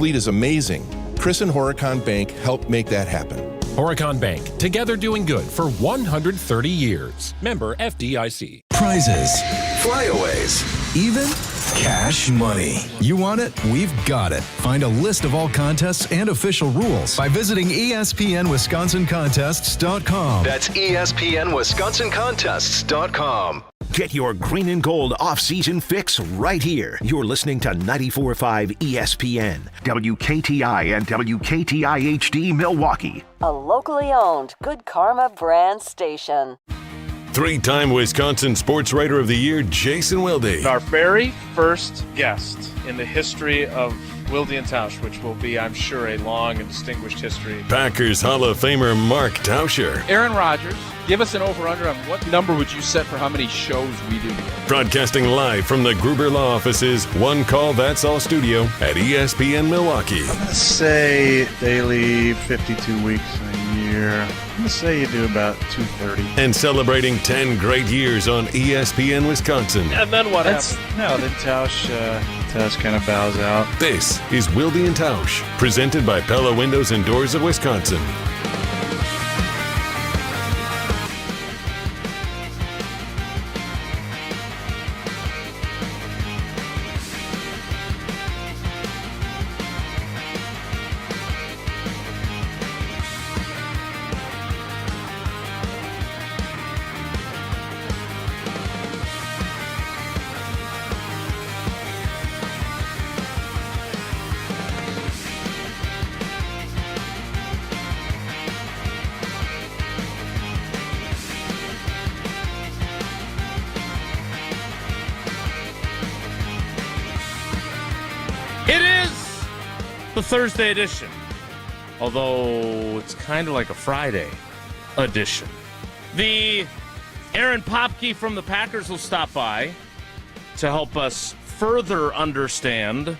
fleet is amazing. Chris and Horicon Bank helped make that happen. Horicon Bank, together doing good for 130 years. Member FDIC. Prizes, flyaways, even cash money. You want it? We've got it. Find a list of all contests and official rules by visiting ESPNWisconsinContests.com. That's ESPNWisconsinContests.com. Get your green and gold off-season fix right here. You're listening to 94.5 ESPN, WKTI and WKTI HD Milwaukee. A locally owned Good Karma brand station. Three-time Wisconsin Sports Writer of the Year, Jason Wilde. Our very first guest in the history of Wilde and Tausch, which will be, I'm sure, a long and distinguished history. Packers Hall of Famer Mark Tauscher. Aaron Rodgers, give us an over-under on what number would you set for how many shows we do together? Broadcasting live from the Gruber Law Offices, One Call That's All studio at ESPN Milwaukee. I'm going to say daily 52 weeks a year. I'm going to say you do about 230. And celebrating 10 great years on ESPN Wisconsin. And then what happens? No, then Tausch kind of bows out. This is Wilde and Tausch, presented by Pella Windows and Doors of Wisconsin. It is the Thursday edition, although it's kind of like a Friday edition. The Aaron Popkey from the Packers will stop by to help us further understand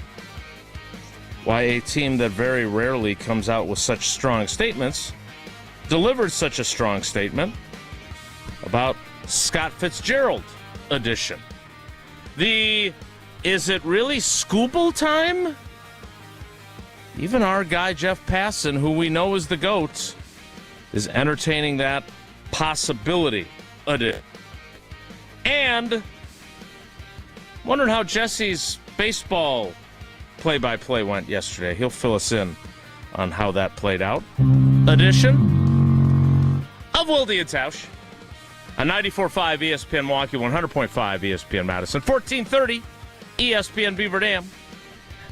why a team that very rarely comes out with such strong statements delivered such a strong statement about Scott Fitzgerald edition. The Is it really Scooble time? Even our guy, Jeff Passan, who we know is the GOAT, is entertaining that possibility. And wondering how Jesse's baseball play-by-play went yesterday. He'll fill us in on how that played out. Edition of Wilde and Tausch on 94.5 ESPN Milwaukee, 100.5 ESPN Madison, 1430 ESPN Beaver Dam,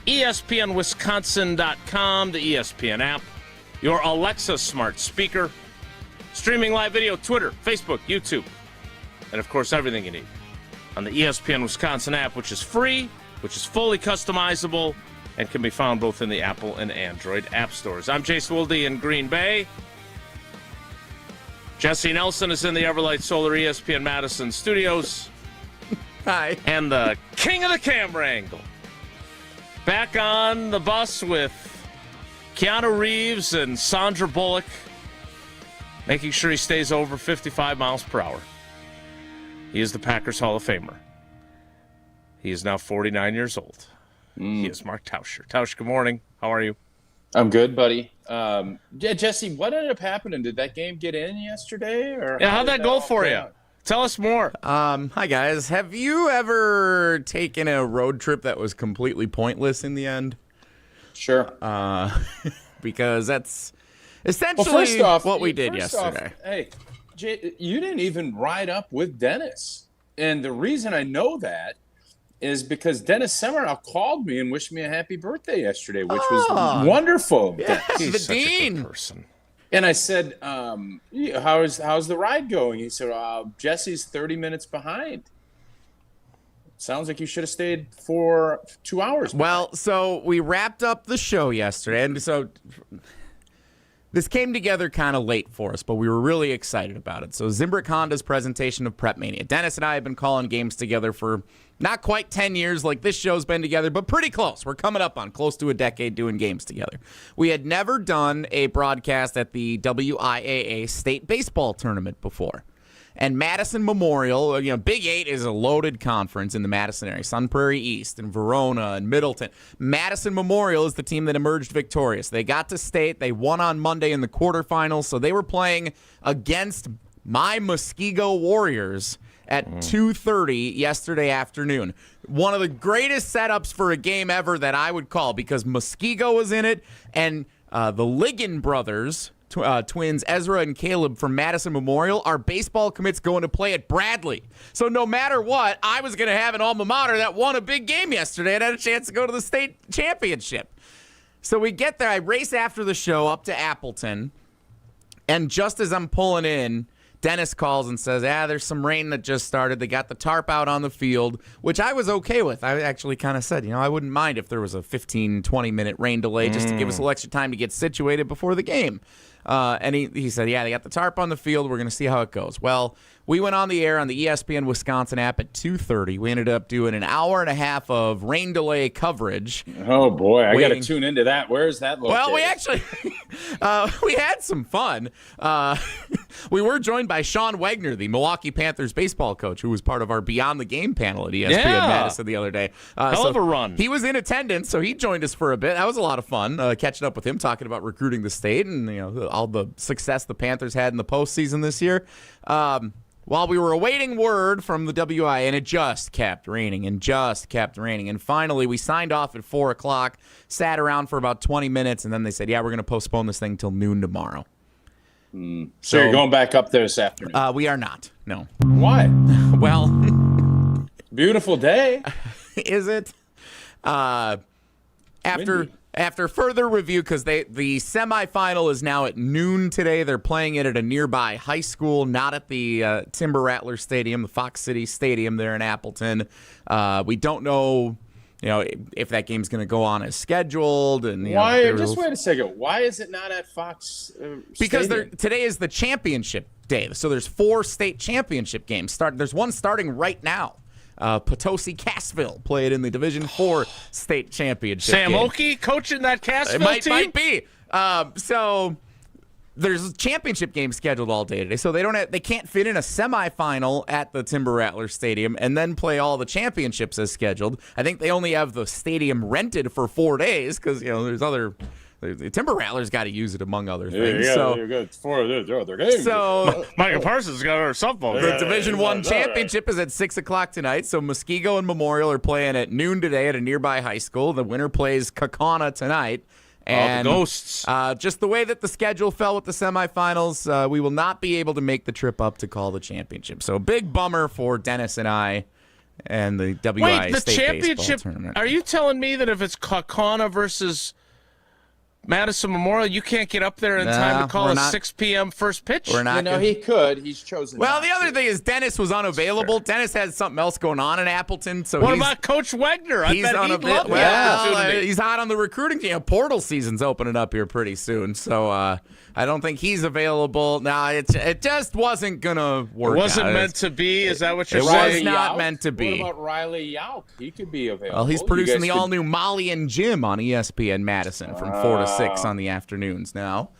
ESPNWisconsin.com, the ESPN app, your Alexa smart speaker, streaming live video, Twitter, Facebook, YouTube, and, of course, everything you need on the ESPN Wisconsin app, which is free, which is fully customizable, and can be found both in the Apple and Android app stores. I'm Jason Wilde in Green Bay. Jesse Nelson is in the Everlight Solar ESPN Madison studios. Hi. And the king of the camera angle. Back on the bus with Keanu Reeves and Sandra Bullock, making sure he stays over 55 miles per hour. He is the Packers Hall of Famer. He is now 49 years old. He is Mark Tauscher. Tausch, good morning. How are you? I'm good, buddy. Jesse, what ended up happening? Did that game get in yesterday? Or yeah, how'd that go for you? Tell us more. Hi, guys. Have you ever taken a road trip that was completely pointless in the end? Sure. Because that's essentially what we did yesterday. Hey, you didn't even ride up with Dennis. And the reason I know that is because Dennis Semmerau called me and wished me a happy birthday yesterday, which was wonderful. Yeah, He's the such Dean. a good person. And I said, how's the ride going? He said, Jesse's 30 minutes behind. Sounds like you should have stayed for 2 hours. Well, so we wrapped up the show yesterday, and so this came together kind of late for us, but we were really excited about it. So Zimbrick Honda's presentation of Prep Mania. Dennis and I have been calling games together for not quite 10 years like this show's been together, but pretty close. We're coming up on close to a decade doing games together. We had never done a broadcast at the WIAA State Baseball Tournament before. And Madison Memorial, Big 8 is a loaded conference in the Madison area. Sun Prairie East and Verona and Middleton. Madison Memorial is the team that emerged victorious. They got to state. They won on Monday in the quarterfinals, so they were playing against my Muskego Warriors at 2:30 yesterday afternoon. One of the greatest setups for a game ever that I would call, because Muskego was in it, and the Ligon brothers, twins Ezra and Caleb from Madison Memorial, are baseball commits going to play at Bradley. So no matter what, I was going to have an alma mater that won a big game yesterday and had a chance to go to the state championship. So we get there. I race after the show up to Appleton, and just as I'm pulling in, Dennis calls and says, there's some rain that just started. They got the tarp out on the field, which I was okay with. I actually kind of said, I wouldn't mind if there was a 15, 20-minute rain delay just to give us a little extra time to get situated before the game. And he said, they got the tarp on the field. We're going to see how it goes. Well, we went on the air on the ESPN Wisconsin app at 2:30. We ended up doing an hour and a half of rain delay coverage. Oh, boy. I got to tune into that. Where is that located? Well, we actually we had some fun. We were joined by Sean Wagner, the Milwaukee Panthers baseball coach, who was part of our Beyond the Game panel at ESPN Madison the other day. Hell of a run. He was in attendance, so he joined us for a bit. That was a lot of fun, catching up with him, talking about recruiting the state and all the success the Panthers had in the postseason this year. While we were awaiting word from the WI, and it just kept raining. And finally, we signed off at 4 o'clock, sat around for about 20 minutes, and then they said, we're going to postpone this thing till noon tomorrow. So you're going back up there this afternoon? We are not, no. Why? Well. Beautiful day. Is it? After further review, because the semifinal is now at noon today. They're playing it at a nearby high school, not at the Timber Rattler Stadium, the Fox City Stadium there in Appleton. We don't know, if that game's going to go on as scheduled. And why? Just wait a second. Why is it not at Fox? Because today is the championship day, so there's 4 state championship games. There's one starting right now. Potosi Cassville played in the Division IV state championship. Sam game. Oakey coaching that Cassville team? Might be. So there's a championship game scheduled all day today. So they can't fit in a semifinal at the Timber Rattler Stadium and then play all the championships as scheduled. I think they only have the stadium rented for 4 days because there's other. The Timber Rattlers got to use it, among other things. It's 4 of their other games. So Michael Parsons got our softball. The Division I championship is at 6 o'clock tonight. So Muskego and Memorial are playing at noon today at a nearby high school. The winner plays Kaukauna tonight. And the Ghosts. Just the way that the schedule fell with the semifinals, we will not be able to make the trip up to call the championship. So big bummer for Dennis and I and the WI the State championship baseball tournament. Are you telling me that if it's Kaukauna versus Madison Memorial, you can't get up there in time to call a 6 p.m. first pitch? We're not. He could. He's chosen. Well, the other thing is Dennis was unavailable. Dennis had something else going on in Appleton. So what about Coach Wagner? I bet he'd love the opportunity. He's hot on the recruiting team. Portal season's opening up here pretty soon. So I don't think he's available. No, it just wasn't going to work. It wasn't meant to be? Is that what you're saying? It was not meant to be. What about Riley Yauk? He could be available. Well, he's producing the all-new Molly and Jim on ESPN Madison from 4 to 6 on the afternoons now.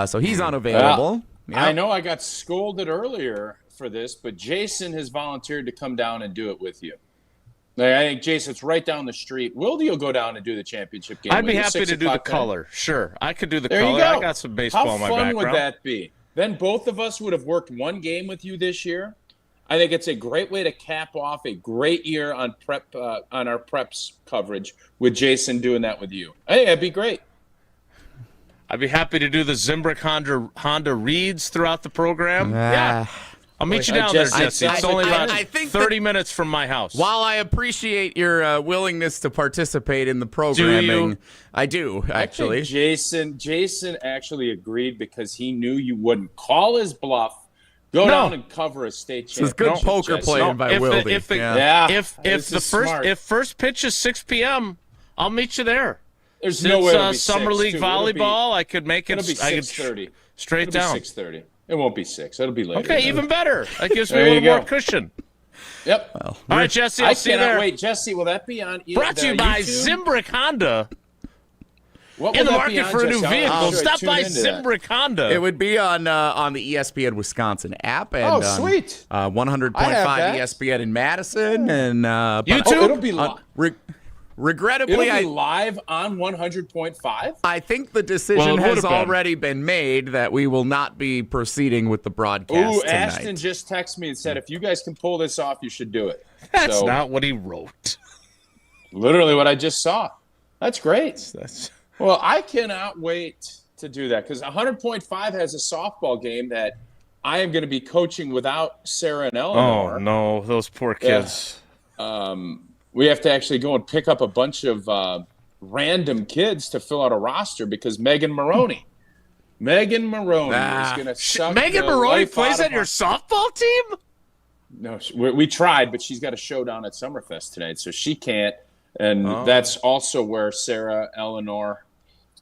So he's unavailable. Yep. I know I got scolded earlier for this, but Jason has volunteered to come down and do it with you. I think, Jason, it's right down the street. Wilde will go down and do the championship game. I'd be happy to do the color. Sure. I could do the color. You go. I got some baseball in my background. How fun would that be? Then both of us would have worked one game with you this year. I think it's a great way to cap off a great year on on our preps coverage with Jason doing that with you. I think that'd be great. I'd be happy to do the Zimbrick Honda reads throughout the program. Yeah. I'll meet you down there, Jesse. It's only about 30 minutes from my house. While I appreciate your willingness to participate in the programming, I do, actually. I think Jason actually agreed because he knew you wouldn't call his bluff, go down and cover a state championship. This is good poker playing by Wilde. If first pitch is 6 p.m., I'll meet you there. There's no way it'll be Summer 6, League too. volleyball. I could make it. It'll be 6:30. Straight down. 6:30. It won't be 6. It'll be later. Okay, even better. That gives me a little more cushion. Yep. Well, all right, Jesse. I'll see you there. Wait, Jesse. Will that be on? Brought to you by Zimbrick Honda. What In will the that be market on, for a new Jess? vehicle, I'll stop tune by into that. Zimbrick Honda. It would be on the ESPN Wisconsin app and sweet. 100.5 I have that. ESPN in Madison and YouTube? It'll be live. Regrettably, It'll be live on 100.5. I think the decision Well, it has would've been. already been made that we will not be proceeding with the broadcast Ooh, tonight. Ashton just texted me and said, if you guys can pull this off, you should do it. That's So, not what he wrote. literally what I just saw. That's great. That's Well, I cannot wait to do that because 100.5 has a softball game that I am going to be coaching without Sarah and Eleanor. Oh no, those poor kids. We have to actually go and pick up a bunch of random kids to fill out a roster because Megan Maroney is going to suck. Megan the Maroney life plays out on of your my- softball team? No, we tried, but she's got a showdown at Summerfest tonight, so she can't. And that's also where Sarah, Eleanor,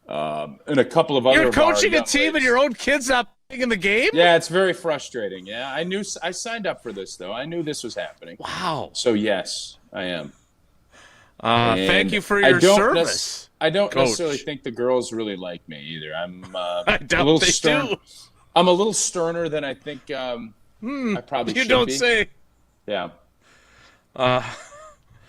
and a couple of other. You're of our coaching a young team and ladies. your own kid's not playing in the game? Yeah, it's very frustrating. Yeah, I signed up for this though. I knew this was happening. Wow. So yes, I am. Thank you for I your don't service. I don't Coach. necessarily think the girls really like me either. I'm I a doubt little they stern. do. I'm a little sterner than I think I probably You should don't be. say. Yeah.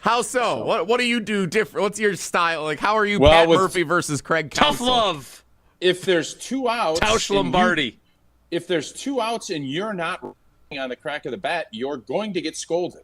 How so? What do you do different? What's your style? Like, how are you Well, Pat with- Murphy versus Craig Tough Counsell? love. If there's 2 outs, Tausch and Lombardi. if there's 2 outs and you're not on the crack of the bat, you're going to get scolded.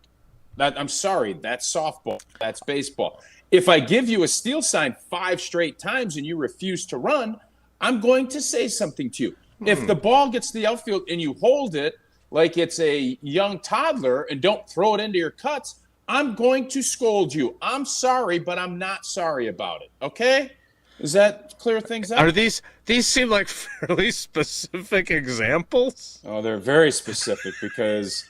I'm sorry, that's softball. That's baseball. If I give you a steal sign 5 straight times and you refuse to run, I'm going to say something to you. If the ball gets to the outfield and you hold it like it's a young toddler and don't throw it into your cuts, I'm going to scold you. I'm sorry, but I'm not sorry about it. Okay? Does that clear things up? Are these seem like fairly specific examples? Oh, they're very specific because.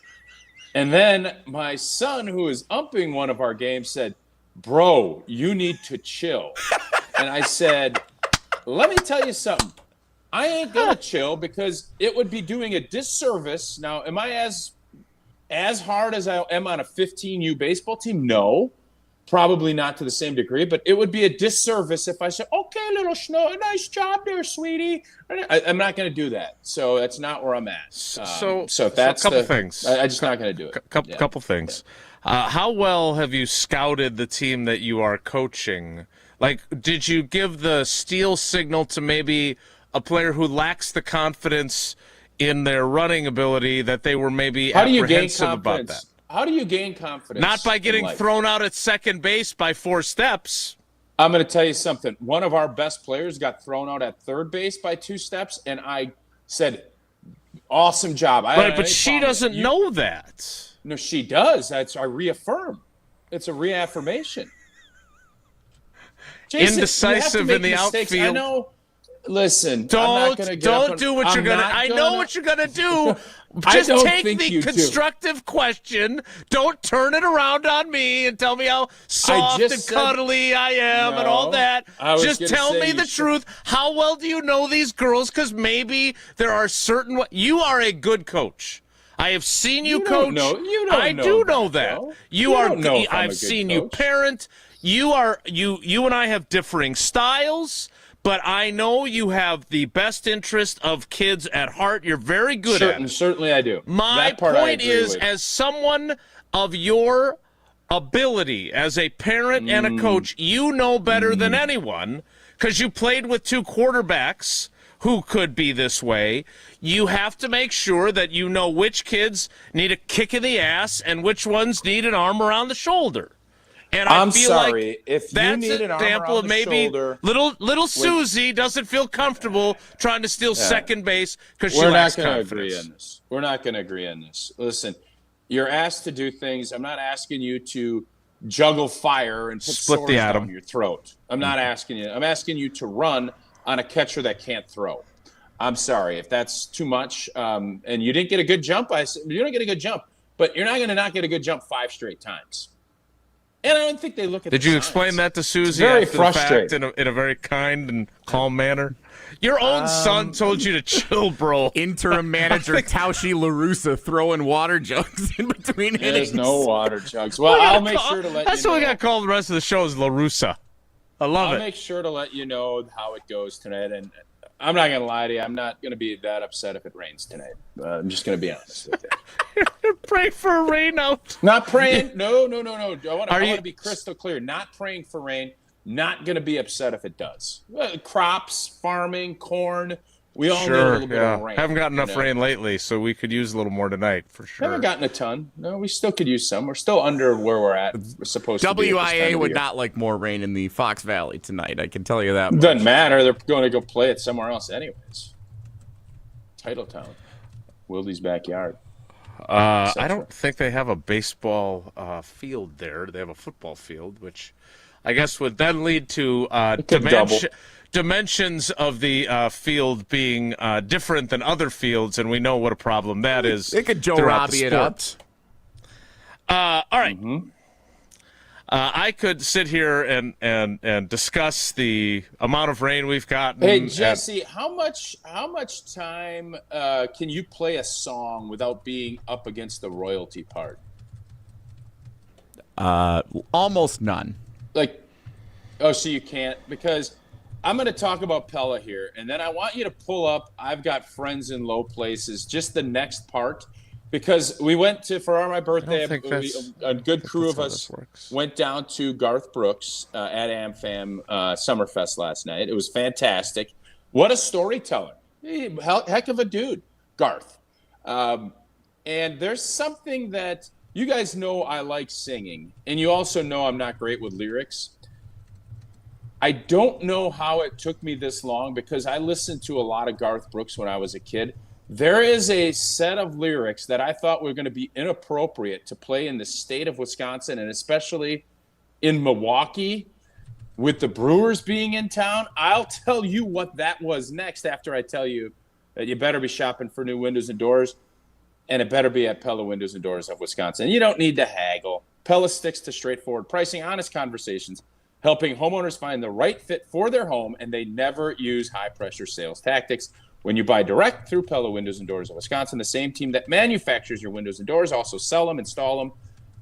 And then my son, who is umping one of our games, said, "Bro, you need to chill." And I said, "Let me tell you something. I ain't gonna chill because it would be doing a disservice." Now, am I as hard as I am on a 15U baseball team? No, probably not to the same degree. But it would be a disservice if I said, "Okay, little Snow, nice job there, sweetie." I'm not going to do that. So that's not where I'm at. So that's a couple things. I'm just not going to do it. Couple things. How well have you scouted the team that you are coaching? Like, did you give the steal signal to maybe a player who lacks the confidence in their running ability that they were maybe How do you gain apprehensive about confidence? that? How do you gain confidence? Not by in getting life? thrown out at second base by 4 steps. I'm going to tell you something. One of our best players got thrown out at third base by 2 steps, and I said, "Awesome job." But she doesn't know that. No, she does. I reaffirm. It's a reaffirmation. Jason, Indecisive you have to in the make mistakes. I outfield. know. Listen, I'm not gonna get up Don't and- do what I'm you're gonna. not I know what you're gonna do. I Just don't take think the you do. constructive question. Don't turn it around on me and tell me how soft just and said- cuddly I am and all No, that. I was Just gonna tell say me you the should- truth. How well do you know these girls? Because maybe there are certain. You are a good coach. I have seen you, You coach. don't know- you don't I know do that, know that. though. You You are. don't know if I'm a I've good seen you coach. parent. You are. You and I have differing styles. But I know you have the best interest of kids at heart. You're very good at it. Certainly I do. My That part I point agree is, with. as someone of your ability as a parent and a coach, you know better than anyone because you played with 2 quarterbacks who could be this way. You have to make sure that you know which kids need a kick in the ass and which ones need an arm around the shoulder. And I I'm feel sorry. like If you that's need an an arm example around of the maybe shoulder, little Susie doesn't feel comfortable trying to steal second base because she We're lacks not going to confidence. agree on this. We're not going to agree on this. Listen, you're asked to do things. I'm not asking you to juggle fire and put Split swords the down atom. your throat. I'm not asking you. I'm asking you to run on a catcher that can't throw. I'm sorry if that's too much. And you didn't get a good jump. You don't get a good jump, but you're not going to not get a good jump 5 straight times. And I don't think they look at. Did you explain that to Susie very after the fact frustrating. in a very kind and calm manner? Your own son told you to chill, bro. Interim manager Taushi LaRussa throwing water jugs in between innings. There's no water jugs. Well, I'll make sure to let That's you know. what we got to call the rest of the show is LaRussa. I love I'll it. make sure to let you know how it goes tonight. And I'm not going to lie to you. I'm not going to be that upset if it rains tonight. I'm just going to be honest with you. Pray for a rain out. Not praying. No. I want to be crystal clear. Not praying for rain. Not going to be upset if it does. Crops, farming, corn. We all need a little bit of rain. Haven't gotten enough rain lately, so we could use a little more tonight for sure. Haven't gotten a ton. No, we still could use some. We're still under where we're at. We're supposed to be. WIA would not like more rain in the Fox Valley tonight. I can tell you that much. Doesn't matter. They're going to go play it somewhere else anyways. Titletown. Wilde's backyard. I don't think they have a baseball field there. They have a football field, which I guess would then lead to dimensions of the field being different than other fields, and we know what a problem that is. They could Joe Robbie it up. All right. Mm-hmm. I could sit here and discuss the amount of rain we've gotten. Hey, Jesse, how much time can you play a song without being up against the royalty part? Almost none. So you can't? Because I'm going to talk about Pella here, and then I want you to pull up I've Got Friends in Low Places, just the next part, because we went for my birthday, a good crew of us went down to Garth Brooks at AmFam Summerfest last night. It was fantastic. What a storyteller. Heck of a dude, Garth. And there's something that you guys know I like singing, and you also know I'm not great with lyrics. I don't know how it took me this long because I listened to a lot of Garth Brooks when I was a kid. There is a set of lyrics that I thought were going to be inappropriate to play in the state of Wisconsin, and especially in Milwaukee with the Brewers being in town. I'll tell you what that was next after I tell you that you better be shopping for new windows and doors, and it better be at Pella Windows and Doors of Wisconsin. You don't need to haggle. Pella sticks to straightforward pricing, honest conversations, helping homeowners find the right fit for their home, and they never use high-pressure sales tactics. When you buy direct through Pella Windows and Doors of Wisconsin, the same team that manufactures your windows and doors also sell them, install them,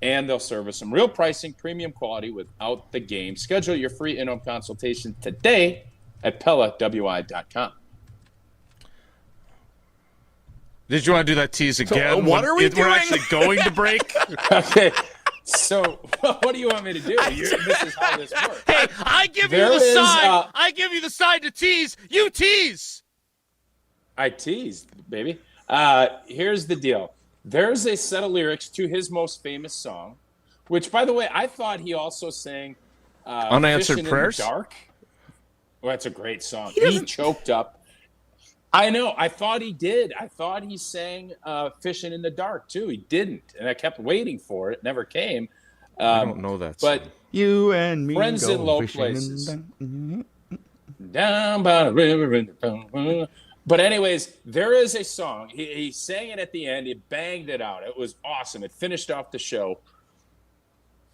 and they'll service them. Real pricing, premium quality without the game. Schedule your free in-home consultation today at PellaWI.com. Did you want to do that tease again? So, what are we doing? We're actually going to break? Okay. So, what do you want me to do? This is how this works. Hey, I give you the sign. I give you the sign to tease. You tease. I teased, baby. Here's the deal. There's a set of lyrics to his most famous song, which, by the way, I thought he also sang Unanswered Prayers? In the Dark. Well, that's a great song. He choked up. I know. I thought he did. I thought he sang Fishing in the Dark, too. He didn't. And I kept waiting for it. Never came. I don't know that song. But you and me Friends go in Low fishing Places. Down by the river. But anyways, there is a song. He sang it at the end. He banged it out. It was awesome. It finished off the show.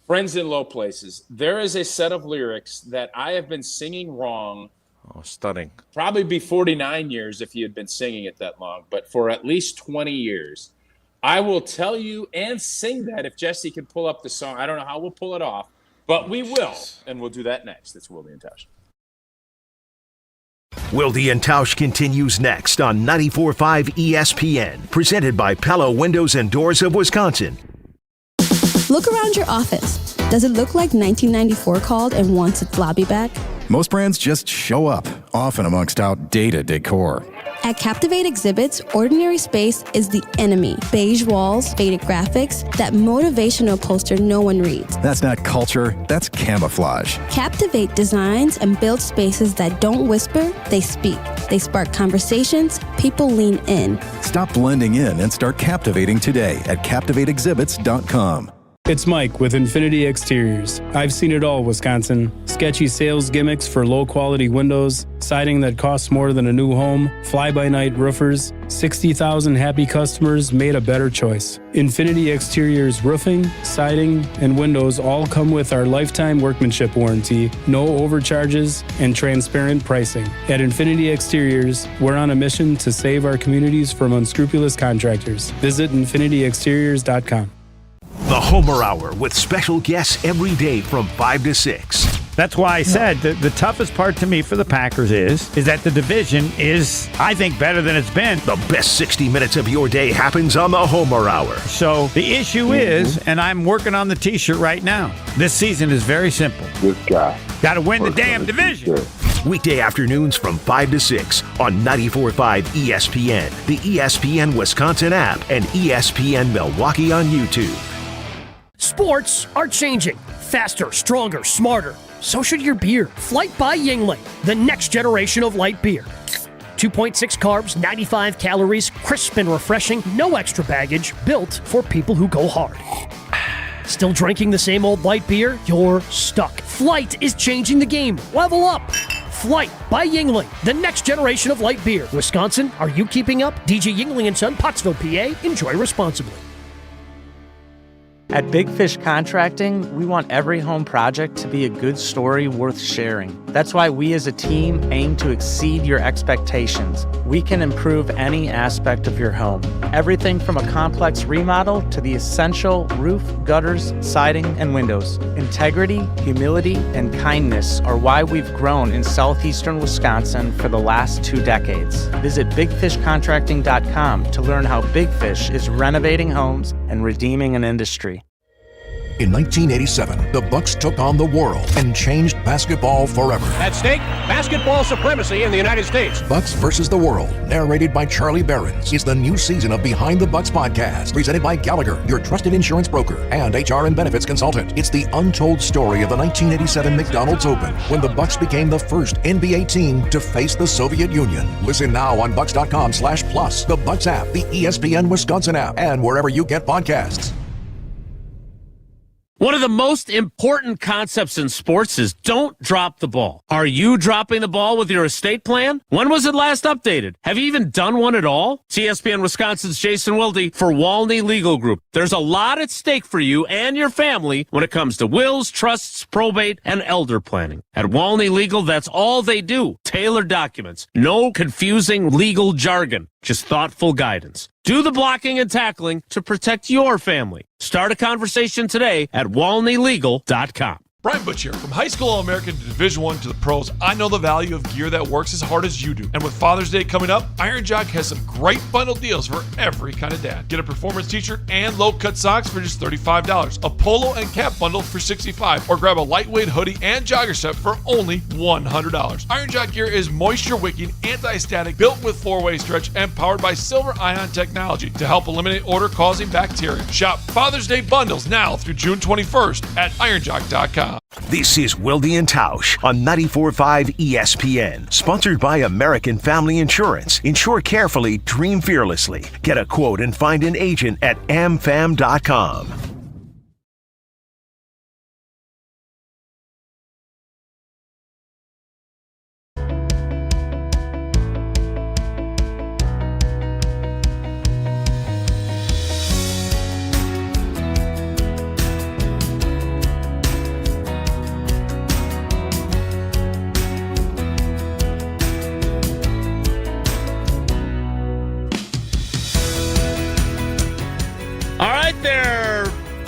Friends in Low Places. There is a set of lyrics that I have been singing wrong. Oh, stunning. Probably be 49 years if you had been singing it that long, but for at least 20 years. I will tell you and sing that if Jesse can pull up the song. I don't know how we'll pull it off, but we will, and we'll do that next. It's Wilde and Tausch. Wilde and Tausch continues next on 94.5 ESPN, presented by Pella Windows and Doors of Wisconsin. Look around your office. Does it look like 1994 called and wants its lobby back? Most brands just show up, often amongst outdated decor. At Captivate Exhibits, ordinary space is the enemy. Beige walls, faded graphics, that motivational poster no one reads. That's not culture, that's camouflage. Captivate designs and builds spaces that don't whisper, they speak. They spark conversations, people lean in. Stop blending in and start captivating today at CaptivateExhibits.com. It's Mike with Infinity Exteriors. I've seen it all, Wisconsin. Sketchy sales gimmicks for low-quality windows, siding that costs more than a new home, fly-by-night roofers. 60,000 happy customers made a better choice. Infinity Exteriors roofing, siding, and windows all come with our lifetime workmanship warranty, no overcharges, and transparent pricing. At Infinity Exteriors, we're on a mission to save our communities from unscrupulous contractors. Visit infinityexteriors.com. The Homer Hour with special guests every day from 5 to 6. That's why I said the toughest part to me for the Packers is that the division is, I think, better than it's been. The best 60 minutes of your day happens on the Homer Hour. So the issue is, and I'm working on the T-shirt right now, this season is very simple. This guy. Got to win the damn division. Weekday afternoons from 5 to 6 on 94.5 ESPN, the ESPN Wisconsin app, and ESPN Milwaukee on YouTube. Sports are changing. Faster, stronger, smarter. So should your beer. Flight by Yingling, the next generation of light beer. 2.6 carbs, 95 calories, crisp and refreshing, no extra baggage, built for people who go hard. Still drinking the same old light beer? You're stuck. Flight is changing the game. Level up. Flight by Yingling, the next generation of light beer. Wisconsin, are you keeping up? DJ Yingling & Son, Pottsville, PA. Enjoy responsibly. At Big Fish Contracting, we want every home project to be a good story worth sharing. That's why we as a team aim to exceed your expectations. We can improve any aspect of your home. Everything from a complex remodel to the essential roof, gutters, siding, and windows. Integrity, humility, and kindness are why we've grown in southeastern Wisconsin for the last 2 decades. Visit bigfishcontracting.com to learn how Big Fish is renovating homes and redeeming an industry. In 1987, the Bucks took on the world and changed basketball forever. At stake, basketball supremacy in the United States. Bucks versus the World, narrated by Charlie Behrens, is the new season of Behind the Bucks podcast, presented by Gallagher, your trusted insurance broker and HR and benefits consultant. It's the untold story of the 1987 McDonald's Open, when the Bucks became the first NBA team to face the Soviet Union. Listen now on bucks.com/plus, the Bucks app, the ESPN Wisconsin app, and wherever you get podcasts. One of the most important concepts in sports is don't drop the ball. Are you dropping the ball with your estate plan? When was it last updated? Have you even done one at all? It's ESPN Wisconsin's Jason Wilde for Walney Legal Group. There's a lot at stake for you and your family when it comes to wills, trusts, probate, and elder planning. At Walney Legal, that's all they do. Tailored documents. No confusing legal jargon. Just thoughtful guidance. Do the blocking and tackling to protect your family. Start a conversation today at walneylegal.com. Brian Butch here. From high school All-American to Division I to the pros, I know the value of gear that works as hard as you do. And with Father's Day coming up, Iron Jock has some great bundle deals for every kind of dad. Get a performance t-shirt and low-cut socks for just $35, a polo and cap bundle for $65, or grab a lightweight hoodie and jogger set for only $100. Iron Jock gear is moisture-wicking, anti-static, built with 4-way stretch, and powered by silver ion technology to help eliminate odor-causing bacteria. Shop Father's Day bundles now through June 21st at ironjock.com. This is Wilde and Tausch on 94.5 ESPN. Sponsored by American Family Insurance. Insure carefully, dream fearlessly. Get a quote and find an agent at amfam.com.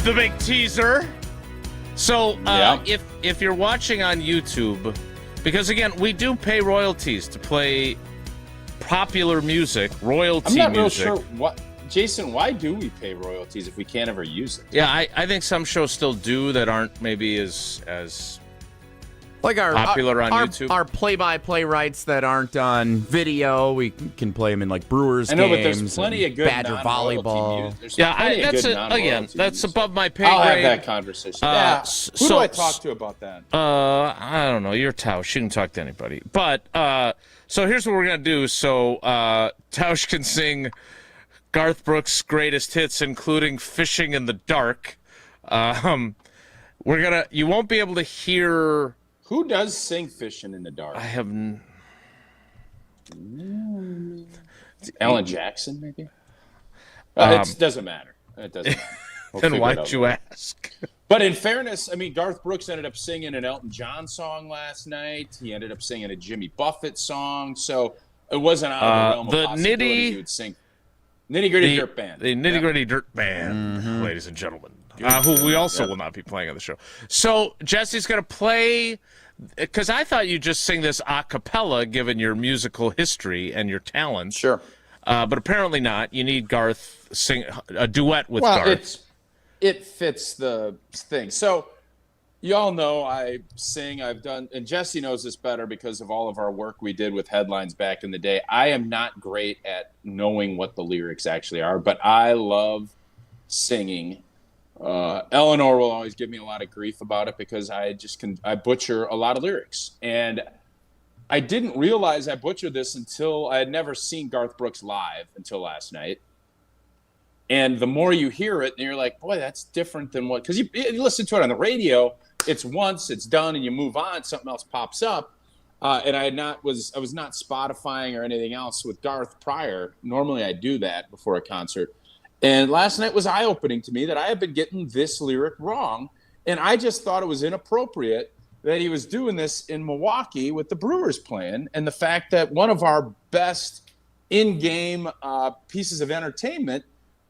The big teaser. So if you're watching on YouTube, because again, we do pay royalties to play popular music, royalty music. I'm not real sure what, Jason, why do we pay royalties if we can't ever use it? Yeah, I think some shows still do that aren't maybe as like our popular on YouTube. Our play-by-play rights that aren't on video, we can play them in like Brewers games. I know, but there's plenty of good Badger volleyball. That's above my pay grade. I'll have that conversation. Who do I talk to about that? I don't know. You're Tausch. You can talk to anybody. But so here's what we're gonna do. So Tausch can sing Garth Brooks' greatest hits, including "Fishing in the Dark." You won't be able to hear. Who does sing "Fishing in the Dark"? I have. Alan Jackson, maybe. It doesn't matter. It doesn't matter. Then why'd you ask? But in fairness, I mean, Garth Brooks ended up singing an Elton John song last night. He ended up singing a Jimmy Buffett song. So it wasn't out of the realm of possibility he would sing Nitty Gritty Dirt Band. The Nitty Gritty Dirt Band, ladies and gentlemen. who we also will not be playing on the show. So Jesse's going to play, because I thought you just sing this a cappella, given your musical history and your talent. Sure. But apparently not. You need Garth sing a duet with Garth. It fits the thing. So you all know I sing. I've done, and Jesse knows this better because of all of our work we did with headlines back in the day. I am not great at knowing what the lyrics actually are, but I love singing. Eleanor will always give me a lot of grief about it because I butcher a lot of lyrics. And I didn't realize I butchered this until I had never seen Garth Brooks live until last night. And the more you hear it, and you're like, boy, that's different than what, because you listen to it on the radio, it's once, it's done, and you move on, something else pops up. And I was not Spotifying or anything else with Garth prior. Normally I do that before a concert. And last night was eye-opening to me that I had been getting this lyric wrong. And I just thought it was inappropriate that he was doing this in Milwaukee with the Brewers playing. And the fact that one of our best in-game pieces of entertainment,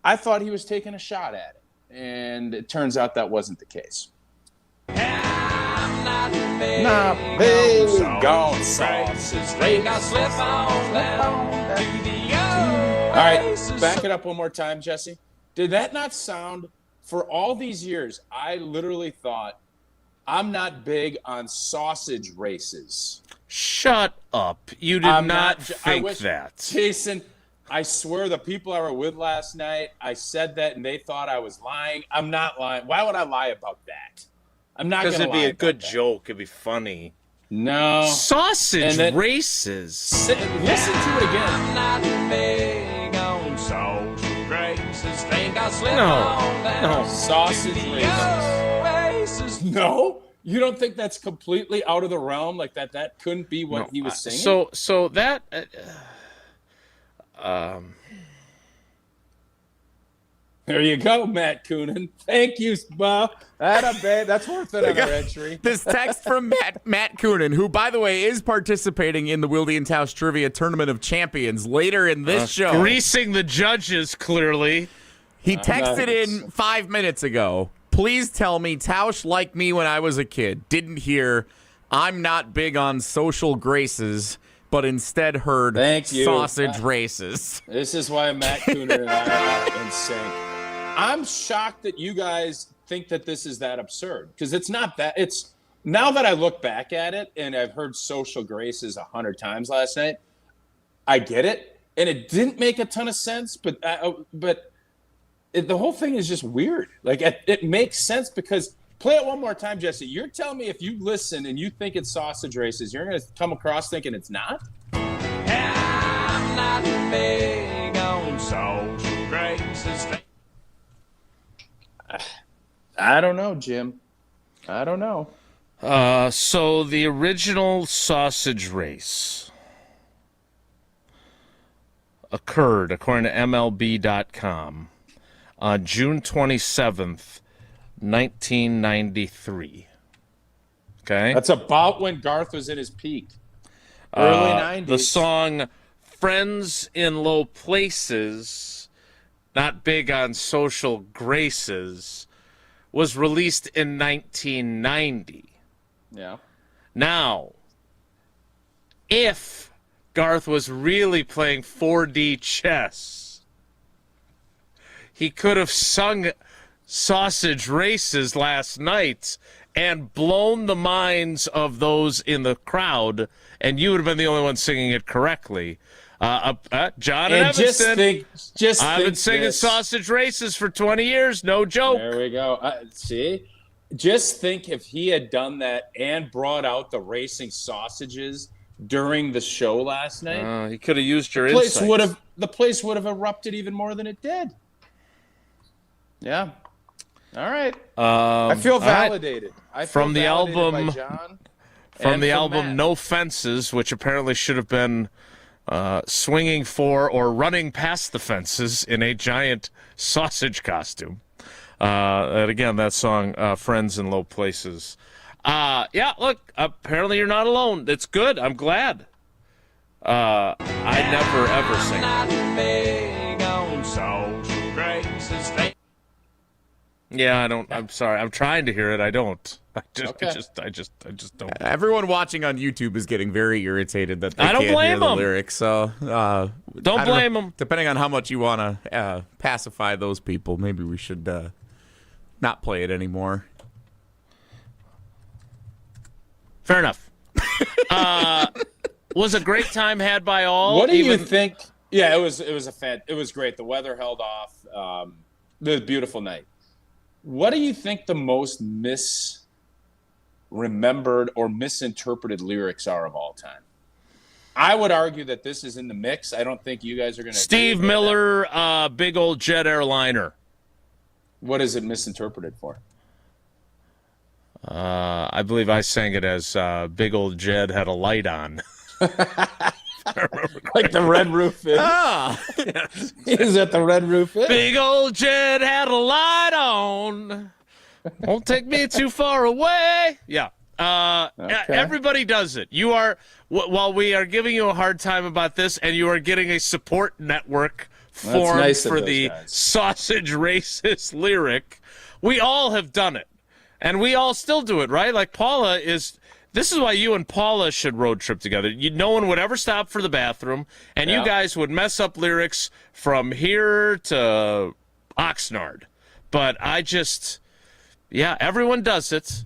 I thought he was taking a shot at it. And it turns out that wasn't the case. Not big on sauces. All right, back it up one more time, Jesse. Did that not sound, for all these years, I literally thought, I'm not big on sausage races. Shut up. You did not think that. Jason, I swear the people I were with last night, I said that and they thought I was lying. I'm not lying. Why would I lie about that? I'm not going to lie. Because it'd be a good joke. It'd be funny. No. Sausage races. Listen to it again. I'm not big on sausage races. Think I slip No. Sausage races. No? You don't think that's completely out of the realm? Like that couldn't be what he was singing? So that... There you go, Matt Coonan. Thank you, Bob. That's worth it on our entry. This text from Matt Coonan, who, by the way, is participating in the Wilde and Tausch Trivia Tournament of Champions later in this show. Greasing the judges, clearly. He texted in 5 minutes ago. Please tell me Tausch, like me when I was a kid, didn't hear, I'm not big on social graces, but instead heard sausage races. This is why Matt Coonan and I are in sync. I'm shocked that you guys think that this is that absurd, because it's not that. It's now that I look back at it and I've heard social graces 100 times last night, I get it, and it didn't make a ton of sense, but the whole thing is just weird. Like it makes sense because. Play it one more time, Jesse. You're telling me if you listen and you think it's sausage races, you're going to come across thinking it's not? I'm not big on sausage races. I don't know, Jim. I don't know. So the original sausage race occurred, according to MLB.com, on June 27th, 1993. Okay? That's about when Garth was in his peak. Early 90s. The song Friends in Low Places, not big on social graces, was released in 1990. Yeah. Now, if Garth was really playing 4D chess, he could have sung Sausage Races last night and blown the minds of those in the crowd, and you would have been the only one singing it correctly. John and Evanston, I've been singing Sausage Races for 20 years, no joke. There we go. See? Just think if he had done that and brought out the racing sausages during the show last night. He could have used your insights. The place would have erupted even more than it did. Yeah. All right. I feel validated. Right. From the album No Fences, which apparently should have been swinging for or running past the fences in a giant sausage costume. And again, that song, Friends in Low Places. Yeah, look, apparently you're not alone. It's good. I'm glad. I never, ever sing. Yeah, I don't. I'm sorry. I'm trying to hear it. I don't. I just don't. Everyone watching on YouTube is getting very irritated that they I don't can't blame hear the them. lyrics. So don't blame them. Depending on how much you want to pacify those people, maybe we should not play it anymore. Fair enough. Was a great time had by all. What do you think? Yeah, it was great. The weather held off. It was a beautiful night. What do you think the most misremembered or misinterpreted lyrics are of all time? I would argue that this is in the mix. I don't think you guys are going to. Steve Miller, big old jet airliner. What is it misinterpreted for? I believe I sang it as big old Jed had a light on. Like the Red Roof Inn. Yes. Is that the Red Roof Inn? Big old Jed had a light on. Won't take me too far away. Yeah. Okay. Everybody does it. You are, while we are giving you a hard time about this, and you are getting a support network formed nice for the sausage racist lyric, we all have done it. And we all still do it, right? Like Paula is... This is why you and Paula should road trip together. No one would ever stop for the bathroom, and you guys would mess up lyrics from here to Oxnard. But everyone does it.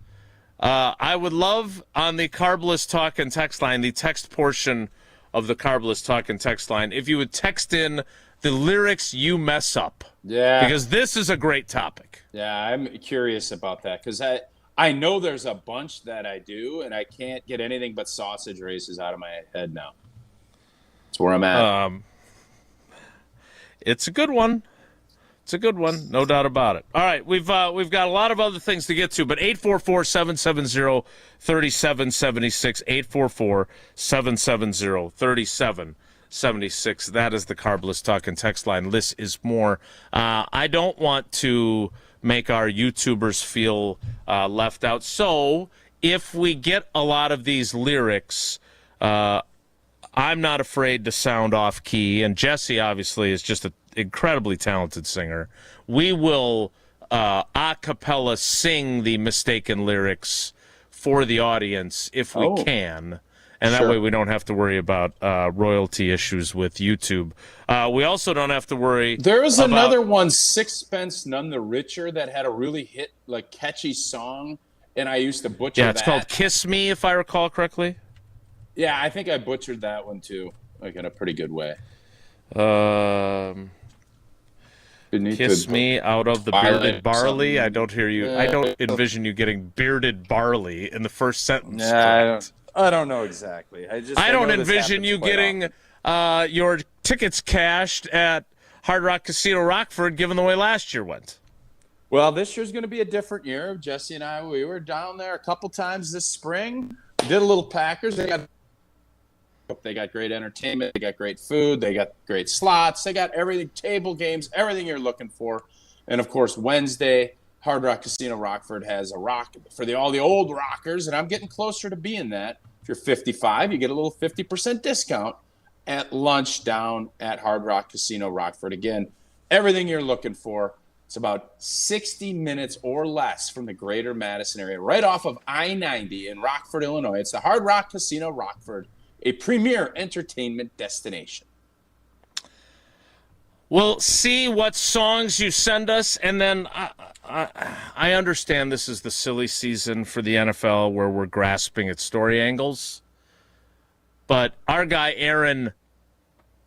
I would love on the Carbless Talk and Text line, the text portion of the Carbless Talk and Text line, if you would text in the lyrics you mess up. Yeah. Because this is a great topic. Yeah, I'm curious about that because I know there's a bunch that I do, and I can't get anything but sausage races out of my head now. That's where I'm at. It's a good one. It's a good one, no doubt about it. All right, we've got a lot of other things to get to, but 844-770-3776, 844-770-3776. That is the Carbless Talk and Text line. This is more. I don't want to make our YouTubers feel left out. So if we get a lot of these lyrics, I'm not afraid to sound off key. And Jesse obviously is just an incredibly talented singer. We will a cappella sing the mistaken lyrics for the audience if we can. And that way we don't have to worry about royalty issues with YouTube. We also don't have to worry. There was another one, Sixpence None the Richer, that had a really catchy song, and I used to butcher that. Yeah, it's called Kiss Me, if I recall correctly. Yeah, I think I butchered that one too, like in a pretty good way. Kiss me out of the bearded barley. I don't hear you. I don't envision you getting bearded barley in the first sentence. Yeah, I don't know exactly. I don't envision you getting your tickets cashed at Hard Rock Casino Rockford, given the way last year went. Well, this year's going to be a different year. Jesse and I, we were down there a couple times this spring. Did a little Packers. They got great entertainment. They got great food. They got great slots. They got everything, table games, everything you're looking for. And, of course, Wednesday, Hard Rock Casino Rockford has a rock for all the old rockers, and I'm getting closer to being that. If you're 55, you get a little 50% discount at lunch down at Hard Rock Casino Rockford. Again, everything you're looking for. It's about 60 minutes or less from the greater Madison area, right off of I-90 in Rockford, Illinois. It's the Hard Rock Casino Rockford, a premier entertainment destination. We'll see what songs you send us, and then I understand this is the silly season for the NFL where we're grasping at story angles, but our guy Aaron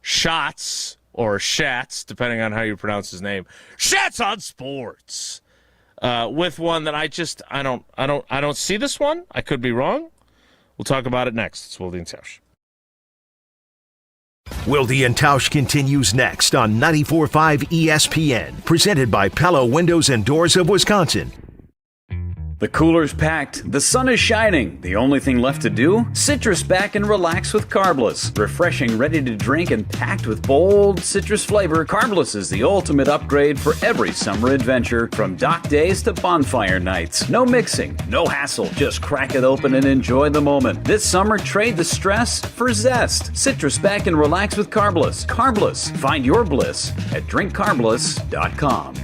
Schatz, or Schatz, depending on how you pronounce his name, Schatz on Sports, with one that I don't see this one. I could be wrong. We'll talk about it next. It's Wilde and Tausch. Wilde and Tausch continues next on 94.5 ESPN, presented by Pella Windows and Doors of Wisconsin. The cooler's packed, the sun is shining. The only thing left to do? Citrus back and relax with Carbless. Refreshing, ready to drink, and packed with bold citrus flavor, Carbless is the ultimate upgrade for every summer adventure, from dock days to bonfire nights. No mixing, no hassle, just crack it open and enjoy the moment. This summer, trade the stress for zest. Citrus back and relax with Carbless. Carbless, find your bliss at drinkcarbless.com.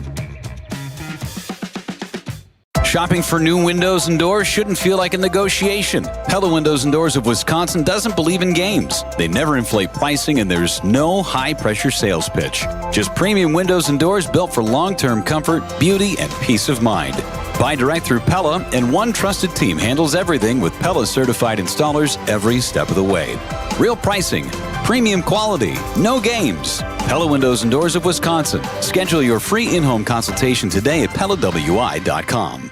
Shopping for new windows and doors shouldn't feel like a negotiation. Pella Windows and Doors of Wisconsin doesn't believe in games. They never inflate pricing, and there's no high-pressure sales pitch. Just premium windows and doors built for long-term comfort, beauty, and peace of mind. Buy direct through Pella, and one trusted team handles everything with Pella-certified installers every step of the way. Real pricing, premium quality, no games. Pella Windows and Doors of Wisconsin. Schedule your free in-home consultation today at PellaWI.com.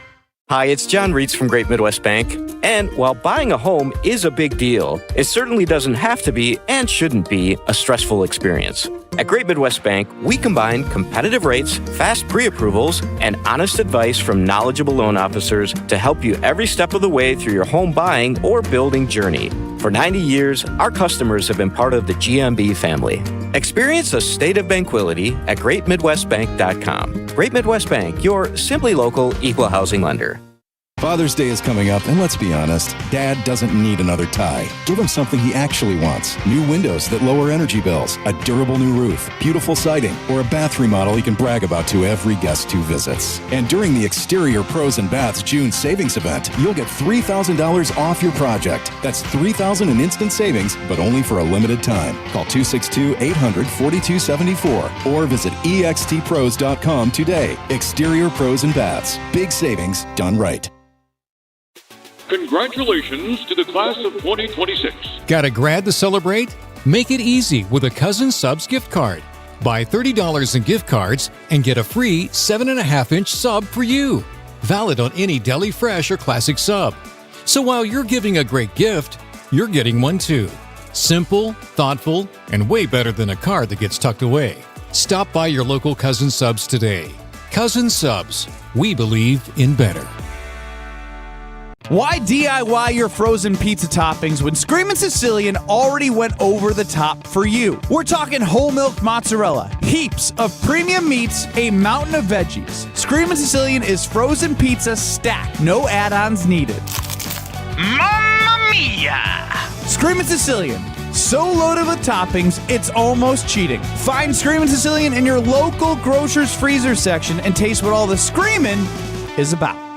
Hi, it's John Reitz from Great Midwest Bank. And while buying a home is a big deal, it certainly doesn't have to be and shouldn't be a stressful experience. At Great Midwest Bank, we combine competitive rates, fast pre-approvals, and honest advice from knowledgeable loan officers to help you every step of the way through your home buying or building journey. For 90 years, our customers have been part of the GMB family. Experience a state of tranquility at GreatMidwestBank.com. Great Midwest Bank, your simply local equal housing lender. Father's Day is coming up, and let's be honest, Dad doesn't need another tie. Give him something he actually wants. New windows that lower energy bills, a durable new roof, beautiful siding, or a bath remodel he can brag about to every guest who visits. And during the Exterior Pros and Baths June savings event, you'll get $3,000 off your project. That's $3,000 in instant savings, but only for a limited time. Call 262-800-4274 or visit extpros.com today. Exterior Pros and Baths. Big savings done right. Congratulations to the class of 2026. Got a grad to celebrate? Make it easy with a Cousin Subs gift card. Buy $30 in gift cards and get a free 7.5-inch sub for you. Valid on any Deli Fresh or Classic sub. So while you're giving a great gift, you're getting one too. Simple, thoughtful, and way better than a card that gets tucked away. Stop by your local Cousin Subs today. Cousin Subs. We believe in better. Why DIY your frozen pizza toppings when Screamin' Sicilian already went over the top for you? We're talking whole milk mozzarella, heaps of premium meats, a mountain of veggies. Screamin' Sicilian is frozen pizza stacked, no add-ons needed. Mamma mia! Screamin' Sicilian, so loaded with toppings, it's almost cheating. Find Screamin' Sicilian in your local grocer's freezer section and taste what all the screamin' is about.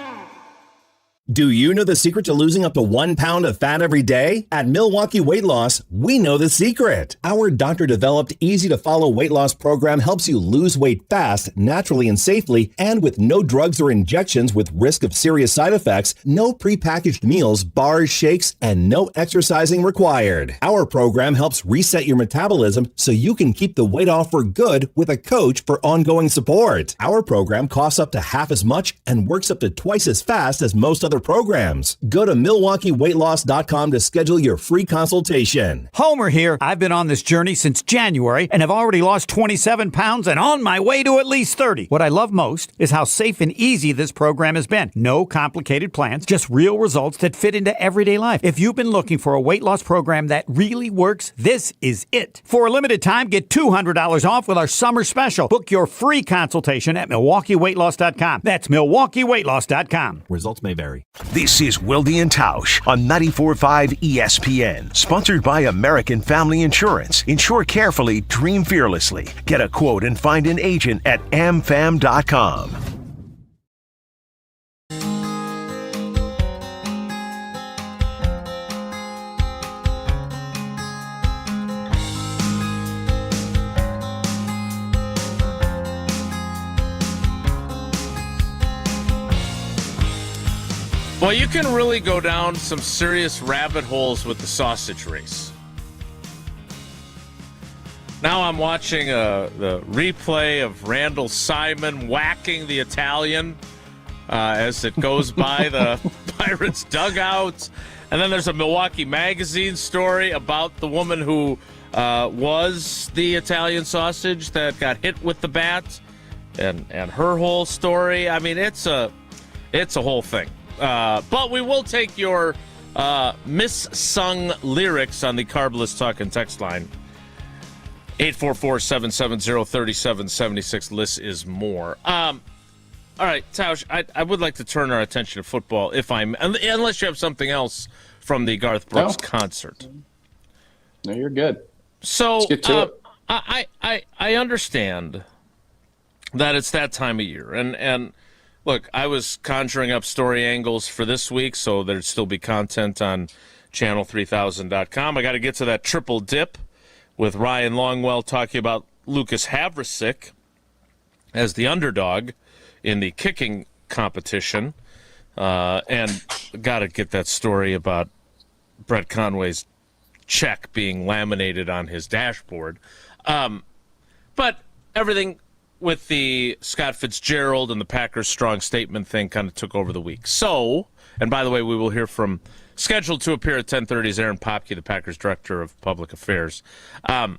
Do you know the secret to losing up to 1 pound of fat every day? At Milwaukee Weight Loss, we know the secret. Our doctor-developed, easy-to-follow weight loss program helps you lose weight fast, naturally and safely, and with no drugs or injections with risk of serious side effects, no prepackaged meals, bars, shakes, and no exercising required. Our program helps reset your metabolism so you can keep the weight off for good with a coach for ongoing support. Our program costs up to half as much and works up to twice as fast as most other programs. Go to MilwaukeeWeightLoss.com to schedule your free consultation. Homer here. I've been on this journey since January and have already lost 27 pounds and on my way to at least 30. What I love most is how safe and easy this program has been. No complicated plans, just real results that fit into everyday life. If you've been looking for a weight loss program that really works, this is it. For a limited time, get $200 off with our summer special. Book your free consultation at MilwaukeeWeightLoss.com. That's MilwaukeeWeightLoss.com. Results may vary. This is Wilde and Tausch on 94.5 ESPN. Sponsored by American Family Insurance. Insure carefully, dream fearlessly. Get a quote and find an agent at amfam.com. Well, you can really go down some serious rabbit holes with the sausage race. Now I'm watching the replay of Randall Simon whacking the Italian as it goes by the Pirates' dugout. And then there's a Milwaukee Magazine story about the woman who was the Italian sausage that got hit with the bat and her whole story. I mean, it's a whole thing. But we will take your missung lyrics on the Carbless Talk and text line. 844-770-3776. Less is more. All right, Tausch, I would like to turn our attention to football, unless you have something else from the Garth Brooks concert. No, you're good. So let's get to it. I understand that it's that time of year, and Look, I was conjuring up story angles for this week, so there'd still be content on channel3000.com. I got to get to that triple dip with Ryan Longwell talking about Lucas Havrisik as the underdog in the kicking competition. And got to get that story about Brett Conway's check being laminated on his dashboard. But everything with the Scott Fitzgerald and the Packers' strong statement thing kind of took over the week. So, and by the way, we will hear from, scheduled to appear at 10:30 Aaron Popkey, the Packers' Director of Public Affairs. But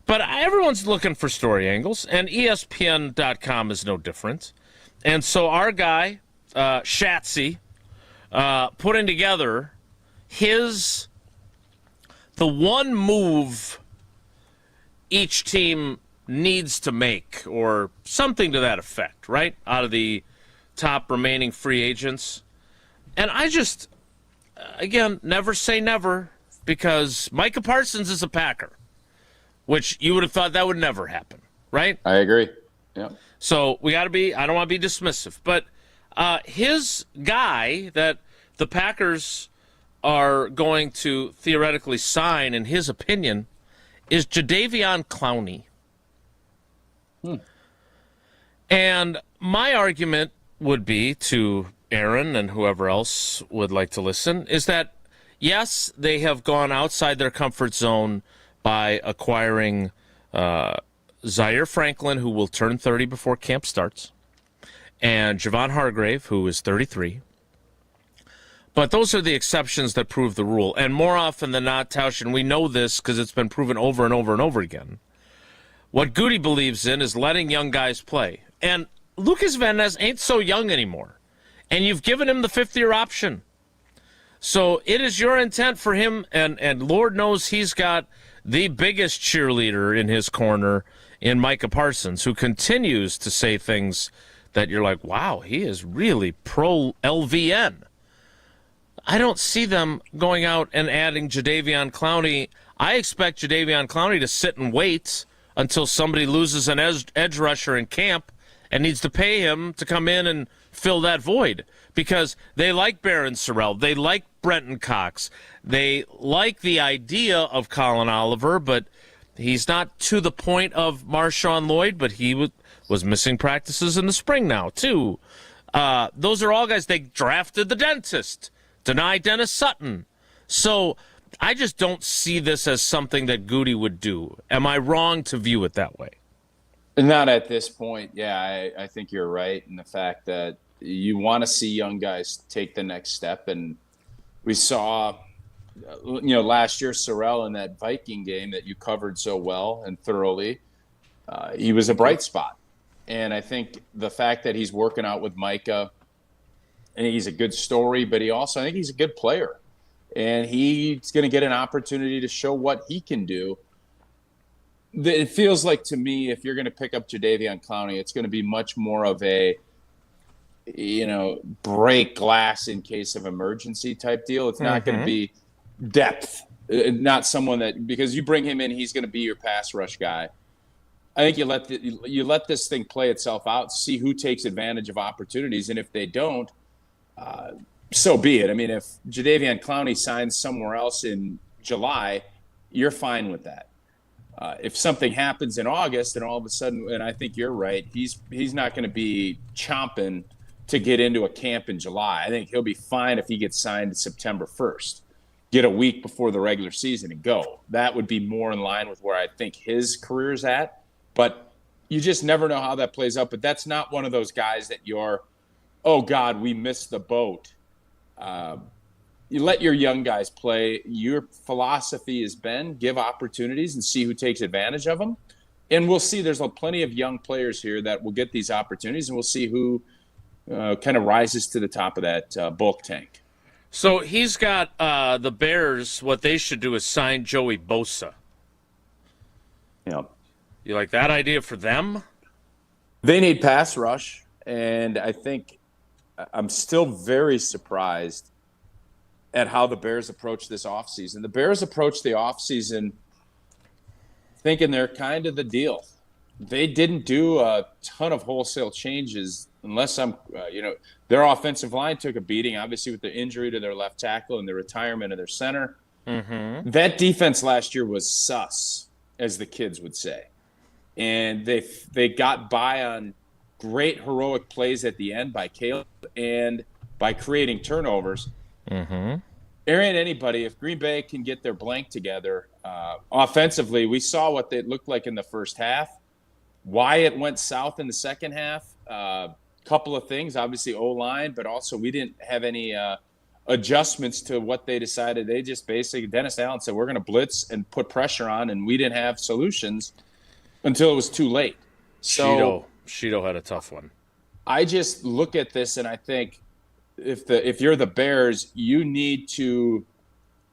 everyone's looking for story angles, and ESPN.com is no different. And so our guy, Schatz, putting together the one move each team needs to make, or something to that effect, right, out of the top remaining free agents. And I just, again, never say never, because Micah Parsons is a Packer, which you would have thought that would never happen, right? I agree. Yeah. So we got to be, I don't want to be dismissive, but his guy that the Packers are going to theoretically sign, in his opinion, is Jadeveon Clowney. And my argument would be to Aaron and whoever else would like to listen is that, yes, they have gone outside their comfort zone by acquiring Zaire Franklin, who will turn 30 before camp starts, and Javon Hargrave, who is 33. But those are the exceptions that prove the rule. And more often than not, Tausch, and we know this because it's been proven over and over and over again, what Goody believes in is letting young guys play. And Lucas Van Ness ain't so young anymore. And you've given him the fifth-year option. So it is your intent for him, and Lord knows he's got the biggest cheerleader in his corner in Micah Parsons, who continues to say things that you're like, wow, he is really pro-LVN. I don't see them going out and adding Jadeveon Clowney. I expect Jadeveon Clowney to sit and wait until somebody loses an edge rusher in camp and needs to pay him to come in and fill that void, because they like Barron Sorrell. They like Brenton Cox. They like the idea of Colin Oliver, but he's not to the point of Marshawn Lloyd, but he was missing practices in the spring now, too. Those are all guys. They drafted the dentist, denied Dennis Sutton. So I just don't see this as something that Goody would do. Am I wrong to view it that way? Not at this point. Yeah, I think you're right in the fact that you want to see young guys take the next step. And we saw, last year, Sorrell in that Viking game that you covered so well and thoroughly, he was a bright spot. And I think the fact that he's working out with Micah, and he's a good story, but I think he's a good player. And he's going to get an opportunity to show what he can do. It feels like to me, if you're going to pick up Jadeveon Clowney, it's going to be much more of a, break glass in case of emergency type deal. It's not going to be depth, not someone that, because you bring him in, he's going to be your pass rush guy. I think you let this thing play itself out, see who takes advantage of opportunities, and if they don't, so be it. I mean, if Jadeveon Clowney signs somewhere else in July, you're fine with that. If something happens in August and all of a sudden, and I think you're right, he's not going to be chomping to get into a camp in July. I think he'll be fine if he gets signed September 1st. Get a week before the regular season and go. That would be more in line with where I think his career's at. But you just never know how that plays out. But that's not one of those guys that you're, oh, God, we missed the boat. You let your young guys play. Your philosophy has been give opportunities and see who takes advantage of them. And we'll see there's plenty of young players here that will get these opportunities, and we'll see who kind of rises to the top of that bulk tank. So he's got the Bears, what they should do is sign Joey Bosa. Yep. You like that idea for them? They need pass rush, and I think I'm still very surprised at how the Bears approach this offseason. The Bears approach the offseason thinking they're kind of the deal. they didn't do a ton of wholesale changes unless their offensive line took a beating, obviously with the injury to their left tackle and the retirement of their center. Mm-hmm. That defense last year was sus, as the kids would say. And they got by on great heroic plays at the end by Caleb and by creating turnovers. Mm-hmm. There ain't anybody. If Green Bay can get their blank together offensively, we saw what they looked like in the first half. Why it went south in the second half, couple of things. Obviously O-line, but also we didn't have any adjustments to what they decided. They just basically, Dennis Allen said, we're going to blitz and put pressure on, and we didn't have solutions until it was too late. So Sheeto had a tough one. I just look at this and I think if you're the Bears, you need to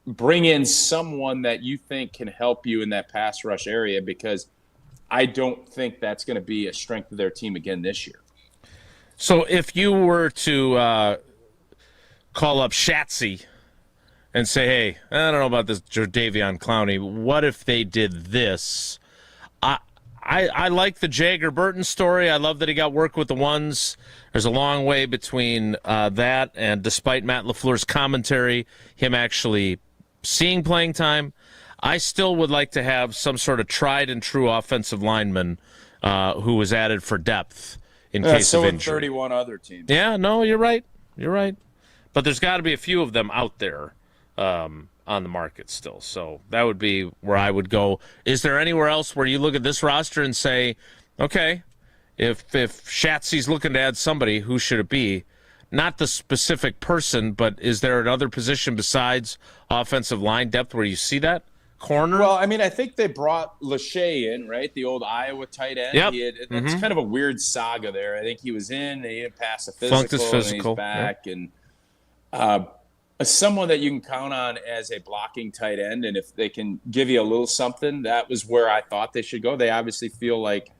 bring in someone that you think can help you in that pass rush area, because I don't think that's going to be a strength of their team again this year. So if you were to call up Schatz and say, hey, I don't know about this Jadeveon Clowney, what if they did this? I like the Jagger Burton story. I love that he got work with the ones. There's a long way between that and, despite Matt LaFleur's commentary, him actually seeing playing time. I still would like to have some sort of tried and true offensive lineman who was added for depth in case of injury. 31 other teams. Yeah, no, you're right. You're right. But there's got to be a few of them out there on the market still. So that would be where I would go. Is there anywhere else where you look at this roster and say, okay, if Shatzy's looking to add somebody, who should it be? Not the specific person, but is there another position besides offensive line depth where you see that? Corner? Well, I mean, I think they brought Lachey in, right? The old Iowa tight end. Yep. That's kind of a weird saga there. I think he was in, they didn't pass a physical, Flunked his physical. And he's back. Yep. And someone that you can count on as a blocking tight end, and if they can give you a little something, that was where I thought they should go. They obviously feel like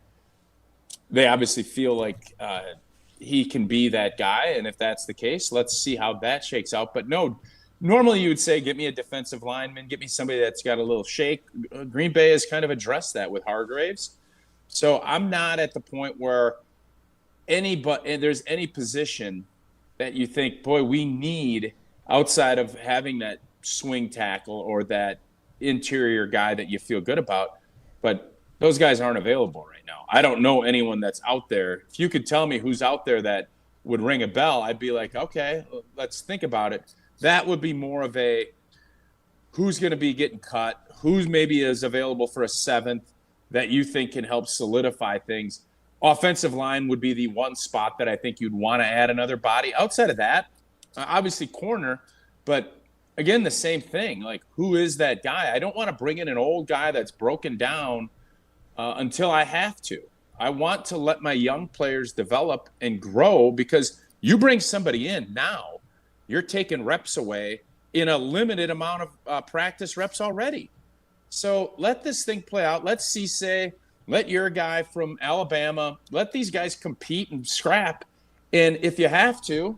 he can be that guy, and if that's the case, let's see how that shakes out. But no, normally you would say, get me a defensive lineman, get me somebody that's got a little shake. Green Bay has kind of addressed that with Hargraves. So I'm not at the point where there's any position that you think, boy, we need outside of having that swing tackle or that interior guy that you feel good about. But those guys aren't available right now. I don't know anyone that's out there. If you could tell me who's out there that would ring a bell, I'd be like, okay, let's think about it. That would be more of a who's going to be getting cut, who's maybe is available for a seventh that you think can help solidify things. Offensive line would be the one spot that I think you'd want to add another body. Outside of that, obviously corner, but again, the same thing. Like, who is that guy? I don't want to bring in an old guy that's broken down until I have to. I want to let my young players develop and grow, because you bring somebody in now, you're taking reps away in a limited amount of practice reps already. So let this thing play out. Let Cisse, let your guy from Alabama, let these guys compete and scrap. And if you have to,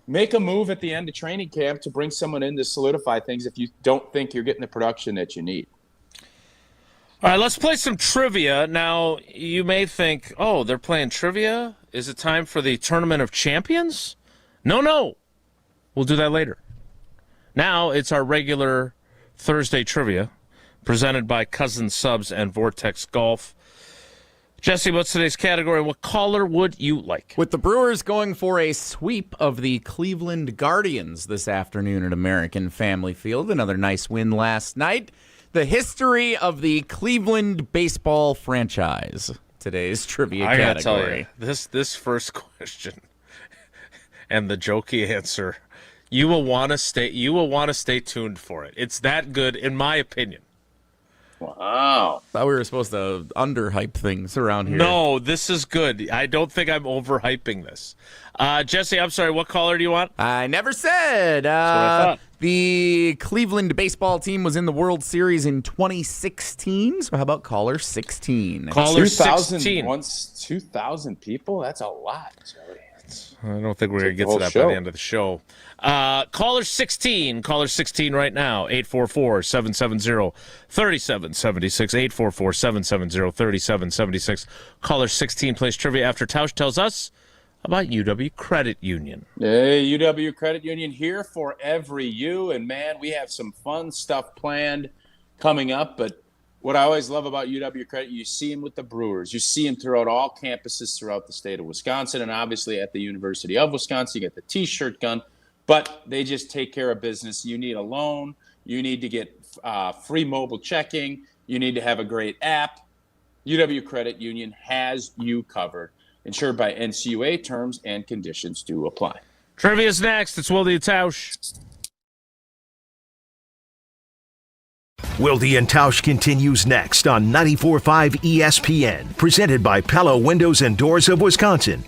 make a move at the end of training camp to bring someone in to solidify things if you don't think you're getting the production that you need. All right, let's play some trivia. Now, you may think, oh, they're playing trivia? Is it time for the Tournament of Champions? No. We'll do that later. Now it's our regular Thursday trivia presented by Cousins Subs and Vortex Golf. Jesse, what's today's category? What caller would you like? With the Brewers going for a sweep of the Cleveland Guardians this afternoon at American Family Field, another nice win last night, the history of the Cleveland baseball franchise. Today's trivia category. I gotta tell you, this first question and the jokey answer, you will want to stay tuned for it. It's that good, in my opinion. Wow. Thought we were supposed to underhype things around here. No, this is good. I don't think I'm overhyping this. Jesse, I'm sorry, what caller do you want? I never said. That's what I thought. The Cleveland baseball team was in the World Series in 2016. So how about caller 16? Caller 16. Once 2,000 people? That's a lot, Joey. I don't think we're going to get to that by the end of the show. Caller 16 right now, 844-770-3776, 844-770-3776. Caller 16 plays trivia after Tausch tells us about UW Credit Union. Hey, UW Credit Union here for every you. And, man, we have some fun stuff planned coming up. But what I always love about UW Credit, you see them with the Brewers. You see them throughout all campuses throughout the state of Wisconsin. And obviously at the University of Wisconsin, you get the T-shirt gun. But they just take care of business. You need a loan. You need to get free mobile checking. You need to have a great app. UW Credit Union has you covered. Insured by NCUA, terms and conditions do apply. Trivia's next. It's Wilde Tausch. Wilde and Tausch continues next on 94.5 ESPN, presented by Pella Windows and Doors of Wisconsin.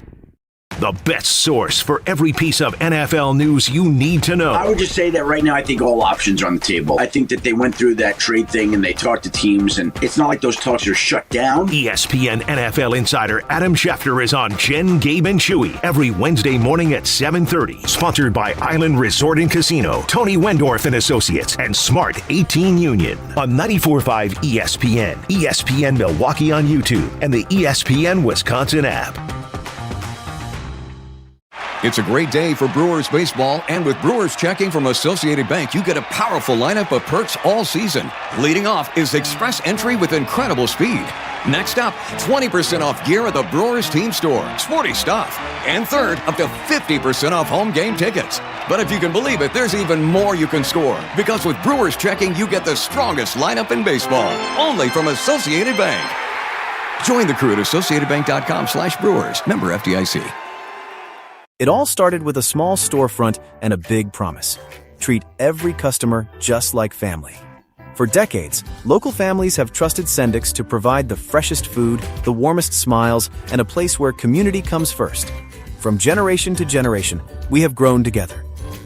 The best source for every piece of NFL news you need to know. I would just say that right now I think all options are on the table. I think that they went through that trade thing and they talked to teams, and it's not like those talks are shut down. ESPN NFL insider Adam Schefter is on Jen, Gabe, and Chewy every Wednesday morning at 7:30. Sponsored by Island Resort and Casino, Tony Wendorf and Associates, and Smart 18 Union. On 94.5 ESPN, ESPN Milwaukee on YouTube, and the ESPN Wisconsin app. It's a great day for Brewers baseball, and with Brewers checking from Associated Bank, you get a powerful lineup of perks all season. Leading off is express entry with incredible speed. Next up, 20% off gear at the Brewers team store. Sporty stuff. And third, up to 50% off home game tickets. But if you can believe it, there's even more you can score. Because with Brewers checking, you get the strongest lineup in baseball. Only from Associated Bank. Join the crew at AssociatedBank.com/Brewers. Member FDIC. It all started with a small storefront and a big promise. Treat every customer just like family. For decades, local families have trusted Sendix to provide the freshest food, the warmest smiles, and a place where community comes first. From generation to generation, we have grown together.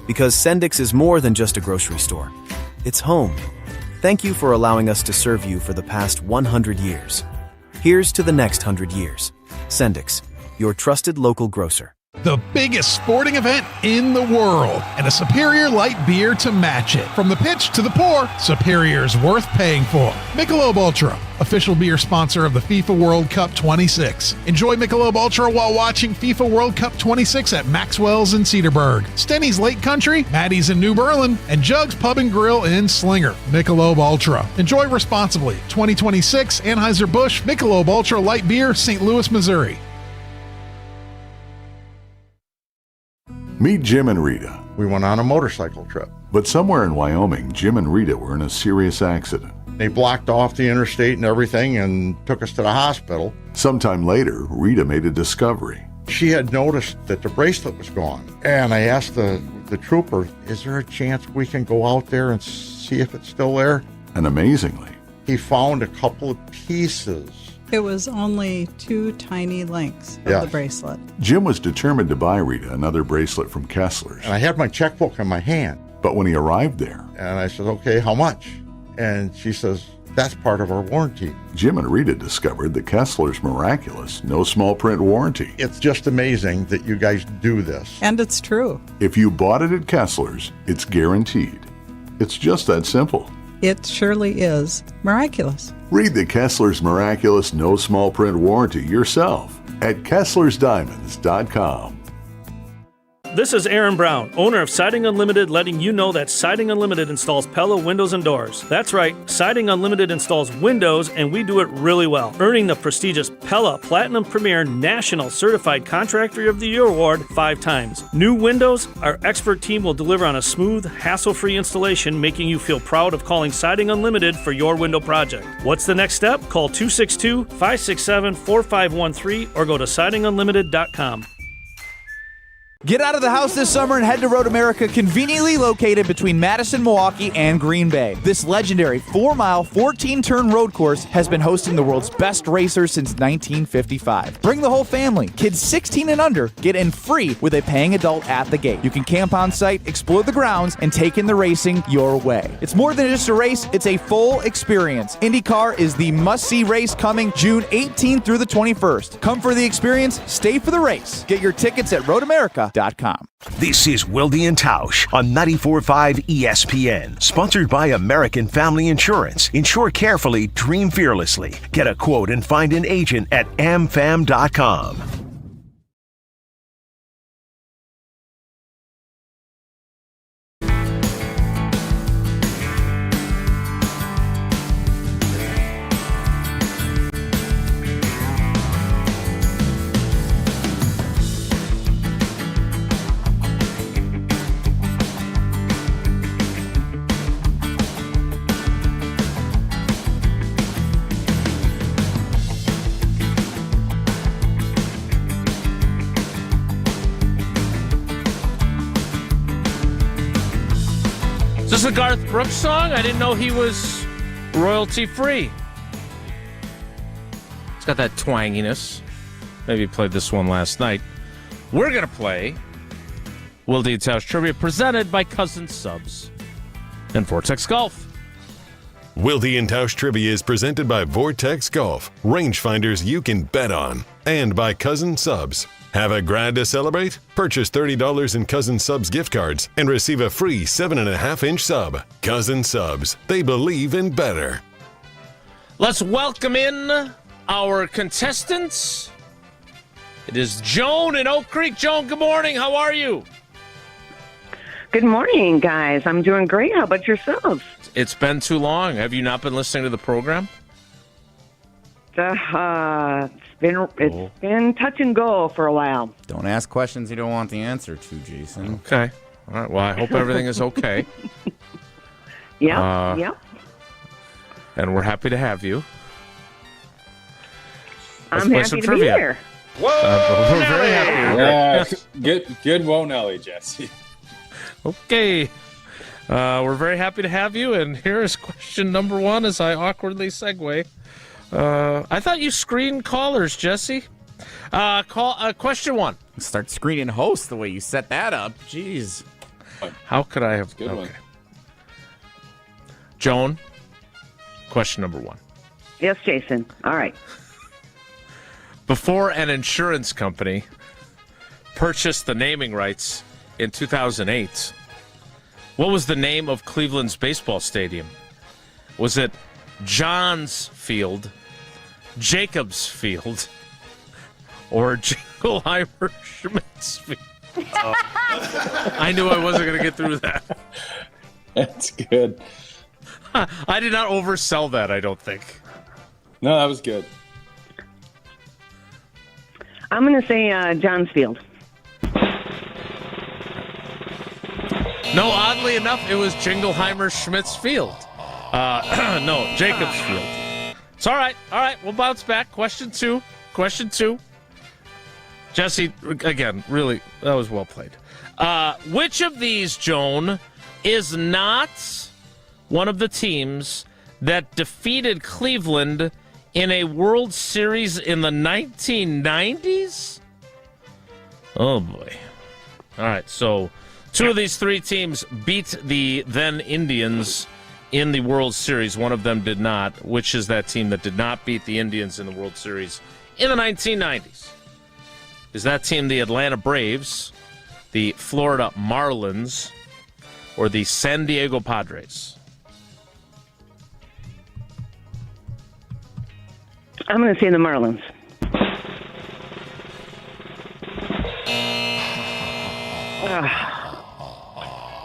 Because Sendix is more than just a grocery store. It's home. Thank you for allowing us to serve you for the past 100 years. Here's to the next 100 years. Sendix, your trusted local grocer. The biggest sporting event in the world, and a Superior light beer to match it. From the pitch to the pour, Superior's worth paying for. Michelob Ultra, official beer sponsor of the FIFA World Cup 26. Enjoy Michelob Ultra while watching FIFA World Cup 26 at Maxwell's in Cedarburg, Stenny's Lake Country, Maddie's in New Berlin, and Jugs Pub and Grill in Slinger. Michelob Ultra. Enjoy responsibly. 2026 Anheuser-Busch Michelob Ultra Light Beer, St. Louis, Missouri. Meet Jim and Rita. We went on a motorcycle trip. But somewhere in Wyoming, Jim and Rita were in a serious accident. They blocked off the interstate and everything and took us to the hospital. Sometime later, Rita made a discovery. She had noticed that the bracelet was gone. And I asked the trooper, is there a chance we can go out there and see if it's still there? And amazingly, he found a couple of pieces. It was only 2 tiny links of the bracelet. Jim was determined to buy Rita another bracelet from Kessler's. And I had my checkbook in my hand. But when he arrived there, and I said, okay, how much? And she says, that's part of our warranty. Jim and Rita discovered the Kessler's miraculous, no small print warranty. It's just amazing that you guys do this. And it's true. If you bought it at Kessler's, it's guaranteed. It's just that simple. It surely is miraculous. Read the Kessler's Miraculous No Small Print Warranty yourself at KesslersDiamonds.com. This is Aaron Brown, owner of Siding Unlimited, letting you know that Siding Unlimited installs Pella windows and doors. That's right, Siding Unlimited installs windows, and we do it really well, earning the prestigious Pella Platinum Premier National Certified Contractor of the Year Award 5 times. New windows, our expert team will deliver on a smooth, hassle-free installation, making you feel proud of calling Siding Unlimited for your window project. What's the next step? Call 262-567-4513 or go to sidingunlimited.com. Get out of the house this summer and head to Road America, conveniently located between Madison, Milwaukee, and Green Bay. This legendary 4-mile, 14-turn road course has been hosting the world's best racers since 1955. Bring the whole family. Kids 16 and under get in free with a paying adult at the gate. You can camp on site, explore the grounds, and take in the racing your way. It's more than just a race, it's a full experience. IndyCar is the must-see race coming June 18th through the 21st. Come for the experience, stay for the race. Get your tickets at roadamerica.com. This is Wilde and Tausch on 94.5 ESPN. Sponsored by American Family Insurance. Insure carefully, dream fearlessly. Get a quote and find an agent at amfam.com. Is this a Garth Brooks song? I didn't know he was royalty free. It's got that twanginess. Maybe he played this one last night. We're going to play Wilde Tausch Trivia presented by Cousin Subs and Vortex Golf. Wilde and Tausch Trivia is presented by Vortex Golf, rangefinders you can bet on, and by Cousin Subs. Have a grad to celebrate? Purchase $30 in Cousin Subs gift cards and receive a free 7.5-inch sub. Cousin Subs, they believe in better. Let's welcome in our contestants. It is Joan in Oak Creek. Joan, good morning. How are you? Good morning, guys. I'm doing great. How about yourselves? It's been too long. Have you not been listening to the program? It's been touch and go for a while. Don't ask questions you don't want the answer to, Jason. Okay. All right. Well, I hope everything is okay. Yeah. And we're happy to have you. I'm happy to be here. Whoa! We're very happy. Yeah, good whoa, Nelly, Jesse. Okay. We're very happy to have you, and here is question number one as I awkwardly segue. I thought you screened callers, Jesse. Question one. Start screening hosts the way you set that up. Jeez. How could I have... Good one. Joan, question number one. Yes, Jason. All right. Before an insurance company purchased the naming rights in 2008, what was the name of Cleveland's baseball stadium? Was it Johns Field, Jacobs Field, or Jingleheimer Schmitz Field? I knew I wasn't going to get through that. That's good. I did not oversell that, I don't think. No, that was good. I'm going to say Johns Field. No, oddly enough, it was Jingleheimer Schmitz Field. No, Jacobs Field. It's all right. All right, we'll bounce back. Question two. Jesse, again, really, that was well played. Which of these, Joan, is not one of the teams that defeated Cleveland in a World Series in the 1990s? Oh, boy. All right, so two of these three teams beat the then Indians in the World Series. One of them did not. Which is that team that did not beat the Indians in the World Series in the 1990s? Is that team the Atlanta Braves, the Florida Marlins, or the San Diego Padres? I'm going to say the Marlins.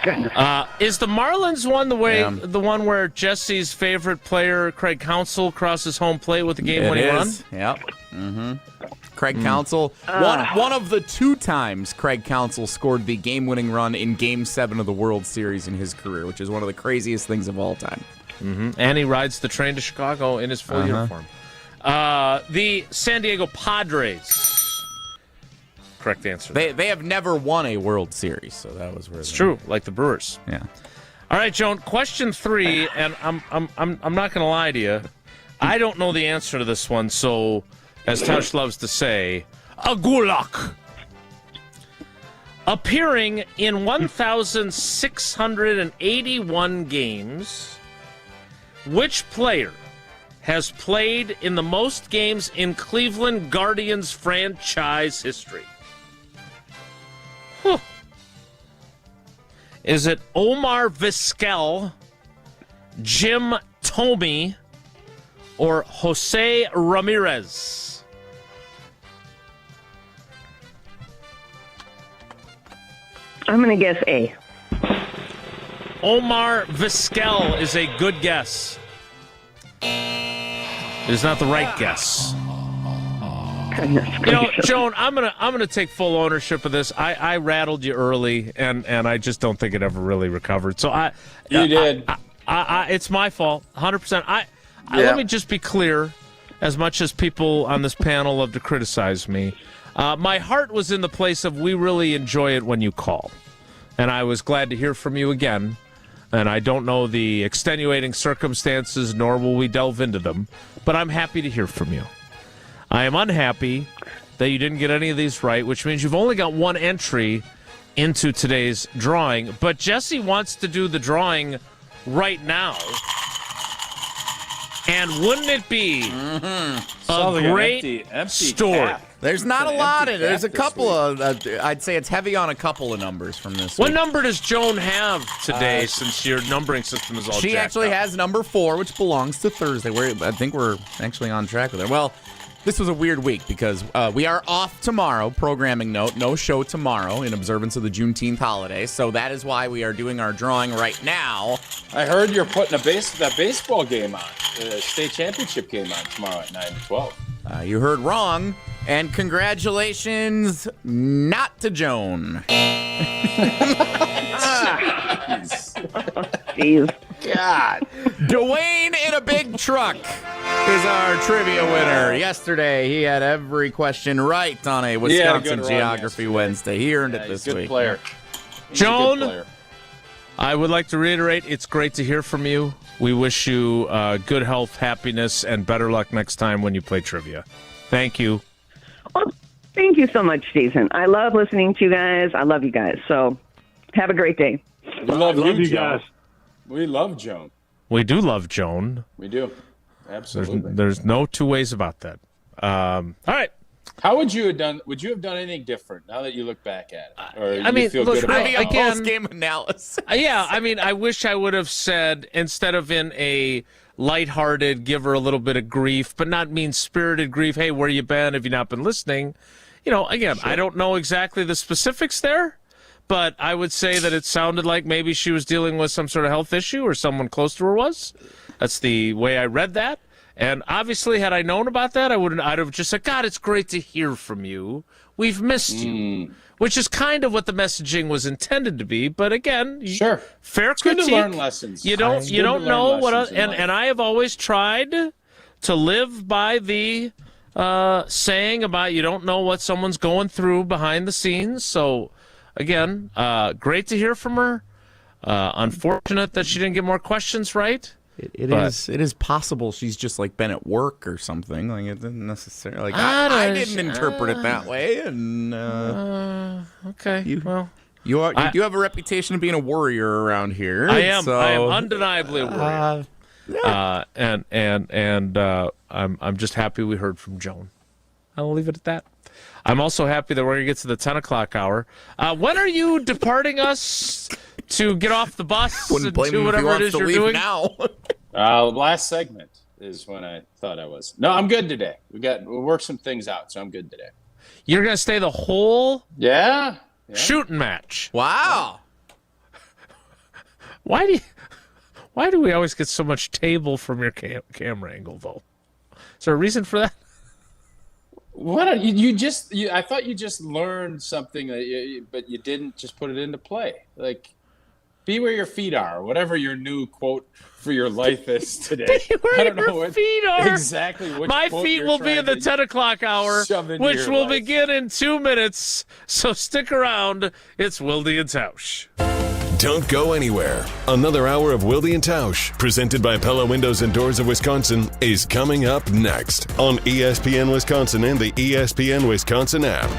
Goodness. Is the Marlins one the one where Jesse's favorite player, Craig Counsell, crosses home plate with the game-winning run? Yep. Mm-hmm. Craig Counsell, one of the two times Craig Counsell scored the game-winning run in Game 7 of the World Series in his career, which is one of the craziest things of all time. Mm-hmm. And he rides the train to Chicago in his full uniform. The San Diego Padres. correct answer. They have never won a World Series, so that was where it's true, like the Brewers. Yeah. All right, Joan. Question 3, and I'm not going to lie to you. I don't know the answer to this one, so as Tausch loves to say, a gulak. Appearing in 1,681 games, which player has played in the most games in Cleveland Guardians franchise history? Huh. Is it Omar Vizquel, Jim Thome, or Jose Ramirez? I'm going to guess A. Omar Vizquel is a good guess. It is not the right guess. You know, Joan, I'm gonna take full ownership of this. I rattled you early, and I just don't think it ever really recovered. So you did. It's my fault, 100%. Let me just be clear. As much as people on this panel love to criticize me, my heart was in the place of we really enjoy it when you call, and I was glad to hear from you again. And I don't know the extenuating circumstances, nor will we delve into them, but I'm happy to hear from you. I am unhappy that you didn't get any of these right, which means you've only got one entry into today's drawing. But Jesse wants to do the drawing right now. And wouldn't it be a great story? Cap. There's not a lot in it. There's a couple of, I'd say it's heavy on a couple of numbers from this What week. number does Joan have today since your numbering system is all She jacked actually up? has number 4, which belongs to Thursday. I think we're actually on track with it. Well, this was a weird week because we are off tomorrow, programming note. No show tomorrow in observance of the Juneteenth holiday. So that is why we are doing our drawing right now. I heard you're putting that baseball game on, the state championship game on tomorrow at 9 to 12. You heard wrong. And congratulations, not to Joan. Jeez. God. Dwayne in a big truck is our trivia winner. Yesterday, he had every question right on a Wisconsin Geography Wednesday. He earned it this good week. Player. Joan, I would like to reiterate, it's great to hear from you. We wish you good health, happiness, and better luck next time when you play trivia. Thank you. Well, thank you so much, Jason. I love listening to you guys. I love you guys. So have a great day. We love you Joan. guys. We love Joan. We do love Joan. We do. Absolutely. There's no two ways about that. All right. How would you have done? Would you have done anything different now that you look back at it? Or I mean, you feel look, good about it? Again, post-game analysis. Yeah, I mean, I wish I would have said, instead of in a lighthearted, give her a little bit of grief, but not mean-spirited grief, hey, where you been? Have you not been listening? You know, again, I don't know exactly the specifics there, but I would say that it sounded like maybe she was dealing with some sort of health issue or someone close to her was. That's the way I read that. And obviously, had I known about that, I'd have just said, God, it's great to hear from you. We've missed you. Which is kind of what the messaging was intended to be. But again, fair it's critique. good to learn lessons. You don't know what, and I have always tried to live by the saying about you don't know what someone's going through behind the scenes. So, again, great to hear from her. Unfortunate that she didn't get more questions right. It is possible she's just like been at work or something. Like it didn't necessarily. Like I didn't interpret it that way. And okay, you do have a reputation of being a worrier around here. I am. So, I am undeniably a worrier. I'm just happy we heard from Joan. I'll leave it at that. I'm also happy that we're going to get to the 10 o'clock hour. When are you departing us to get off the bus and do whatever it is you're doing? Now. Last segment is when I thought I was. No, I'm good today. We'll work some things out, so I'm good today. You're going to stay the whole shooting match. Wow. Why do we always get so much table from your camera angle, though? Is there a reason for that? What I thought you just learned something, but you didn't just put it into play. Like Be where your feet are, whatever your new quote for your life is today. Be where your feet are. Exactly. My feet will be in the 10 o'clock hour, which will begin in 2 minutes. So stick around. It's Wilde and Tausch. Don't go anywhere. Another hour of Wilde and Tausch, presented by Pella Windows and Doors of Wisconsin, is coming up next on ESPN Wisconsin and the ESPN Wisconsin app.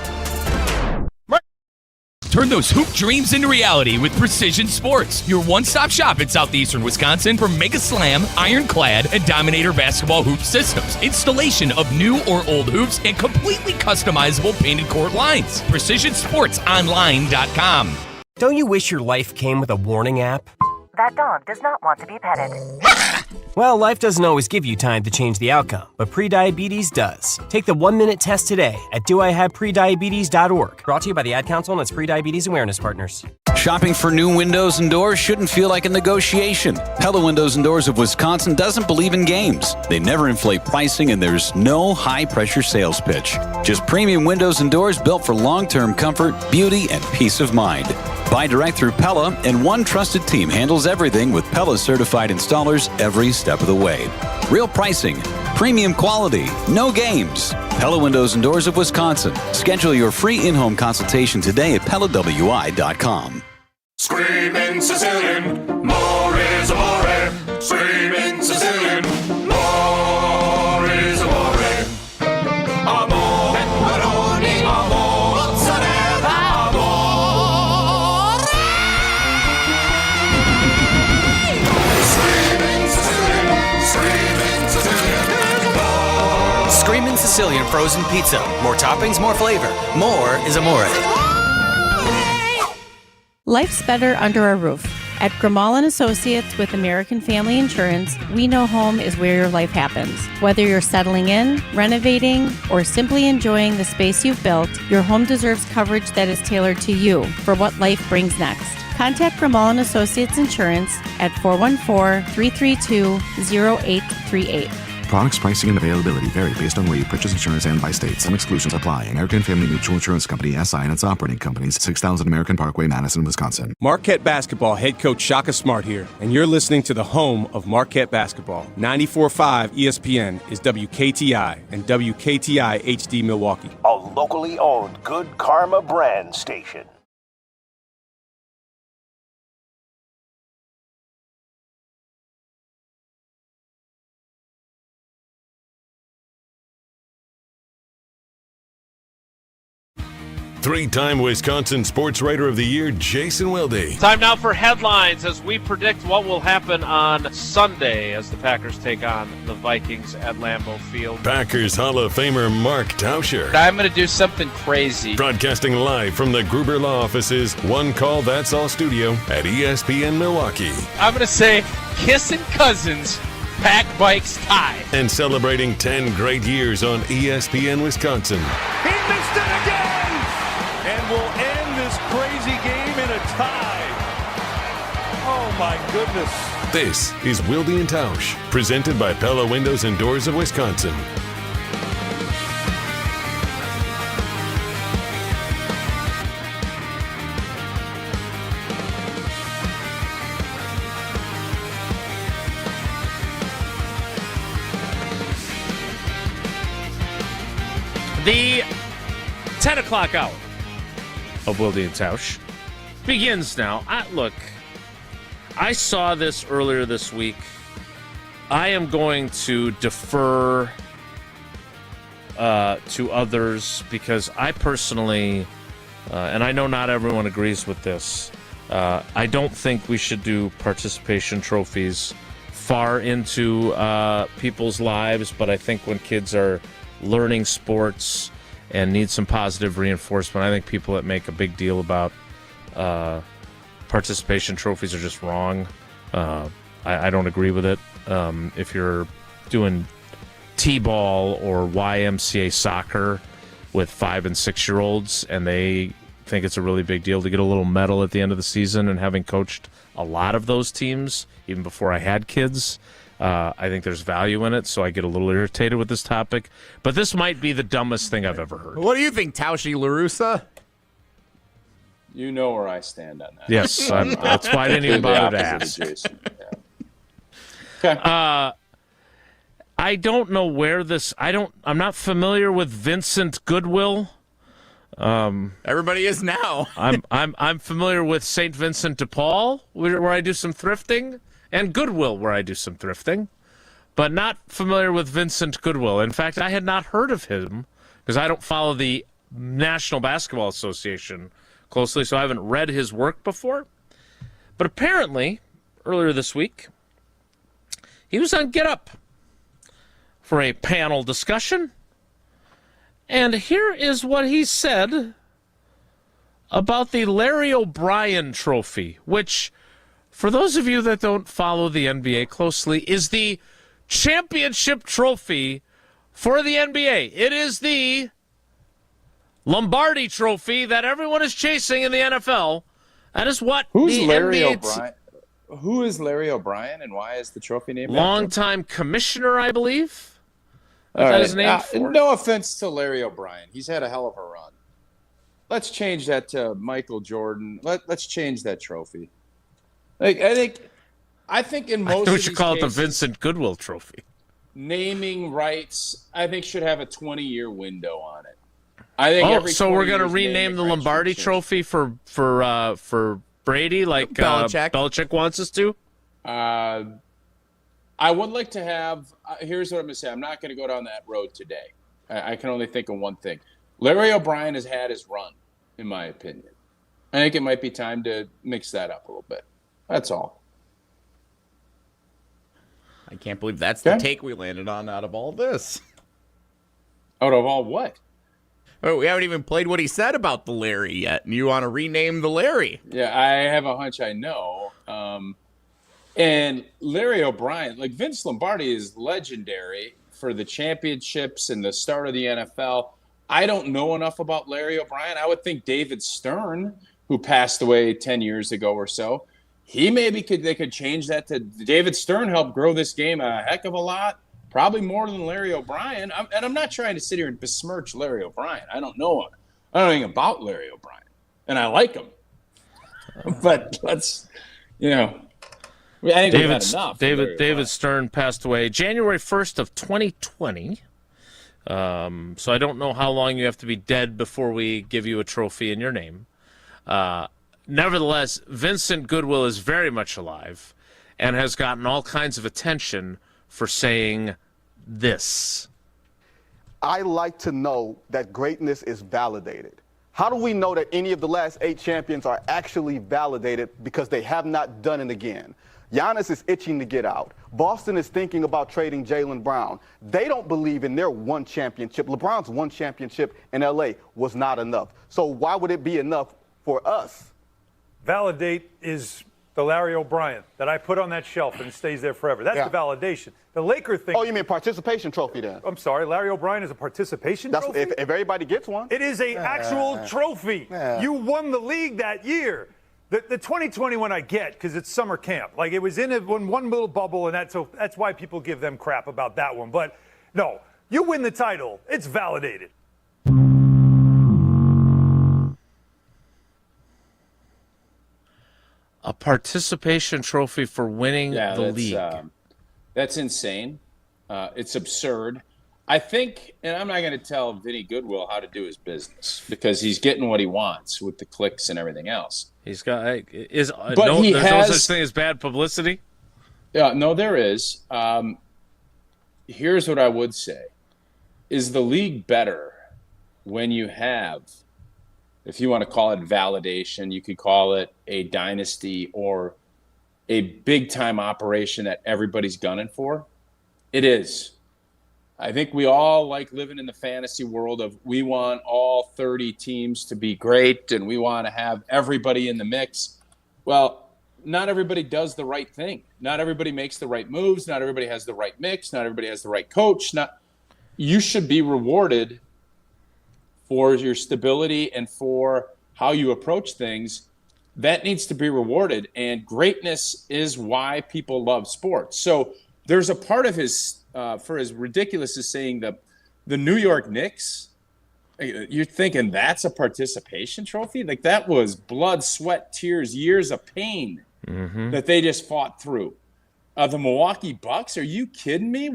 Turn those hoop dreams into reality with Precision Sports, your one-stop shop in southeastern Wisconsin for Mega Slam, Ironclad, and Dominator basketball hoop systems. Installation of new or old hoops and completely customizable painted court lines. PrecisionSportsOnline.com. Don't you wish your life came with a warning app? That dog does not want to be petted. Well, life doesn't always give you time to change the outcome, but prediabetes does. Take the 1-minute test today at doihaveprediabetes.org. Brought to you by the Ad Council and its prediabetes awareness partners. Shopping for new windows and doors shouldn't feel like a negotiation. Pella Windows and Doors of Wisconsin doesn't believe in games. They never inflate pricing, and there's no high-pressure sales pitch. Just premium windows and doors built for long-term comfort, beauty, and peace of mind. Buy direct through Pella, and one trusted team handles everything with Pella-certified installers every step of the way. Real pricing, premium quality, no games. Pella Windows and Doors of Wisconsin. Schedule your free in-home consultation today at PellaWI.com. Screaming Sicilian, more is amore. Screaming Sicilian, more is amore. Amore, pepperoni, amore, mozzarella, amore. Screaming Sicilian, more. Screamin' Sicilian frozen pizza. More toppings, more flavor. More is amore. Life's better under a roof. At Grimal & Associates with American Family Insurance, we know home is where your life happens. Whether you're settling in, renovating, or simply enjoying the space you've built, your home deserves coverage that is tailored to you for what life brings next. Contact Grimal & Associates Insurance at 414-332-0838. Products, pricing, and availability vary based on where you purchase insurance and by state. Some exclusions apply. American Family Mutual Insurance Company, SI, and its operating companies, 6000 American Parkway, Madison, Wisconsin. Marquette Basketball head coach Shaka Smart here, and you're listening to the home of Marquette Basketball. 94.5 ESPN is WKTI and WKTI HD Milwaukee. A locally owned Good Karma brand station. Three-time Wisconsin Sports Writer of the Year, Jason Wilde. Time now for headlines as we predict what will happen on Sunday as the Packers take on the Vikings at Lambeau Field. Packers Hall of Famer Mark Tauscher. I'm going to do something crazy. Broadcasting live from the Gruber Law Office's One Call That's All studio at ESPN Milwaukee. I'm going to say kissing cousins, pack bikes tie. And celebrating 10 great years on ESPN Wisconsin. He missed it again! And we'll end this crazy game in a tie. Oh, my goodness. This is Wilde and Tausch, presented by Pella Windows and Doors of Wisconsin. The 10 o'clock hour of Wilde and Tausch begins now. I saw this earlier this week. I am going to defer to others because I personally, and I know not everyone agrees with this, I don't think we should do participation trophies far into people's lives, but I think when kids are learning sports and need some positive reinforcement, I think people that make a big deal about participation trophies are just wrong. I don't agree with it. If you're doing T-ball or YMCA soccer with 5 and 6 year olds and they think it's a really big deal to get a little medal at the end of the season, and having coached a lot of those teams even before I had kids, I think there's value in it, so I get a little irritated with this topic. But this might be the dumbest thing I've ever heard. What do you think, Tauschi LaRussa? You know where I stand on that. Yes, that's why I didn't even bother to ask. Okay. I don't know where this. I'm not familiar with Vincent Goodwill. Everybody is now. I'm familiar with St. Vincent de Paul, where I do some thrifting, and Goodwill, where I do some thrifting, but not familiar with Vincent Goodwill. In fact, I had not heard of him because I don't follow the National Basketball Association closely, so I haven't read his work before. But apparently, earlier this week, he was on Get Up for a panel discussion. And here is what he said about the Larry O'Brien Trophy, which, for those of you that don't follow the NBA closely, is the championship trophy for the NBA. It is the Lombardi Trophy that everyone is chasing in the NFL. That is what Who's the Larry NBA O'Brien? Who is Larry O'Brien, and why is the trophy named Longtime commissioner, I believe. All That right. is named for. No offense to Larry O'Brien. He's had a hell of a run. Let's change that to Michael Jordan. Let's change that trophy. I think in most we of should these call it the cases, Vincent Goodwill Trophy. naming rights, I think, should have a 20-year window on it. I think so we're going to rename the Lombardi Trophy for Brady, like Belichick wants us to? I would like to have here's what I'm going to say. I'm not going to go down that road today. I can only think of one thing. Larry O'Brien has had his run, in my opinion. I think it might be time to mix that up a little bit. That's all. I can't believe that's the take we landed on out of all this. Out of all what? Oh, we haven't even played what he said about the Larry yet, and you want to rename the Larry. Yeah, I have a hunch I know. And Larry O'Brien, like Vince Lombardi, is legendary for the championships and the start of the NFL. I don't know enough about Larry O'Brien. I would think David Stern, who passed away 10 years ago or so, they could change that to David Stern helped grow this game a heck of a lot, probably more than Larry O'Brien. And I'm not trying to sit here and besmirch Larry O'Brien. I don't know him. I don't know anything about Larry O'Brien, and I like him. But let's, I think we've had enough. David Stern passed away January 1st of 2020. So I don't know how long you have to be dead before we give you a trophy in your name. Nevertheless, Vincent Goodwill is very much alive and has gotten all kinds of attention for saying this. I like to know that greatness is validated. How do we know that any of the last 8 champions are actually validated because they have not done it again? Giannis is itching to get out. Boston is thinking about trading Jaylen Brown. They don't believe in their one championship. LeBron's one championship in L.A. was not enough. So why would it be enough for us? Validate is the Larry O'Brien that I put on that shelf and it stays there forever. That's the validation. The Laker thing. Oh, you mean participation trophy then? I'm sorry, Larry O'Brien is a participation trophy? If everybody gets one. It is an actual trophy. You won the league that year. The 2020 one I get because it's summer camp. Like it was in one little bubble, and that's why people give them crap about that one. But no, you win the title. It's validated. A participation trophy for winning the league. That's insane. It's absurd. I think, and I'm not going to tell Vinny Goodwill how to do his business because he's getting what he wants with the clicks and everything else. He's got there's no such thing as bad publicity. Yeah, no, there is. Here's what I would say: is the league better when you have, if you want to call it validation, you could call it a dynasty or a big time operation that everybody's gunning for? It is. I think we all like living in the fantasy world of we want all 30 teams to be great and we want to have everybody in the mix. Well, not everybody does the right thing. Not everybody makes the right moves. Not everybody has the right mix. Not everybody has the right coach. You should be rewarded for your stability and for how you approach things. That needs to be rewarded. And greatness is why people love sports. So there's a part of his for as ridiculous as saying the New York Knicks, You're thinking that's a participation trophy? Like, that was blood, sweat, tears, years of pain that they just fought through. The Milwaukee Bucks, are you kidding me?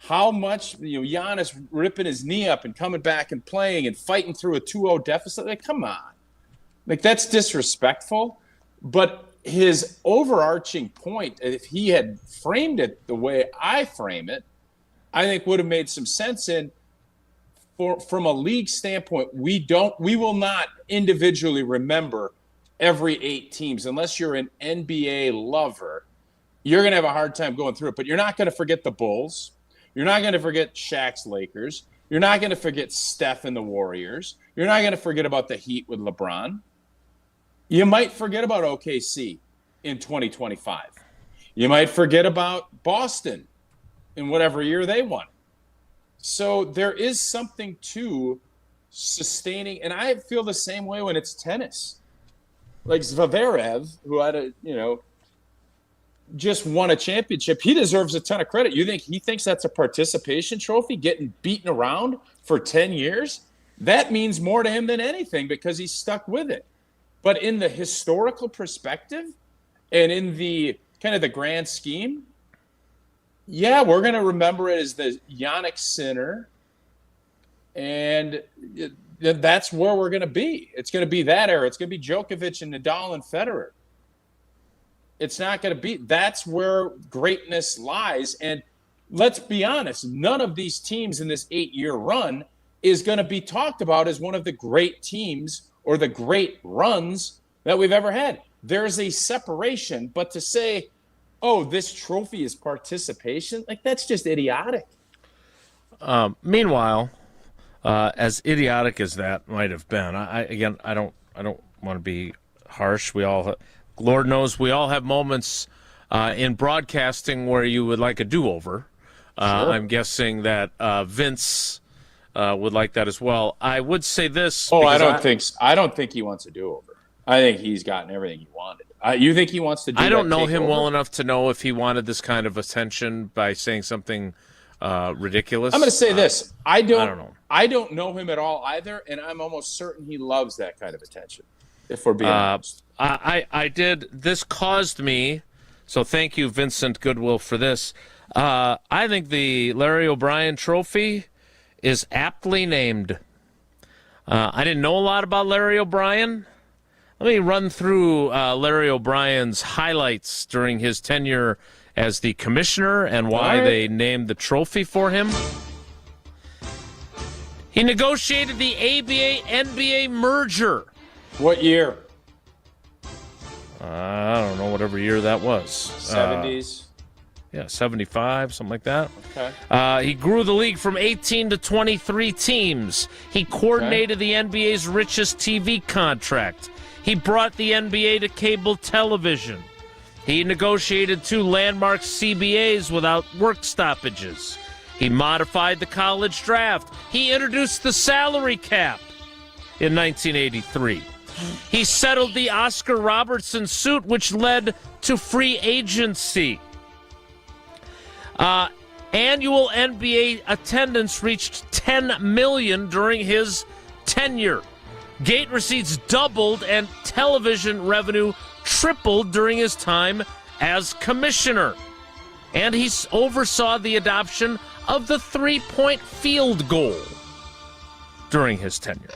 How much, Giannis ripping his knee up and coming back and playing and fighting through a 2-0 deficit? Like, come on. Like, that's disrespectful. But his overarching point, if he had framed it the way I frame it, I think would have made some sense from a league standpoint. We will not individually remember every 8 teams. Unless you're an NBA lover, you're going to have a hard time going through it. But you're not going to forget the Bulls. You're not going to forget Shaq's Lakers. You're not going to forget Steph and the Warriors. You're not going to forget about the Heat with LeBron. You might forget about OKC in 2025. You might forget about Boston in whatever year they won. So there is something to sustaining, and I feel the same way when it's tennis. Like Zverev, who had just won a championship, he deserves a ton of credit. You think he thinks that's a participation trophy, getting beaten around for 10 years? That means more to him than anything because he's stuck with it. But in the historical perspective and in the kind of the grand scheme, yeah, we're going to remember it as the Yannick Sinner, and that's where we're going to be. It's going to be that era. It's going to be Djokovic and Nadal and Federer. It's not going to be – that's where greatness lies. And let's be honest, none of these teams in this 8-year run is going to be talked about as one of the great teams or the great runs that we've ever had. There's a separation, but to say, oh, this trophy is participation, like, that's just idiotic. Meanwhile, as idiotic as that might have been, I don't want to be harsh. Lord knows we all have moments in broadcasting where you would like a do-over. Sure. I'm guessing that Vince would like that as well. I would say this. Oh, I don't think he wants a do-over. I think he's gotten everything he wanted. You think he wants to do I don't know takeover? him well enough to know if he wanted this kind of attention by saying something ridiculous. I'm going to say this. I don't know. I don't know him at all either, and I'm almost certain he loves that kind of attention, if we're being honest. I did. This caused me, so thank you, Vincent Goodwill, for this. I think the Larry O'Brien Trophy is aptly named. I didn't know a lot about Larry O'Brien. Let me run through Larry O'Brien's highlights during his tenure as the commissioner and why they named the trophy for him. He negotiated the ABA-NBA merger. What year? I don't know, whatever year that was. 70s? Yeah, 75, something like that. Okay. He grew the league from 18 to 23 teams. He coordinated the NBA's richest TV contract. He brought the NBA to cable television. He negotiated 2 landmark CBAs without work stoppages. He modified the college draft. He introduced the salary cap in 1983. He settled the Oscar Robertson suit, which led to free agency. Annual NBA attendance reached 10 million during his tenure. Gate receipts doubled and television revenue tripled during his time as commissioner. And he oversaw the adoption of the 3-point field goal during his tenure.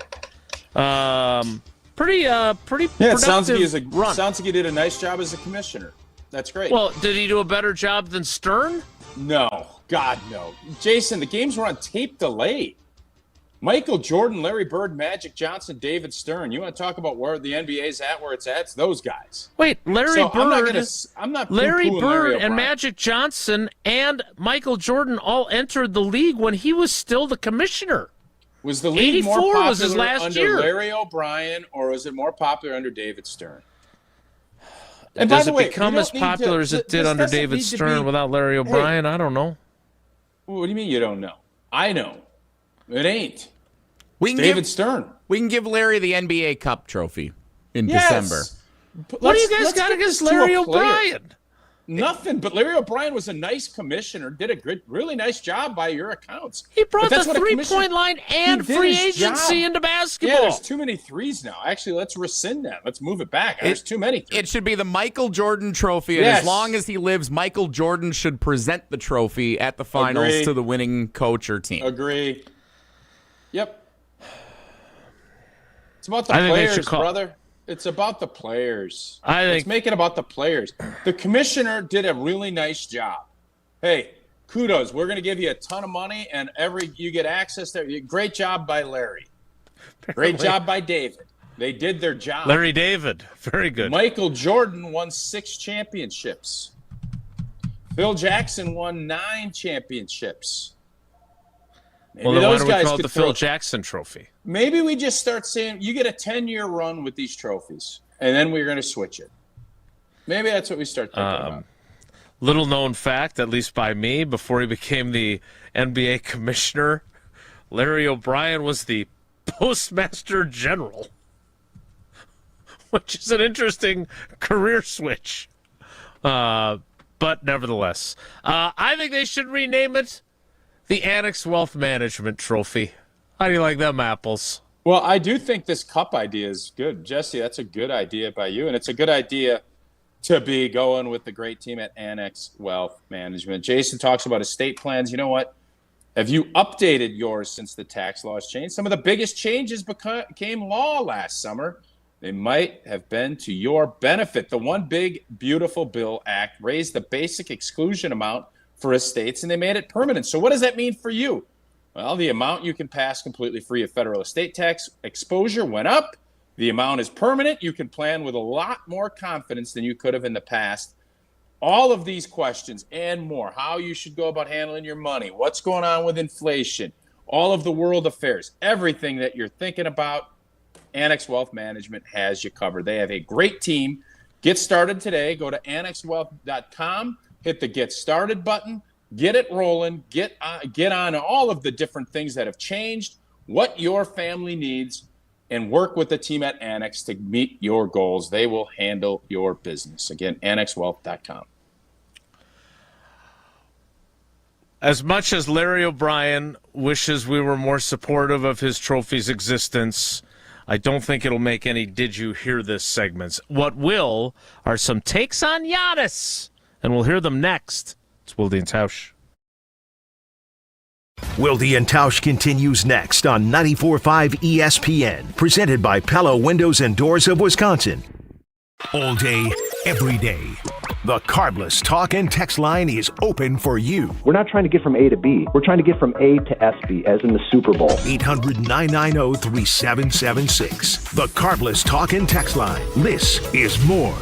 Pretty productive it sounds like run. Sounds like he did a nice job as a commissioner. That's great. Well, did he do a better job than Stern? No. God, no. Jason, the games were on tape delay. Michael Jordan, Larry Bird, Magic Johnson, David Stern. You want to talk about where the NBA's at, where it's at? It's those guys. Wait, Larry Bird Larry and Magic Johnson and Michael Jordan all entered the league when he was still the commissioner. Was the league more 84 popular was his last under year. Larry O'Brien, or was it more popular under David Stern? And does it become as popular as it did under David Stern without Larry O'Brien? I don't know. What do you mean you don't know? I know. It ain't. David Stern. We can give Larry the NBA Cup trophy in December. What do you guys got against Larry O'Brien? Nothing. But Larry O'Brien was a nice commissioner, did a really nice job by your accounts. He brought the 3-point line and free agency into basketball. Yeah, there's too many threes now. Actually, let's rescind that. Let's move it back. There's too many threes. It should be the Michael Jordan Trophy, and as long as he lives, Michael Jordan should present the trophy at the finals to the winning coach or team. Agree. Yep. It's about the players, brother. It's about the players. Let's make it about the players. The commissioner did a really nice job. Hey, kudos. We're going to give you a ton of money, and you get access there. Great job by Larry. Great job by David. They did their job. Larry David. Very good. Michael Jordan won 6 championships. Phil Jackson won 9 championships. Maybe well, then those why don't guys we call it could the Phil Jackson Trophy? Maybe we just start saying you get a 10-year run with these trophies, and then we're going to switch it. Maybe that's what we start thinking about. Little known fact, at least by me, before he became the NBA commissioner, Larry O'Brien was the postmaster general, which is an interesting career switch. But nevertheless, I think they should rename it the Annex Wealth Management Trophy. How do you like them apples? Well, I do think this cup idea is good. Jesse, that's a good idea by you, and it's a good idea to be going with the great team at Annex Wealth Management. Jason talks about estate plans. You know what? Have you updated yours since the tax laws changed? Some of the biggest changes became law last summer. They might have been to your benefit. The One Big Beautiful Bill Act raised the basic exclusion amount for estates, and they made it permanent. So what does that mean for you? Well, the amount you can pass completely free of federal estate tax exposure went up. The amount is permanent. You can plan with a lot more confidence than you could have in the past. All of these questions and more, how you should go about handling your money, what's going on with inflation, all of the world affairs, everything that you're thinking about, Annex Wealth Management has you covered. They have a great team. Get started today. Go to annexwealth.com. Hit the Get Started button, get it rolling, get on all of the different things that have changed, what your family needs, and work with the team at Annex to meet your goals. They will handle your business. Again, annexwealth.com. As much as Larry O'Brien wishes we were more supportive of his trophy's existence, I don't think it'll make any Did You Hear This segments. What will are some takes on Giannis. And we'll hear them next. It's Wilde and Tausch. Wilde and Tausch continues next on 94.5 ESPN, presented by Pella Windows and Doors of Wisconsin. All day, every day. The Carbless talk and text line is open for you. We're not trying to get from A to B. We're trying to get from A to SB, as in the Super Bowl. 800-990-3776. The Carbless talk and text line. This is more.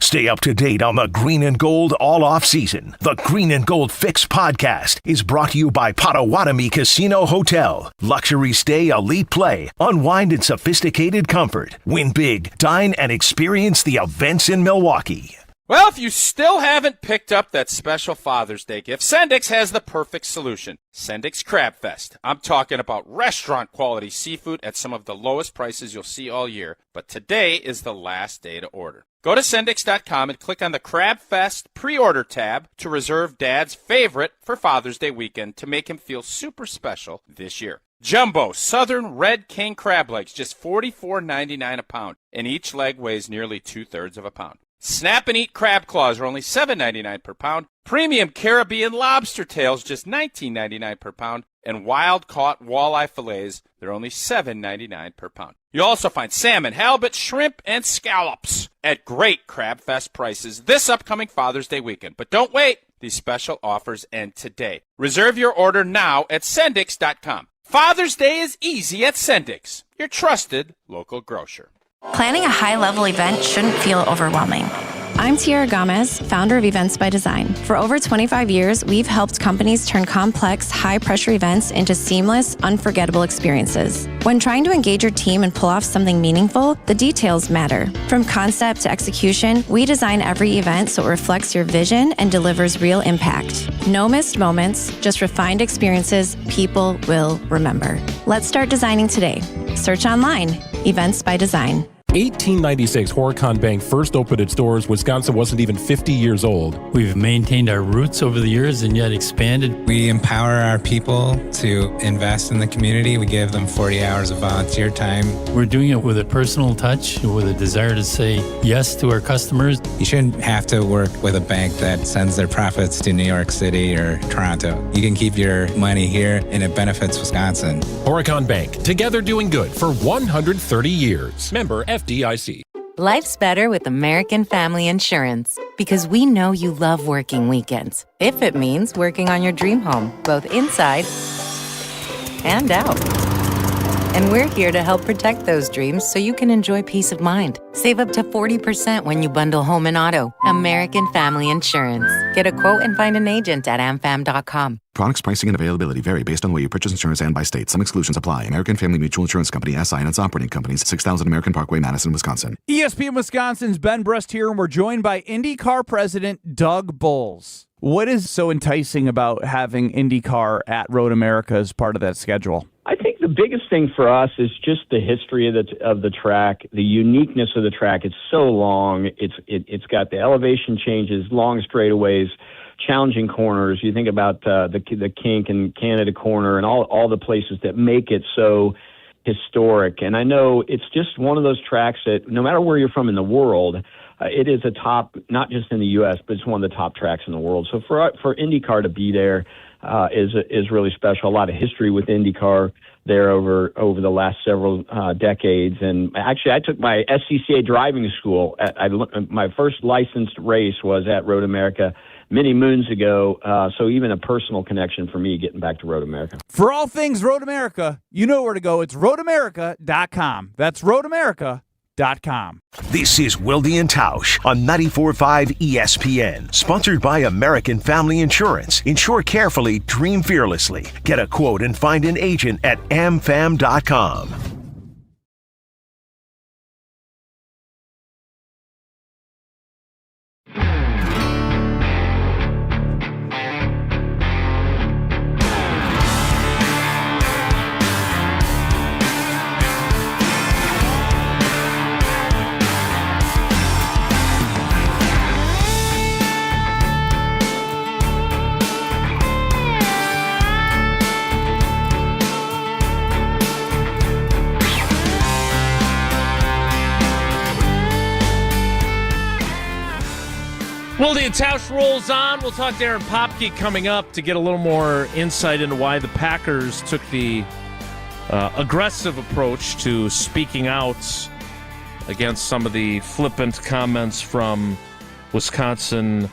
Stay up to date on the Green and Gold all off-season. The Green and Gold Fix podcast is brought to you by Potawatomi Casino Hotel. Luxury stay, elite play, unwind in sophisticated comfort. Win big, dine, and experience the events in Milwaukee. Well, if you still haven't picked up that special Father's Day gift, Sendik's has the perfect solution. Sendik's Crab Fest. I'm talking about restaurant-quality seafood at some of the lowest prices you'll see all year. But today is the last day to order. Go to Sendix.com and click on the Crab Fest pre-order tab to reserve Dad's favorite for Father's Day weekend to make him feel super special this year. Jumbo Southern Red King crab legs, just $44.99 a pound, and each leg weighs nearly 2/3 of a pound. Snap and Eat crab claws are only $7.99 per pound. Premium Caribbean lobster tails, just $19.99 per pound. And wild-caught walleye fillets, they're only $7.99 per pound. You'll also find salmon, halibut, shrimp, and scallops at great Crab Fest prices this upcoming Father's Day weekend. But don't wait. These special offers end today. Reserve your order now at Sendix.com. Father's Day is easy at Sendix, your trusted local grocer. Planning a high-level event shouldn't feel overwhelming. I'm Tiara Gomez, founder of Events by Design. For over 25 years, we've helped companies turn complex, high-pressure events into seamless, unforgettable experiences. When trying to engage your team and pull off something meaningful, the details matter. From concept to execution, we design every event so it reflects your vision and delivers real impact. No missed moments, just refined experiences people will remember. Let's start designing today. Search online, Events by Design. 1896, Horicon Bank first opened its doors. Wisconsin wasn't even 50 years old. We've maintained our roots over the years and yet expanded. We empower our people to invest in the community. We give them 40 hours of volunteer time. We're doing it with a personal touch, with a desire to say yes to our customers. You shouldn't have to work with a bank that sends their profits to New York City or Toronto. You can keep your money here and it benefits Wisconsin. Horicon Bank, together doing good for 130 years. Member FDIC. Life's better with American Family Insurance because we know you love working weekends. If it means working on your dream home, both inside and out. And we're here to help protect those dreams so you can enjoy peace of mind. Save up to 40% when you bundle home and auto. American Family Insurance. Get a quote and find an agent at amfam.com. Products, pricing, and availability vary based on where you purchase insurance and by state. Some exclusions apply. American Family Mutual Insurance Company, SI, and its operating companies, 6000 American Parkway, Madison, Wisconsin. ESPN Wisconsin's Ben Brust here, and we're joined by IndyCar president Doug Boles. What is so enticing about having IndyCar at Road America as part of that schedule? I think the biggest thing for us is just the history of the track, the uniqueness of the track. It's so long. It's got the elevation changes, long straightaways, challenging corners. You think about the Kink and Canada Corner and all the places that make it so historic. And I know it's just one of those tracks that no matter where you're from in the world, it is a top, not just in the U.S., but it's one of the top tracks in the world. So for IndyCar to be there is really special. A lot of history with IndyCar there over the last several decades. And actually, I took my SCCA driving school. My first licensed race was at Road America many moons ago. So even a personal connection for me getting back to Road America. For all things Road America, you know where to go. It's roadamerica.com. That's roadamerica.com. This is Wilde and Tausch on 94.5 ESPN. Sponsored by American Family Insurance. Insure carefully, dream fearlessly. Get a quote and find an agent at amfam.com. Wilde and Tausch rolls on. We'll talk to Aaron Popkey coming up to get a little more insight into why the Packers took the aggressive approach to speaking out against some of the flippant comments from Wisconsin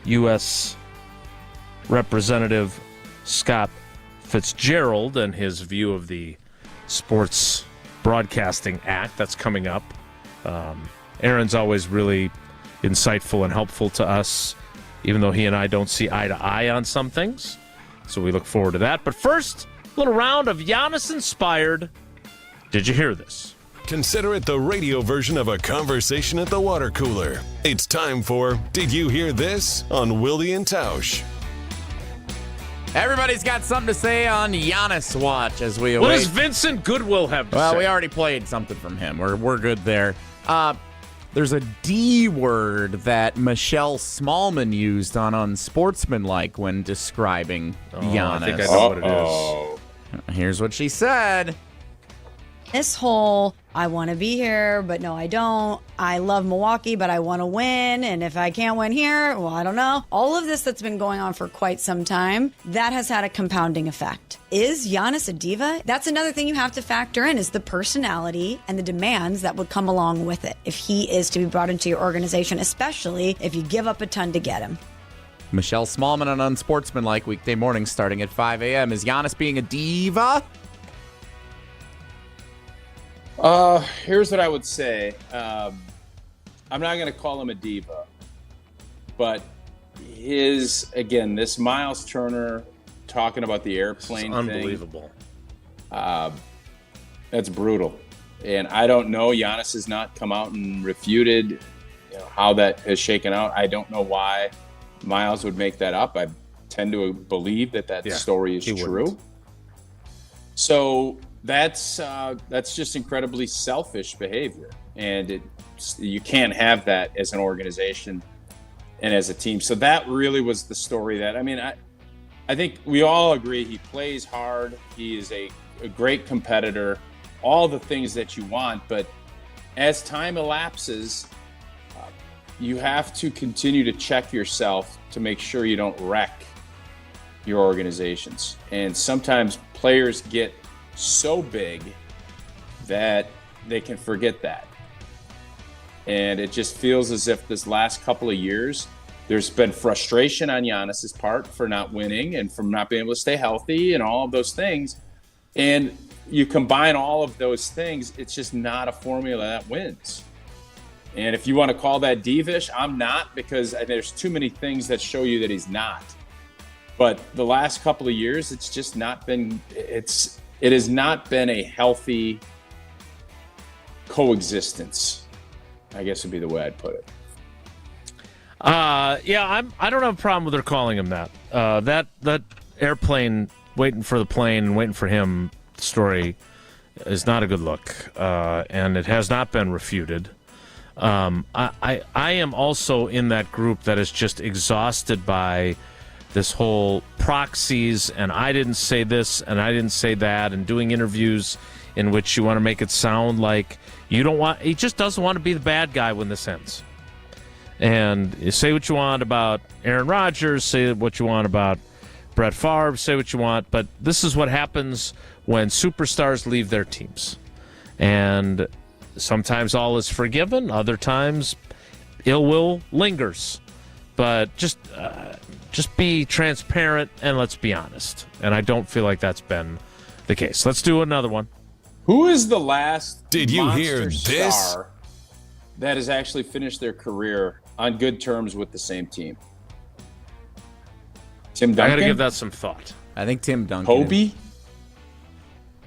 U.S. Representative Scott Fitzgerald and his view of the Sports Broadcasting Act that's coming up. Aaron's always really insightful and helpful to us, even though he and I don't see eye to eye on some things. So we look forward to that. But first, a little round of Giannis-inspired Did You Hear This? Consider it the radio version of a conversation at the water cooler. It's time for Did You Hear This? On Wilde and Tausch. Everybody's got something to say on Giannis Watch as we await. What does Vincent Goodwill have to say? Well, we already played something from him. We're good there. There's a D word that Michelle Smallman used on Unsportsmanlike when describing Giannis. I think I know what it is. Here's what she said. This whole, I want to be here, but no, I don't. I love Milwaukee, but I want to win. And if I can't win here, well, I don't know. All of this that's been going on for quite some time, that has had a compounding effect. Is Giannis a diva? That's another thing you have to factor in is the personality and the demands that would come along with it if he is to be brought into your organization, especially if you give up a ton to get him. Michelle Smallman on Unsportsmanlike weekday mornings starting at 5 a.m. Is Giannis being a diva? Here's what I would say. I'm not going to call him a diva, but this Miles Turner talking about the airplane thing. Unbelievable. That's brutal. And I don't know. Giannis has not come out and refuted how that has shaken out. I don't know why Miles would make that up. I tend to believe that story is true. Wouldn't. So that's just incredibly selfish behavior, and you can't have that as an organization and as a team. So that really was the story. I think we all agree he plays hard. He is a great competitor, all the things that you want. But as time elapses, you have to continue to check yourself to make sure you don't wreck your organizations. And sometimes players get so big that they can forget that. And it just feels as if this last couple of years, there's been frustration on Giannis's part for not winning and from not being able to stay healthy and all of those things. And you combine all of those things, it's just not a formula that wins. And if you want to call that divish, I'm not, because there's too many things that show you that he's not. But the last couple of years, it's just not been, it has not been a healthy coexistence, I guess would be the way I'd put it. I don't have a problem with her calling him that. That airplane waiting for the plane and waiting for him story is not a good look, and it has not been refuted. I am also in that group that is just exhausted by this whole proxies and I didn't say this and I didn't say that, and doing interviews in which you want to make it sound like he just doesn't want to be the bad guy when this ends. And you say what you want about Aaron Rodgers, say what you want about Brett Favre, say what you want, but this is what happens when superstars leave their teams. And sometimes all is forgiven, other times ill will lingers. But just be transparent and let's be honest. And I don't feel like that's been the case. Let's do another one. Who is the last Did you hear this? Star that has actually finished their career on good terms with the same team? Tim Duncan? I got to give that some thought. I think Tim Duncan. Kobe?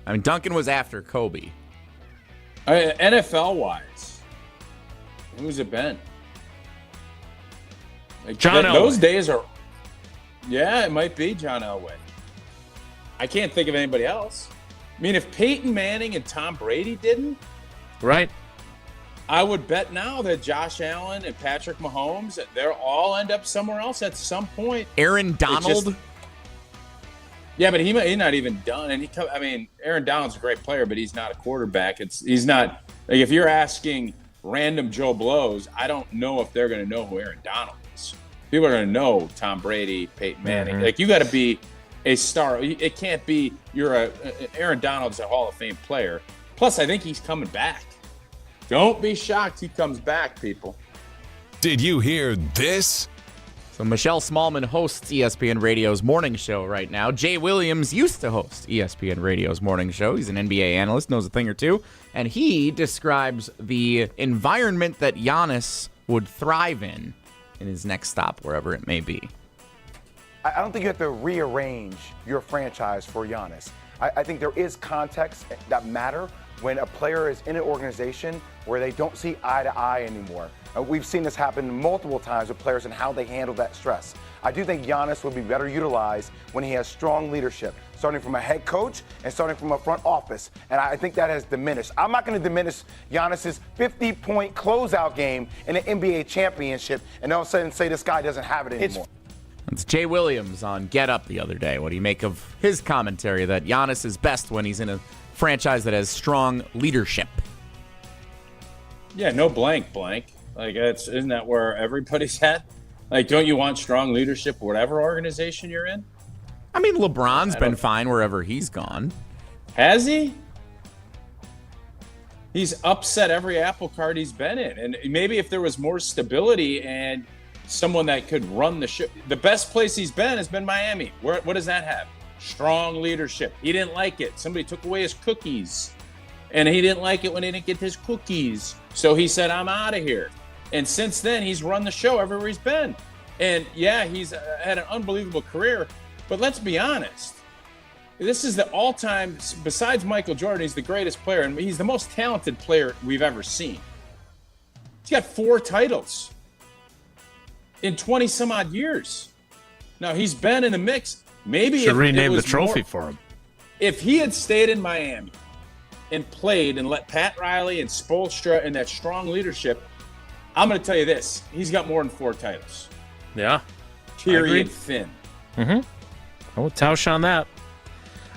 I mean, Duncan was after Kobe. NFL-wise, who's it been? John Elway. Those days are... Yeah, it might be John Elway. I can't think of anybody else. I mean, if Peyton Manning and Tom Brady didn't... Right. I would bet now that Josh Allen and Patrick Mahomes, they'll all end up somewhere else at some point. Aaron Donald? Yeah, but he's not even done. And Aaron Donald's a great player, but he's not a quarterback. He's not like, if you're asking random Joe Blows, I don't know if they're going to know who Aaron Donald is. People are going to know Tom Brady, Peyton Manning. Mm-hmm. Like, you got to be a star. It can't be Aaron Donald's a Hall of Fame player. Plus, I think he's coming back. Don't be shocked he comes back, people. Did you hear this? So Michelle Smallman hosts ESPN Radio's morning show right now. Jay Williams used to host ESPN Radio's morning show. He's an NBA analyst, knows a thing or two. And he describes the environment that Giannis would thrive in his next stop, wherever it may be. I don't think you have to rearrange your franchise for Giannis. I think there is context that matter when a player is in an organization where they don't see eye to eye anymore. We've seen this happen multiple times with players and how they handle that stress. I do think Giannis would be better utilized when he has strong leadership, starting from a head coach and starting from a front office. And I think that has diminished. I'm not going to diminish Giannis's 50-point closeout game in an NBA championship and all of a sudden say this guy doesn't have it anymore. It's Jay Williams on Get Up the other day. What do you make of his commentary that Giannis is best when he's in a franchise that has strong leadership? Yeah, no blank. Like, isn't that where everybody's at? Like, don't you want strong leadership whatever organization you're in? I mean, LeBron's been fine wherever he's gone. Has he? He's upset every apple cart he's been in. And maybe if there was more stability and someone that could run the ship. The best place he's been has been Miami. What does that have? Strong leadership. He didn't like it. Somebody took away his cookies. And he didn't like it when he didn't get his cookies. So he said, I'm out of here. And since then, he's run the show everywhere he's been. And yeah, he's had an unbelievable career. But let's be honest. This is the all-time, besides Michael Jordan, he's the greatest player. And he's the most talented player we've ever seen. He's got 4 titles in 20-some-odd years. Now, he's been in the mix. Maybe should rename the trophy for him. If he had stayed in Miami and played and let Pat Riley and Spoelstra and that strong leadership, I'm going to tell you this. He's got more than 4 titles. Yeah. Period. Thin. Mm-hmm. I will Tausch on that.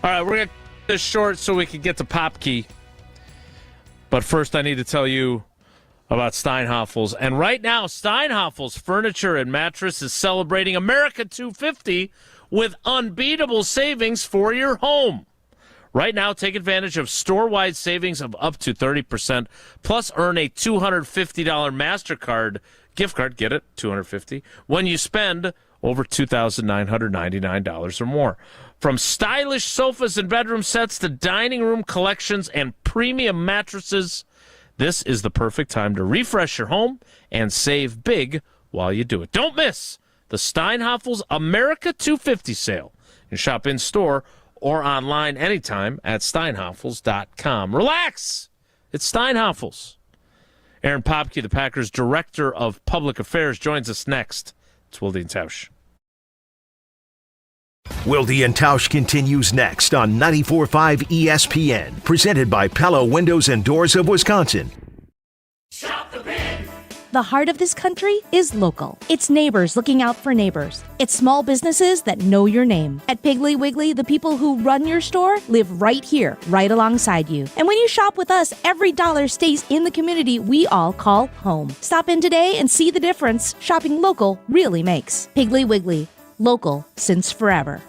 All right, we're going to cut this short so we can get to Popkey. But first, I need to tell you about Steinhafels. And right now, Steinhafels Furniture and Mattress is celebrating America 250 with unbeatable savings for your home. Right now, take advantage of store-wide savings of up to 30%, plus earn a $250 MasterCard gift card, get it, $250, when you spend over $2,999 or more. From stylish sofas and bedroom sets to dining room collections and premium mattresses, this is the perfect time to refresh your home and save big while you do it. Don't miss the Steinhafels America 250 sale. You can shop in-store or online anytime at steinhafels.com. Relax! It's Steinhafels. Aaron Popkey, the Packers' Director of Public Affairs, joins us next. It's Wilde and Tausch. Wilde and Tausch continues next on 94.5 ESPN, presented by Pella Windows and Doors of Wisconsin. Shop the Pig. The heart of this country is local. It's neighbors looking out for neighbors. It's small businesses that know your name. At Piggly Wiggly, the people who run your store live right here, right alongside you. And when you shop with us, every dollar stays in the community we all call home. Stop in today and see the difference shopping local really makes. Piggly Wiggly, local since forever.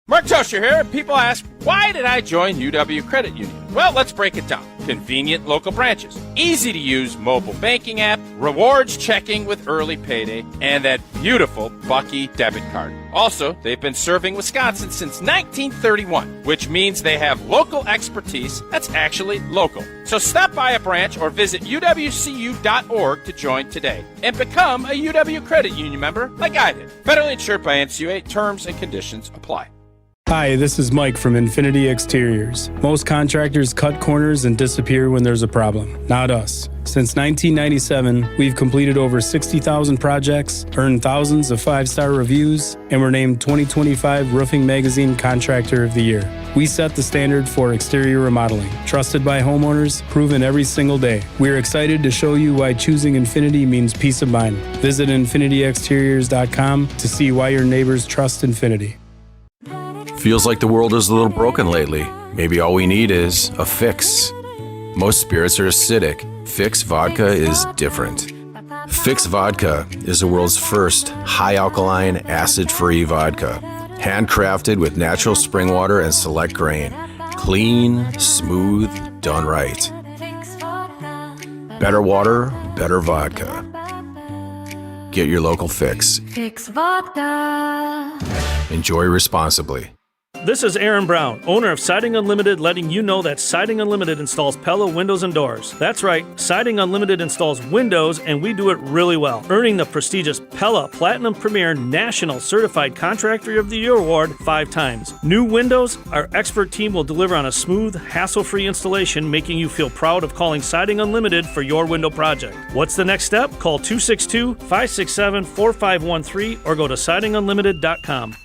Mark Tauscher here. People ask, why did I join UW Credit Union? Well, let's break it down. Convenient local branches, easy to use mobile banking app, rewards checking with early payday, and that beautiful Bucky debit card. Also, they've been serving Wisconsin since 1931, which means they have local expertise that's actually local. So stop by a branch or visit uwcu.org to join today and become a UW Credit Union member like I did. Federally insured by NCUA. Terms and conditions apply. Hi, this is Mike from Infinity Exteriors. Most contractors cut corners and disappear when there's a problem. Not us. Since 1997, we've completed over 60,000 projects, earned thousands of 5-star reviews, and were named 2025 Roofing Magazine Contractor of the Year. We set the standard for exterior remodeling. Trusted by homeowners, proven every single day. We're excited to show you why choosing Infinity means peace of mind. Visit infinityexteriors.com to see why your neighbors trust Infinity. Feels like the world is a little broken lately. Maybe all we need is a fix. Most spirits are acidic. Fix Vodka is different. Fix Vodka is the world's first high-alkaline, acid-free vodka. Handcrafted with natural spring water and select grain. Clean, smooth, done right. Better water, better vodka. Get your local Fix. Fix Vodka. Enjoy responsibly. This is Aaron Brown, owner of Siding Unlimited, letting you know that Siding Unlimited installs Pella windows and doors. That's right, Siding Unlimited installs windows, and we do it really well, earning the prestigious Pella Platinum Premier National Certified Contractor of the Year Award 5 times. New windows, our expert team will deliver on a smooth, hassle-free installation, making you feel proud of calling Siding Unlimited for your window project. What's the next step? Call 262-567-4513 or go to sidingunlimited.com.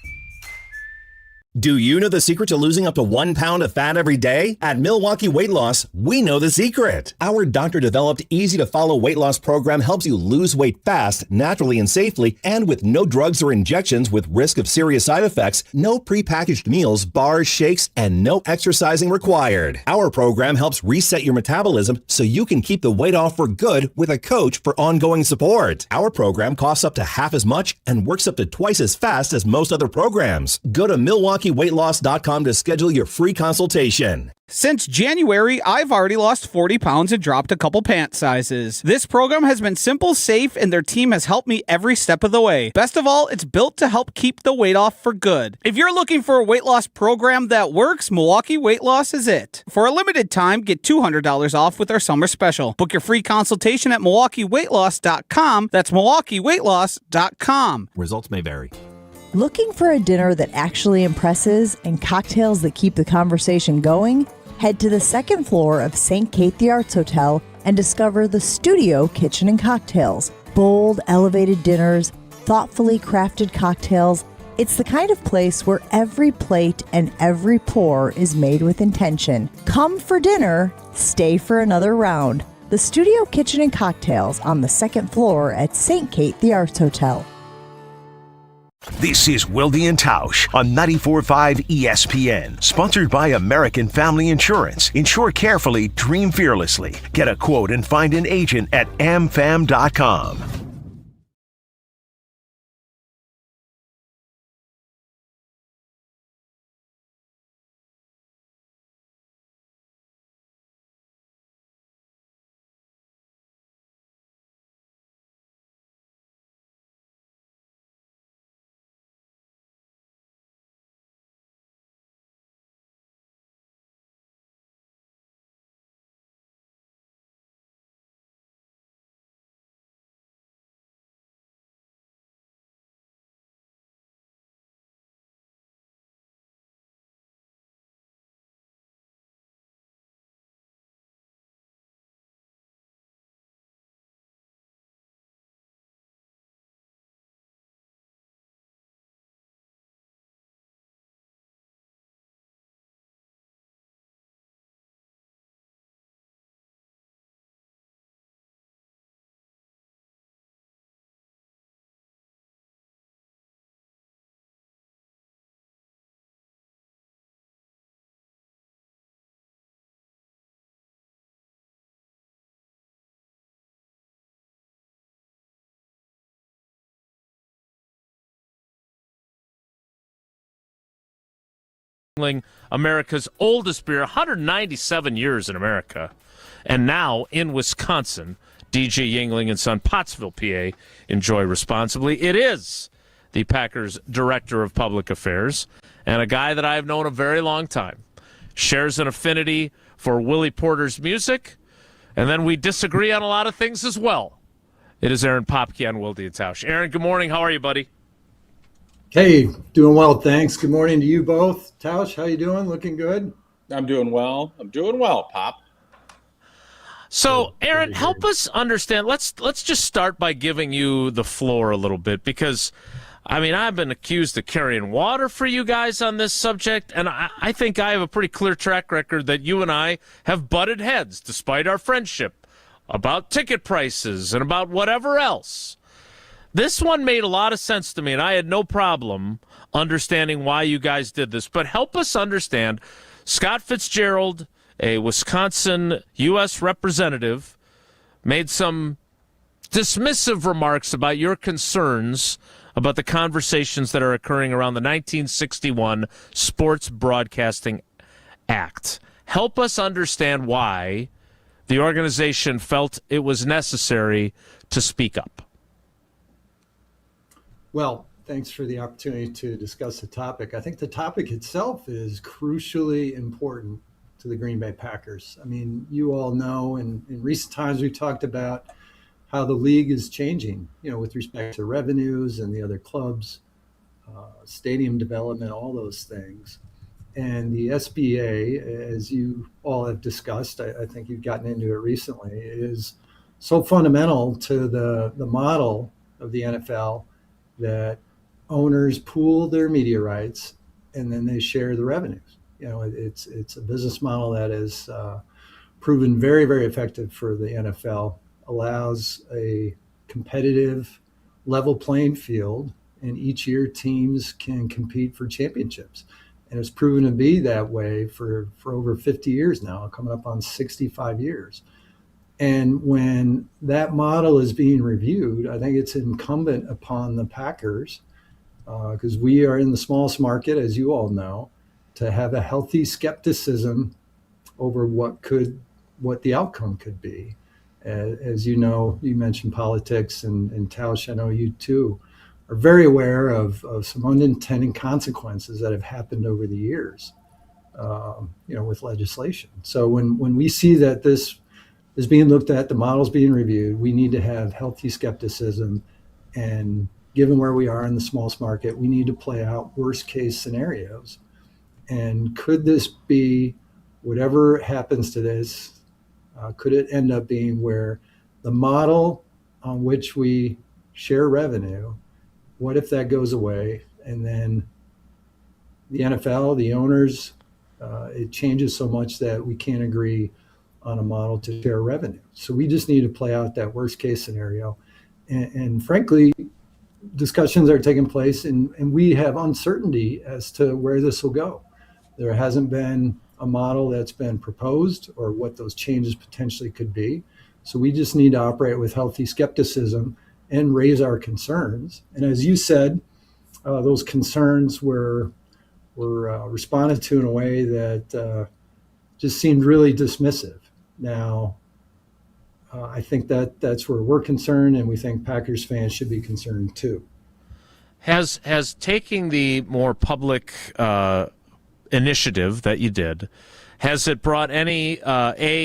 Do you know the secret to losing up to 1 pound of fat every day? At Milwaukee Weight Loss, we know the secret. Our doctor-developed, easy-to-follow weight loss program helps you lose weight fast, naturally and safely, and with no drugs or injections with risk of serious side effects, no prepackaged meals, bars, shakes, and no exercising required. Our program helps reset your metabolism so you can keep the weight off for good with a coach for ongoing support. Our program costs up to half as much and works up to twice as fast as most other programs. Go to MilwaukeeWeightLoss.com to schedule your free consultation. Since January, I've already lost 40 pounds and dropped a couple pant sizes. This program has been simple, safe, and their team has helped me every step of the way. Best of all, it's built to help keep the weight off for good. If you're looking for a weight loss program that works, Milwaukee Weight Loss is it. For a limited time, get $200 off with our summer special. Book your free consultation at MilwaukeeWeightLoss.com. That's MilwaukeeWeightLoss.com. Results may vary. Looking for a dinner that actually impresses and cocktails that keep the conversation going? Head to the second floor of St. Kate the Arts Hotel and discover the Studio Kitchen and Cocktails. Bold, elevated dinners, thoughtfully crafted cocktails. It's the kind of place where every plate and every pour is made with intention. Come for dinner, stay for another round. The Studio Kitchen and Cocktails on the second floor at St. Kate the Arts Hotel. This is Wilde and Tausch on 94.5 ESPN, sponsored by American Family Insurance. Insure carefully, dream fearlessly. Get a quote and find an agent at amfam.com. America's oldest beer, 197 years in America, and now in Wisconsin. DJ Yingling and Son, Pottsville, PA. Enjoy responsibly. It is the Packers Director of Public Affairs and a guy that I have known a very long time. Shares an affinity for Willie Porter's music, and then we disagree on a lot of things as well. It is Aaron Popkey on Wilde Tausch. Aaron, good morning. How are you, buddy? Hey, doing well, thanks. Good morning to you both. Tausch, how you doing? Looking good? I'm doing well. Pop. So, Aaron, help us understand. Let's just start by giving you the floor a little bit because, I mean, I've been accused of carrying water for you guys on this subject, and I think I have a pretty clear track record that you and I have butted heads, despite our friendship, about ticket prices and about whatever else. This one made a lot of sense to me, and I had no problem understanding why you guys did this. But help us understand. Scott Fitzgerald, a Wisconsin U.S. representative, made some dismissive remarks about your concerns about the conversations that are occurring around the 1961 Sports Broadcasting Act. Help us understand why the organization felt it was necessary to speak up. Well, thanks for the opportunity to discuss the topic. I think the topic itself is crucially important to the Green Bay Packers. I mean, you all know, and in recent times we've talked about how the league is changing, with respect to revenues and the other clubs, stadium development, all those things. And the SBA, as you all have discussed, I think you've gotten into it recently, is so fundamental to the model of the NFL that owners pool their media rights and then they share the revenues. It's a business model that is proven very, very effective for the NFL, allows a competitive level playing field, and each year teams can compete for championships. And it's proven to be that way for over 50 years now, coming up on 65 years. And when that model is being reviewed, I think it's incumbent upon the Packers, because we are in the smallest market, as you all know, to have a healthy skepticism over what the outcome could be. As you know, you mentioned politics, and Tausch, I know you too, are very aware of some unintended consequences that have happened over the years, with legislation. So when we see that this is being looked at, the model's being reviewed, we need to have healthy skepticism. And given where we are in the smallest market, we need to play out worst case scenarios. And could this be, whatever happens to this, could it end up being where the model on which we share revenue, what if that goes away? And then the NFL, the owners, it changes so much that we can't agree on a model to share revenue. So we just need to play out that worst case scenario. And frankly, discussions are taking place, and we have uncertainty as to where this will go. There hasn't been a model that's been proposed or what those changes potentially could be. So we just need to operate with healthy skepticism and raise our concerns. And as you said, those concerns were responded to in a way that just seemed really dismissive. Now, I think that's where we're concerned, and we think Packers fans should be concerned too. Has taking the more public initiative that you did, has it brought any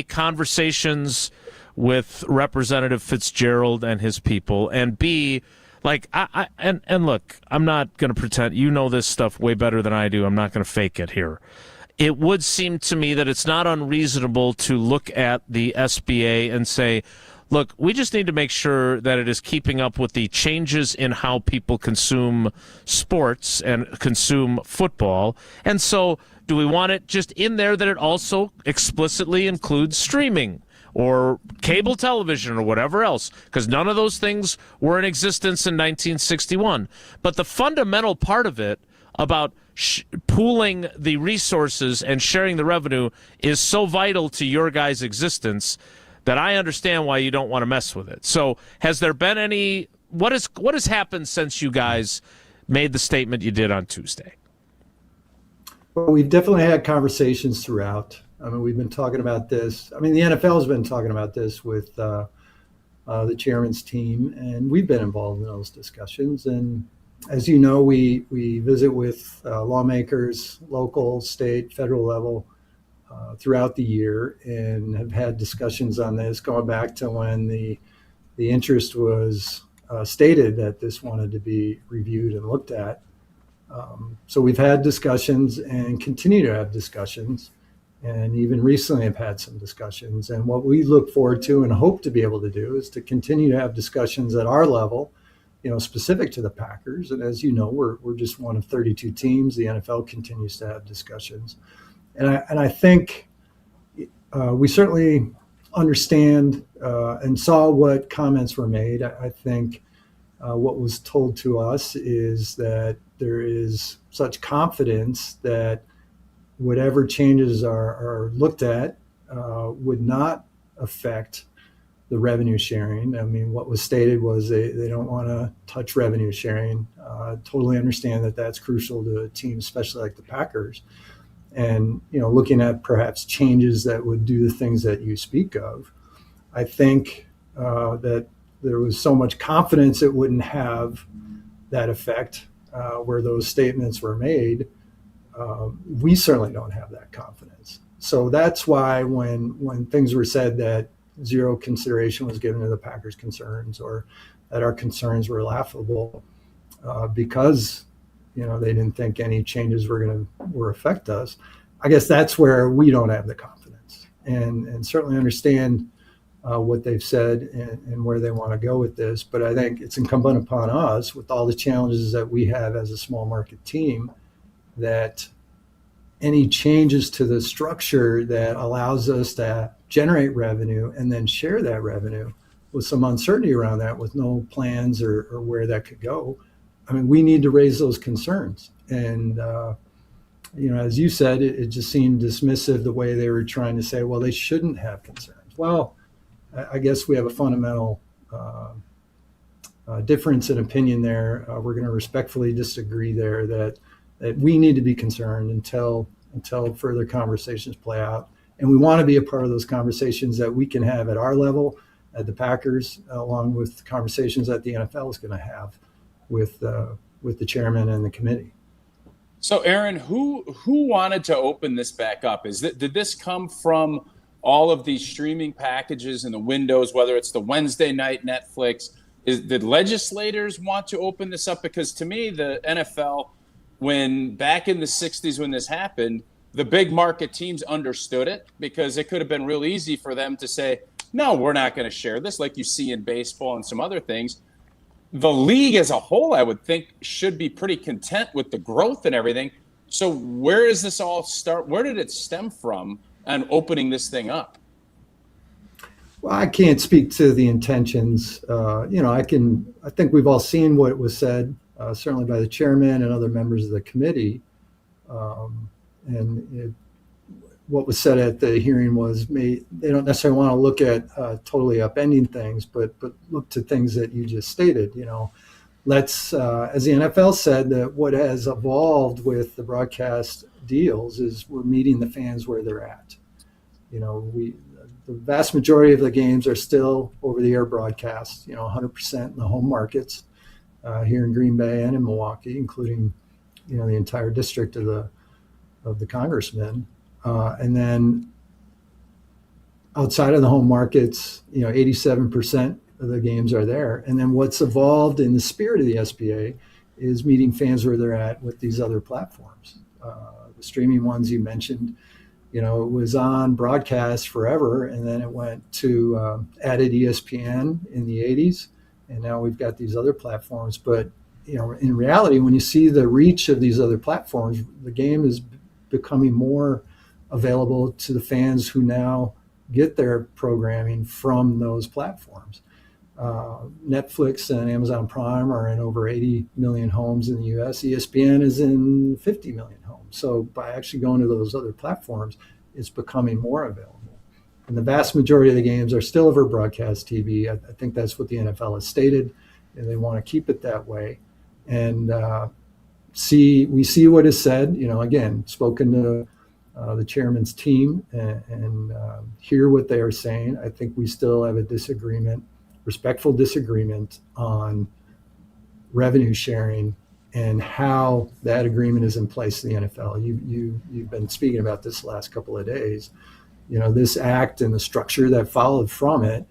conversations with Representative Fitzgerald and his people, and B, like and look, I'm not going to pretend, you know this stuff way better than I do. I'm not going to fake it here. It would seem to me that it's not unreasonable to look at the SBA and say, look, we just need to make sure that it is keeping up with the changes in how people consume sports and consume football. And so do we want it just in there that it also explicitly includes streaming or cable television or whatever else? Because none of those things were in existence in 1961. But the fundamental part of it about pooling the resources and sharing the revenue is so vital to your guys' existence that I understand why you don't want to mess with it. So has there been any, what has happened since you guys made the statement you did on Tuesday? Well, we've definitely had conversations throughout. I mean, we've been talking about this. I mean, the NFL has been talking about this with the chairman's team, and we've been involved in those discussions. And as you know, we visit with lawmakers, local, state, federal level throughout the year, and have had discussions on this going back to when the interest was stated that this wanted to be reviewed and looked at. So we've had discussions and continue to have discussions, and even recently have had some discussions. And what we look forward to and hope to be able to do is to continue to have discussions at our level, specific to the Packers. And as you know, we're just one of 32 teams. The NFL continues to have discussions. And I think we certainly understand and saw what comments were made. I think what was told to us is that there is such confidence that whatever changes are looked at would not affect the revenue sharing. I mean, what was stated was they don't want to touch revenue sharing. Totally understand that that's crucial to a team, especially like the Packers. And, looking at perhaps changes that would do the things that you speak of, I think that there was so much confidence it wouldn't have that effect where those statements were made. We certainly don't have that confidence. So that's why when things were said that zero consideration was given to the Packers' concerns, or that our concerns were laughable because they didn't think any changes were affect us, I guess that's where we don't have the confidence, and certainly understand what they've said and where they want to go with this. But I think it's incumbent upon us, with all the challenges that we have as a small market team, that any changes to the structure that allows us to generate revenue and then share that revenue with some uncertainty around that, with no plans or where that could go. I mean, we need to raise those concerns. And, as you said, it just seemed dismissive the way they were trying to say, well, they shouldn't have concerns. Well, I guess we have a fundamental difference in opinion there. We're going to respectfully disagree there that we need to be concerned until further conversations play out. And we want to be a part of those conversations that we can have at our level, at the Packers, along with conversations that the NFL is going to have with the chairman and the committee. So, Aaron, who wanted to open this back up? Did this come from all of these streaming packages and the windows, whether it's the Wednesday night Netflix? Did legislators want to open this up? Because to me, the NFL, when back in the 60s when this happened, the big market teams understood it, because it could have been real easy for them to say, no, we're not going to share this like you see in baseball and some other things. The league as a whole, I would think, should be pretty content with the growth and everything. So where does this all start? Where did it stem from on opening this thing up? Well, I can't speak to the intentions. I think we've all seen what was said, certainly by the chairman and other members of the committee. What was said at the hearing was they don't necessarily want to look at totally upending things, but look to things that you just stated. Let's, as the NFL said, that what has evolved with the broadcast deals is we're meeting the fans where they're at. The vast majority of the games are still over-the-air broadcasts, 100% in the home markets here in Green Bay and in Milwaukee, including, the entire district of the congressmen. And then outside of the home markets, 87% of the games are there. And then what's evolved in the spirit of the SBA is meeting fans where they're at with these other platforms. The streaming ones you mentioned, it was on broadcast forever, and then it went to added ESPN in the 80s, and now we've got these other platforms. But, in reality, when you see the reach of these other platforms, the game is becoming more available to the fans who now get their programming from those platforms. Netflix and Amazon Prime are in over 80 million homes in the U.S. ESPN is in 50 million homes. So by actually going to those other platforms, it's becoming more available. And the vast majority of the games are still over broadcast TV. I think that's what the NFL has stated, and they want to keep it that way. And we see what is said. Again, spoken to the chairman's team and hear what they are saying. I think we still have a respectful disagreement on revenue sharing and how that agreement is in place in the NFL. You've been speaking about this the last couple of days. This act and the structure that followed from it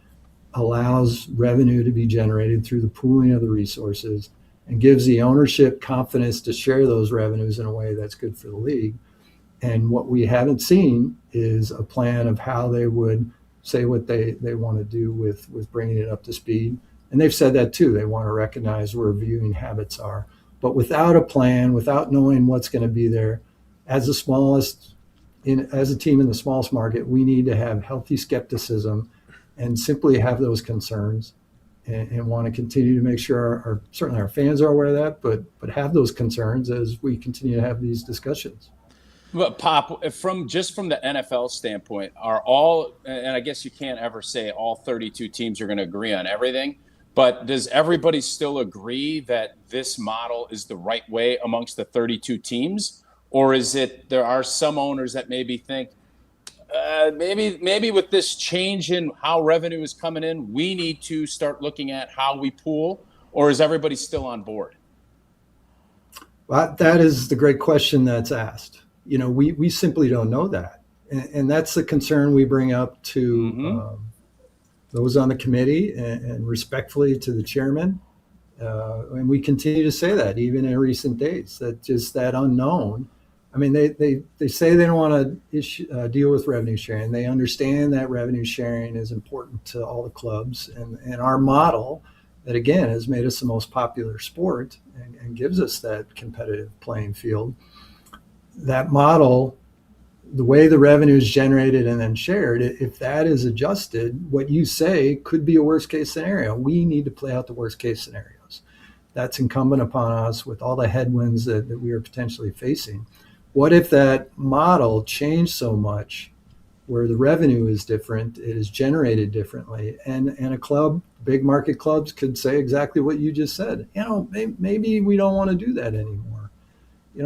allows revenue to be generated through the pooling of the resources and gives the ownership confidence to share those revenues in a way that's good for the league. And what we haven't seen is a plan of how they would say what they want to do with bringing it up to speed. And they've said that too. They want to recognize where viewing habits are. But without a plan, without knowing what's going to be there, as a team in the smallest market, we need to have healthy skepticism and simply have those concerns and want to continue to make sure certainly our fans are aware of that, but have those concerns as we continue to have these discussions. But Pop, from the NFL standpoint, are all, and I guess you can't ever say all 32 teams are going to agree on everything, but does everybody still agree that this model is the right way amongst the 32 teams? Or is it there are some owners that maybe think, maybe with this change in how revenue is coming in, we need to start looking at how we pool? Or is everybody still on board? Well, that is the great question that's asked. We simply don't know that. And that's the concern we bring up to those on the committee and respectfully to the chairman. And we continue to say that even in recent days, that just that unknown. I mean, they say they don't want to deal with revenue sharing. They understand that revenue sharing is important to all the clubs. And our model that, again, has made us the most popular sport and gives us that competitive playing field. That model, the way the revenue is generated and then shared, if that is adjusted, what you say could be a worst case scenario. We need to play out the worst case scenarios. That's incumbent upon us with all the headwinds that we are potentially facing. What if that model changed so much where the revenue is different, it is generated differently, and a club, big market clubs could say exactly what you just said. Maybe we don't want to do that anymore.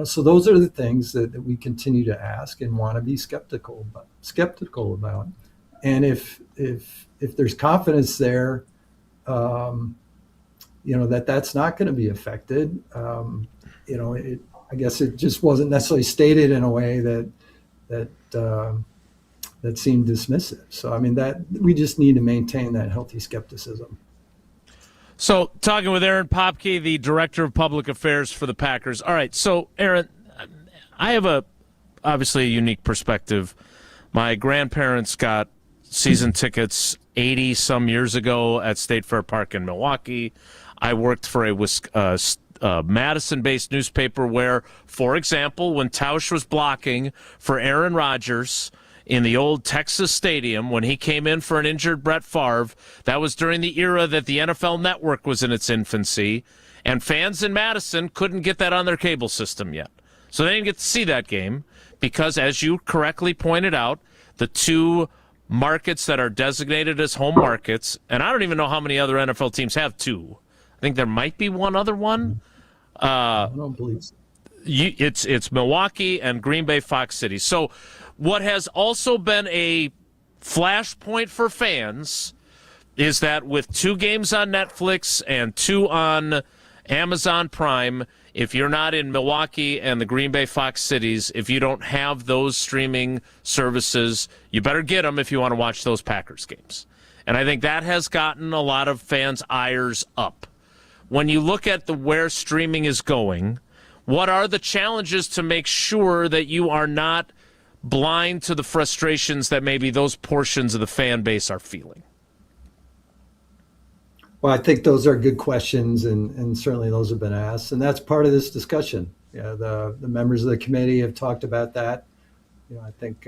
So those are the things that we continue to ask and want to be skeptical about. And if there's confidence there, that's not going to be affected. I guess it just wasn't necessarily stated in a way that seemed dismissive. So I mean that we just need to maintain that healthy skepticism. So, talking with Aaron Popkey, the Director of Public Affairs for the Packers. All right, so, Aaron, I have obviously a unique perspective. My grandparents got season tickets 80 some years ago at State Fair Park in Milwaukee. I worked for a Madison-based newspaper where, for example, when Tausch was blocking for Aaron Rodgers in the old Texas Stadium when he came in for an injured Brett Favre, that was during the era that the NFL Network was in its infancy, and fans in Madison couldn't get that on their cable system yet. So they didn't get to see that game because, as you correctly pointed out, the two markets that are designated as home markets, and I don't even know how many other NFL teams have two. I think there might be one other one. I don't believe so. It's Milwaukee and Green Bay Fox City. So what has also been a flashpoint for fans is that with 2 games on Netflix and 2 on Amazon Prime, if you're not in Milwaukee and the Green Bay Fox Cities, if you don't have those streaming services, you better get them if you want to watch those Packers games. And I think that has gotten a lot of fans' ires up. When you look at where streaming is going, what are the challenges to make sure that you are not blind to the frustrations that maybe those portions of the fan base are feeling? Well, I think those are good questions, and certainly those have been asked, and that's part of this discussion. Yeah, the members of the committee have talked about that. I think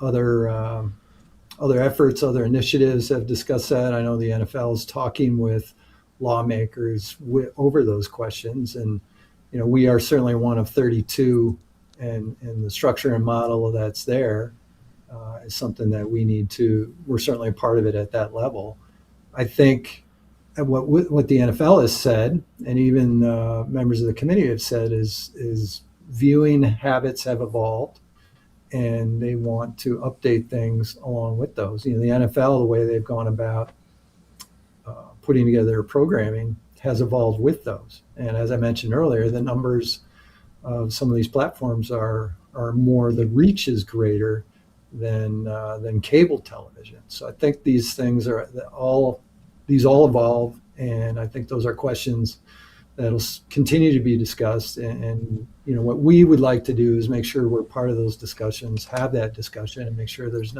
other efforts, other initiatives have discussed that. I know the NFL is talking with lawmakers over those questions, and we are certainly one of 32, and the structure and model that's there is something that we're certainly a part of it at that level. I think what the NFL has said, and even members of the committee have said, is viewing habits have evolved, and they want to update things along with those. The NFL, the way they've gone about putting together their programming has evolved with those. And as I mentioned earlier, the numbers of some of these platforms are more, the reach is greater than cable television. So I think these things all evolve, and I think those are questions that'll continue to be discussed. And what we would like to do is make sure we're part of those discussions, have that discussion, and make sure there's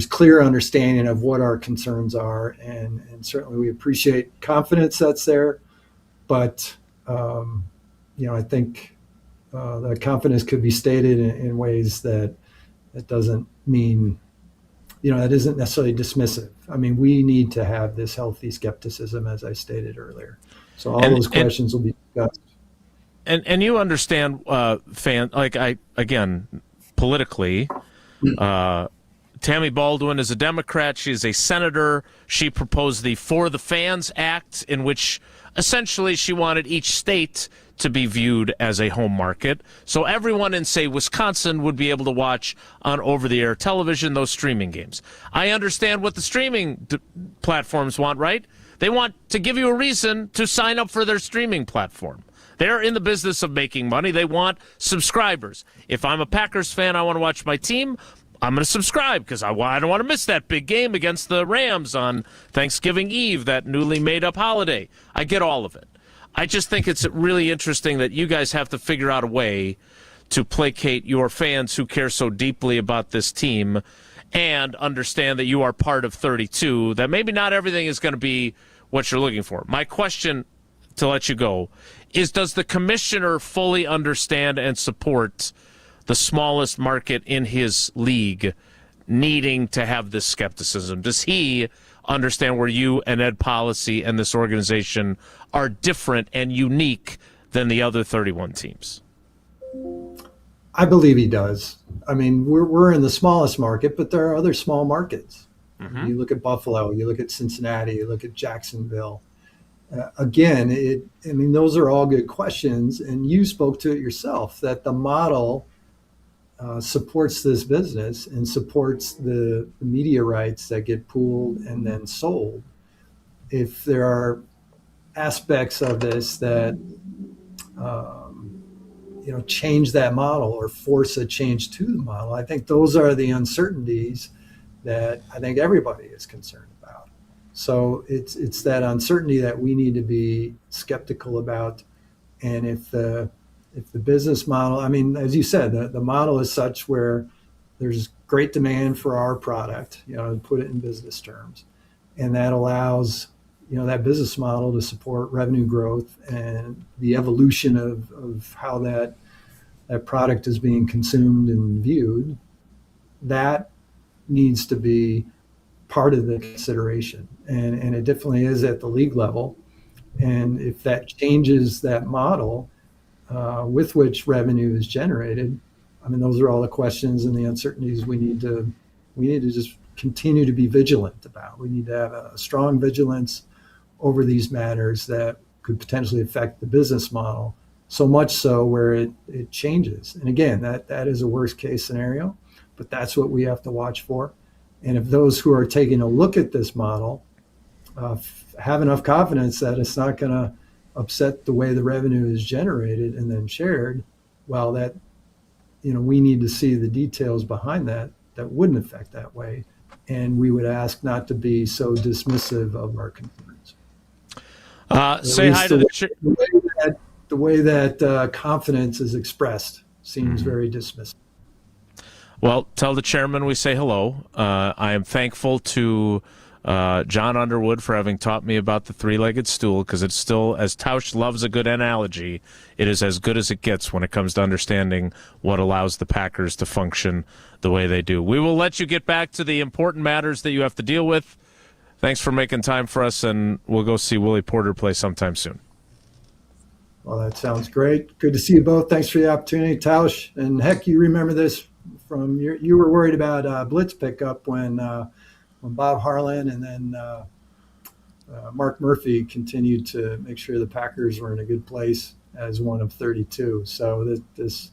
clear understanding of what our concerns are, and certainly we appreciate confidence that's there, but I think the confidence could be stated in ways that doesn't mean, that isn't necessarily dismissive. I mean, we need to have this healthy skepticism, as I stated earlier. So all those questions will be discussed. And you understand, politically, Tammy Baldwin is a Democrat. She is a senator. She proposed the For the Fans Act, in which essentially she wanted each state to be viewed as a home market. So everyone in, say, Wisconsin would be able to watch on over-the-air television those streaming games. I understand what the streaming platforms want, right? They want to give you a reason to sign up for their streaming platform. They're in the business of making money. They want subscribers. If I'm a Packers fan, I want to watch my team, I'm going to subscribe because I don't want to miss that big game against the Rams on Thanksgiving Eve, that newly made-up holiday. I get all of it. I just think it's really interesting that you guys have to figure out a way to placate your fans who care so deeply about this team and understand that you are part of 32, that maybe not everything is going to be what you're looking for. My question, to let you go, is does the commissioner fully understand and support the smallest market in his league needing to have this skepticism? Does he understand where you and Ed Policy and this organization are different and unique than the other 31 teams? I believe he does. I mean, we're in the smallest market, but there are other small markets. Mm-hmm. You look at Buffalo, you look at Cincinnati, you look at Jacksonville. Those are all good questions, and you spoke to it yourself, that the model supports this business and supports the media rights that get pooled and then sold. If there are aspects of this that change that model or force a change to the model, I think those are the uncertainties that I think everybody is concerned about. So it's that uncertainty that we need to be skeptical about. And if the business model, I mean, as you said, the model is such where there's great demand for our product, to put it in business terms. And that allows, that business model to support revenue growth and the evolution of how that product is being consumed and viewed. That needs to be part of the consideration. And it definitely is at the league level. And if that changes that model with which revenue is generated, those are all the questions and the uncertainties we need to just continue to be vigilant about. We need to have a strong vigilance over these matters that could potentially affect the business model, so much so where it changes. And again, that is a worst case scenario, but that's what we have to watch for. And if those who are taking a look at this model have enough confidence that it's not going to upset the way the revenue is generated and then shared, well, that, we need to see the details behind that wouldn't affect that way. And we would ask not to be so dismissive of our concerns. Say hi to the way that confidence is expressed seems very dismissive. Well, tell the chairman we say hello. I am thankful to John Underwood for having taught me about the three-legged stool, because it's still, as Tausch loves a good analogy, it is as good as it gets when it comes to understanding what allows the Packers to function the way they do. We will let you get back to the important matters that you have to deal with. Thanks for making time for us, and we'll go see Willie Porter play sometime soon. Well, that sounds great. Good to see you both. Thanks for the opportunity, Tausch. And heck, you remember this from you were worried about blitz pickup when Bob Harlan and then Mark Murphy continued to make sure the Packers were in a good place as one of 32. So the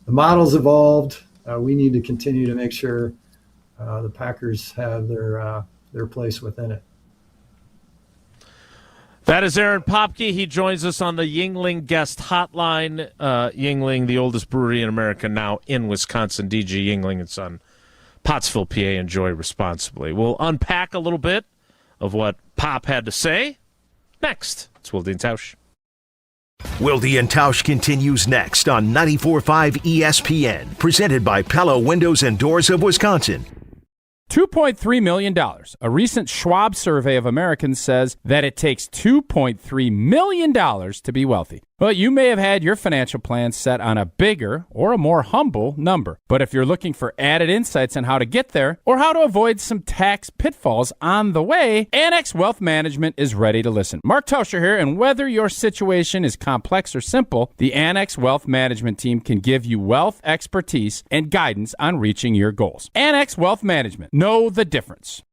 model's evolved. We need to continue to make sure the Packers have their place within it. That is Aaron Popkey. He joins us on the Yuengling guest hotline. Yuengling, the oldest brewery in America, now in Wisconsin. DG Yuengling and Son, Pottsville, PA. Enjoy responsibly. We'll unpack a little bit of what Pop had to say next. It's Wilde and Tausch. Wilde and Tausch continues next on 94.5 ESPN, presented by Pella Windows and Doors of Wisconsin. $2.3 million. A recent Schwab survey of Americans says that it takes $2.3 million to be wealthy. Well, you may have had your financial plan set on a bigger or a more humble number. But if you're looking for added insights on how to get there or how to avoid some tax pitfalls on the way, Annex Wealth Management is ready to listen. Mark Tauscher here, and whether your situation is complex or simple, the Annex Wealth Management team can give you wealth expertise and guidance on reaching your goals. Annex Wealth Management. Know the difference.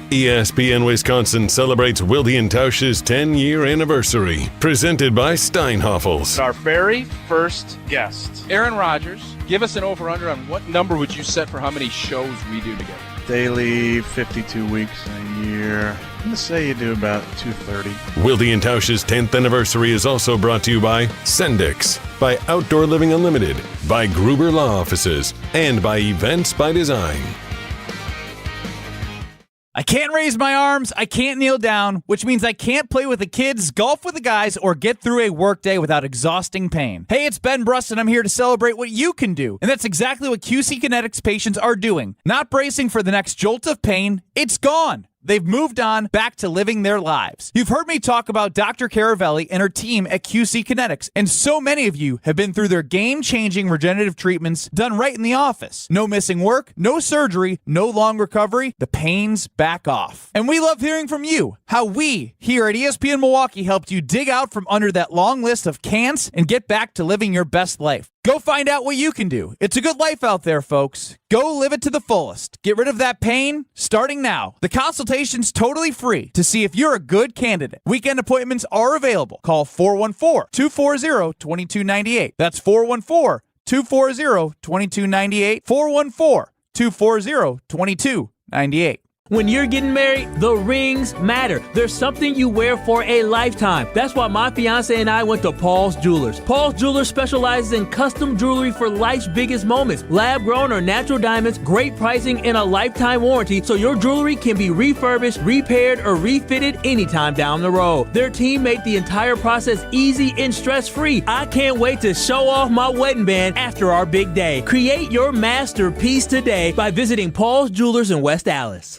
ESPN Wisconsin celebrates Wilde and Tausch's 10-year anniversary, presented by Steinhoffels. Our very first guest, Aaron Rodgers. Give us an over-under on what number would you set for how many shows we do together? Daily, 52 weeks in a year. I'm going to say you do about 230. Wilde and Tausch's 10th anniversary is also brought to you by Sendix, by Outdoor Living Unlimited, by Gruber Law Offices, and by Events by Design. I can't raise my arms, I can't kneel down, which means I can't play with the kids, golf with the guys, or get through a workday without exhausting pain. Hey, it's Ben Brust, and I'm here to celebrate what you can do. And that's exactly what QC Kinetics patients are doing. Not bracing for the next jolt of pain, it's gone. They've moved on back to living their lives. You've heard me talk about Dr. Caravelli and her team at QC Kinetics, and so many of you have been through their game-changing regenerative treatments done right in the office. No missing work, no surgery, no long recovery. The pain's back off. And we love hearing from you, how we here at ESPN Milwaukee helped you dig out from under that long list of can'ts and get back to living your best life. Go find out what you can do. It's a good life out there, folks. Go live it to the fullest. Get rid of that pain starting now. The consultation's totally free to see if you're a good candidate. Weekend appointments are available. Call 414-240-2298. That's 414-240-2298. 414-240-2298. When you're getting married, the rings matter. There's something you wear for a lifetime. That's why my fiance and I went to Paul's Jewelers. Paul's Jewelers specializes in custom jewelry for life's biggest moments. Lab-grown or natural diamonds, great pricing, and a lifetime warranty, so your jewelry can be refurbished, repaired, or refitted anytime down the road. Their team made the entire process easy and stress-free. I can't wait to show off my wedding band after our big day. Create your masterpiece today by visiting Paul's Jewelers in West Allis.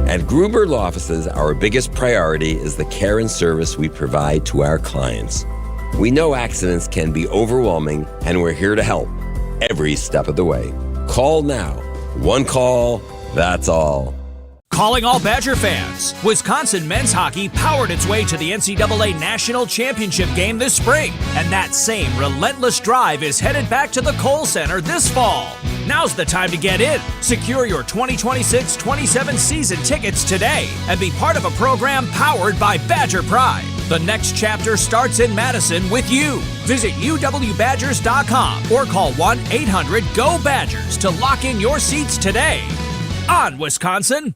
At Gruber Law Offices, our biggest priority is the care and service we provide to our clients. We know accidents can be overwhelming, and we're here to help every step of the way. Call now. One call, that's all. Calling all Badger fans. Wisconsin men's hockey powered its way to the NCAA National Championship game this spring, and that same relentless drive is headed back to the Kohl Center this fall. Now's the time to get in. Secure your 2026-27 season tickets today and be part of a program powered by Badger Pride. The next chapter starts in Madison with you. Visit uwbadgers.com or call 1-800-GO-BADGERS to lock in your seats today. On Wisconsin.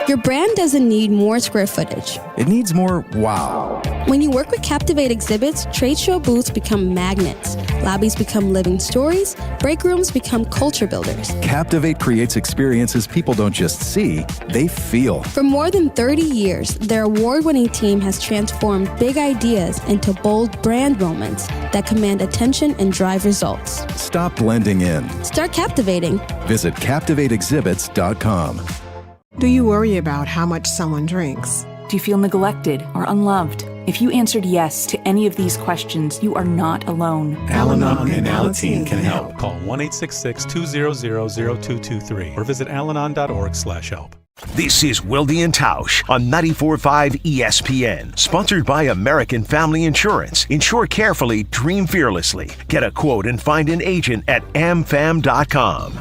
Your brand doesn't need more square footage. It needs more wow. When you work with Captivate Exhibits, trade show booths become magnets. Lobbies become living stories. Break rooms become culture builders. Captivate creates experiences people don't just see, they feel. For more than 30 years, their award-winning team has transformed big ideas into bold brand moments that command attention and drive results. Stop blending in. Start captivating. Visit CaptivateExhibits.com. Do you worry about how much someone drinks? Do you feel neglected or unloved? If you answered yes to any of these questions, you are not alone. Al-Anon and Alateen can help. Call 1-866-200-0223 or visit alanon.org/help. This is Wilde and Tausch on 94.5 ESPN. Sponsored by American Family Insurance. Insure carefully, dream fearlessly. Get a quote and find an agent at amfam.com.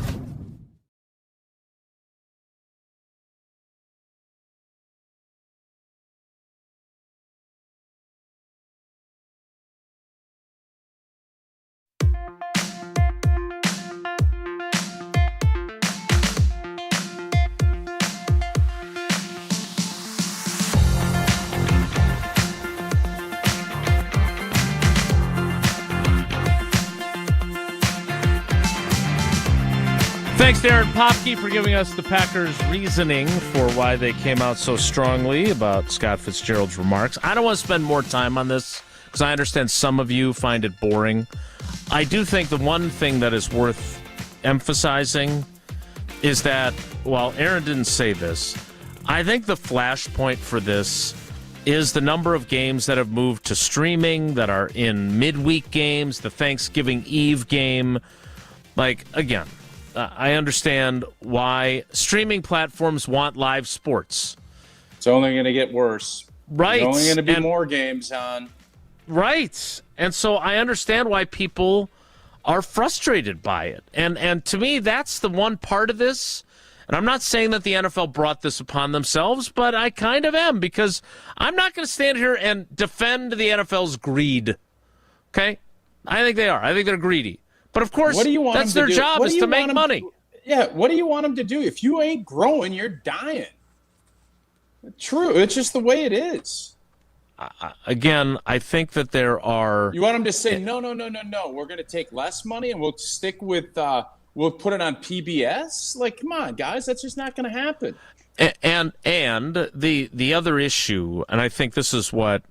Thanks to Aaron Popkey for giving us the Packers' reasoning for why they came out so strongly about Scott Fitzgerald's remarks. I don't want to spend more time on this because I understand some of you find it boring. I do think the one thing that is worth emphasizing is that, while Aaron didn't say this, I think the flashpoint for this is the number of games that have moved to streaming, that are in midweek games, the Thanksgiving Eve game. Like, again, I understand why streaming platforms want live sports. It's only going to get worse. Right. There's only going to be more games on. Right. And so I understand why people are frustrated by it. And to me, that's the one part of this. And I'm not saying that the NFL brought this upon themselves, but I kind of am, because I'm not going to stand here and defend the NFL's greed. Okay? I think they are. I think they're greedy. But, of course, that's their job, is to make money. Yeah, what do you want them to do? If you ain't growing, you're dying. True. It's just the way it is. Again, I think that there are... You want them to say, no. We're going to take less money and we'll stick with... we'll put it on PBS? Like, come on, guys. That's just not going to happen. And the other issue, and I think this is what...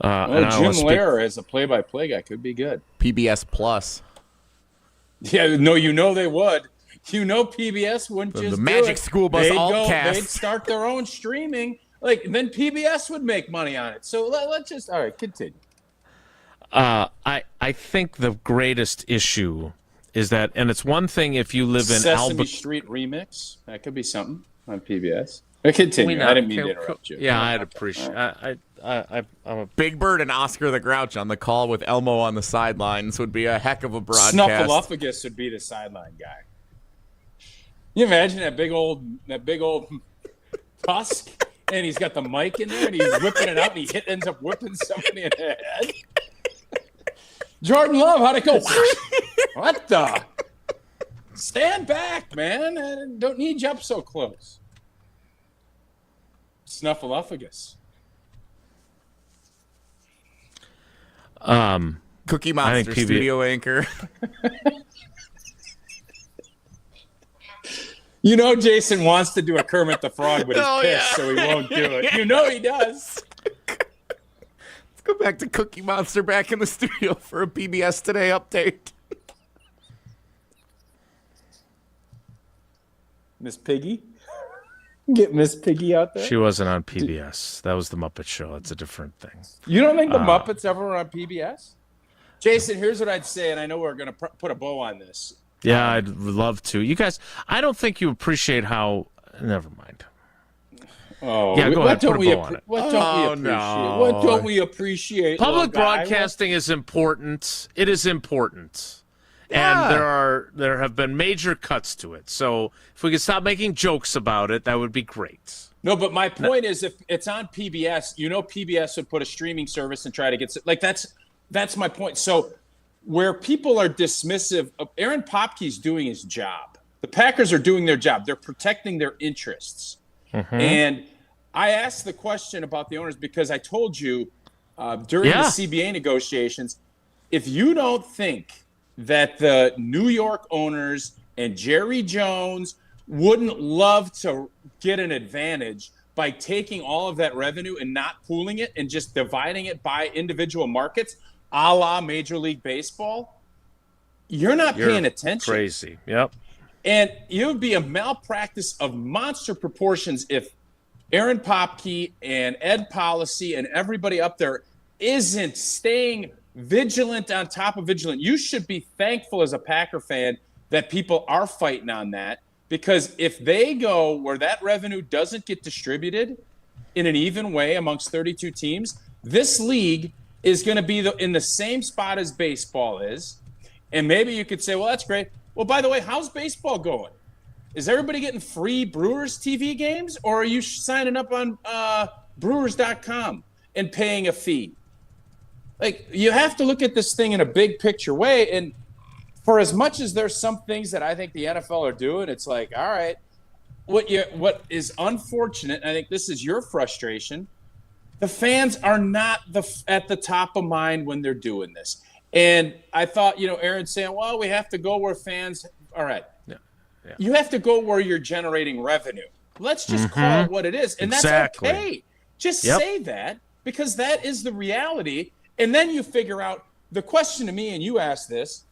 Jim Lehrer as a play-by-play guy could be good. PBS Plus. Yeah, no, they would. PBS wouldn't just the Magic School Bus all cast. They'd start their own streaming. Like, then PBS would make money on it. So let's just, all right, continue. I think the greatest issue is that, and it's one thing if you live in Sesame Street Remix. That could be something on PBS. Continue. I didn't mean to interrupt you. Yeah, I'd appreciate it. I'm a Big Bird and Oscar the Grouch on the call with Elmo on the sidelines would be a heck of a broadcast. Snuffleupagus would be the sideline guy. You imagine that big old tusk, and he's got the mic in there, and he's whipping it out, and he ends up whipping somebody in the head. Jordan Love, how'd it go? What the? Stand back, man. I don't need you up so close. Snuffleupagus. Cookie Monster studio anchor. You know Jason wants to do a Kermit the Frog, but he's pissed, so he won't do it. You know he does. Let's go back to Cookie Monster back in the studio for a PBS Today update. Miss Piggy? Get Miss Piggy out there? She wasn't on PBS. That was the Muppet Show. It's a different thing. You don't think the Muppets ever were on PBS? Jason, here's what I'd say, and I know we're going to put a bow on this. Yeah, I'd love to. You guys, I don't think you appreciate how. Never mind. Oh, yeah, go ahead. Put a bow on it. What don't we appreciate? What don't we appreciate? Public broadcasting is important. It is important. And there have been major cuts to it. So if we could stop making jokes about it, that would be great. No, but my point is, if it's on PBS, PBS would put a streaming service and try to get that's my point. So where people are dismissive of Aaron Popkey's doing his job, the Packers are doing their job. They're protecting their interests. Mm-hmm. And I asked the question about the owners because I told you during the CBA negotiations, if you don't think that the New York owners and Jerry Jones wouldn't love to get an advantage by taking all of that revenue and not pooling it and just dividing it by individual markets, a la Major League Baseball, you're not paying attention. Crazy. Yep. And it would be a malpractice of monster proportions if Aaron Popkey and Ed Policy and everybody up there isn't staying vigilant on top of vigilant. You should be thankful as a Packer fan that people are fighting on that, because if they go where that revenue doesn't get distributed in an even way amongst 32 teams, this league is going to be in the same spot as baseball is. And maybe you could say, well, that's great. Well, by the way, how's baseball going? Is everybody getting free Brewers TV games, or are you signing up on Brewers.com and paying a fee? Like, you have to look at this thing in a big picture way. And for as much as there's some things that I think the NFL are doing, it's like, all right, what is unfortunate, and I think this is your frustration, the fans are not at the top of mind when they're doing this. And I thought, Aaron saying, well, we have to go where fans, all right. Yeah. You have to go where you're generating revenue. Let's just call it what it is. And that's okay. Just say that, because that is the reality. And then you figure out the question to me, and you asked this,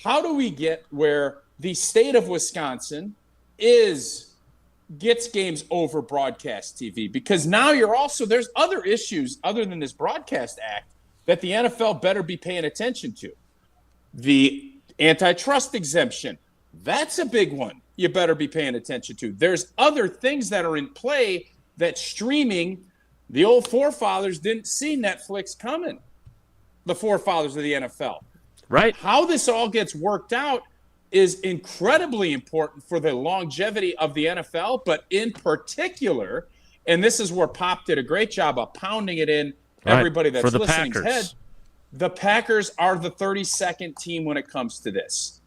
how do we get where the state of Wisconsin gets games over broadcast TV? Because now there's other issues other than this broadcast act that the NFL better be paying attention to. The antitrust exemption, that's a big one you better be paying attention to. There's other things that are in play that streaming, the old forefathers didn't see Netflix coming. The forefathers of the NFL. Right. How this all gets worked out is incredibly important for the longevity of the NFL, but in particular, and this is where Pop did a great job of pounding it in everybody that's listening's head, the Packers are the 32nd team when it comes to this.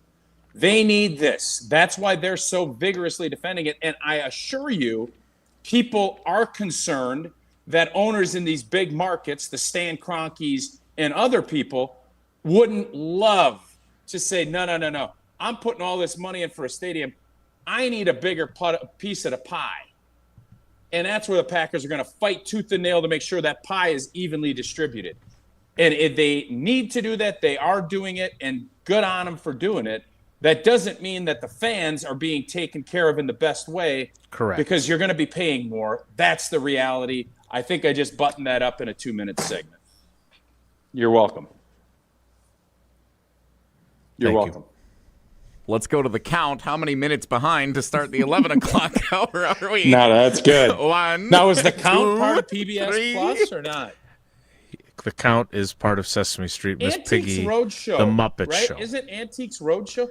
They need this. That's why they're so vigorously defending it. And I assure you, people are concerned that owners in these big markets, the Stan Kroenkes and other people, wouldn't love to say, no. I'm putting all this money in for a stadium. I need a bigger piece of the pie. And that's where the Packers are going to fight tooth and nail to make sure that pie is evenly distributed. And if they need to do that, they are doing it, and good on them for doing it. That doesn't mean that the fans are being taken care of in the best way. Correct. Because you're going to be paying more. That's the reality. I think I just buttoned that up in a 2-minute segment. You're welcome. You're welcome. Let's go to the count. How many minutes behind to start the 11 o'clock hour are we? No, that's good. One. Now, is the count part of PBS Plus or not? The count is part of Sesame Street. Miss Piggy, Roadshow, the Muppet right? Show. Is it Antiques Roadshow?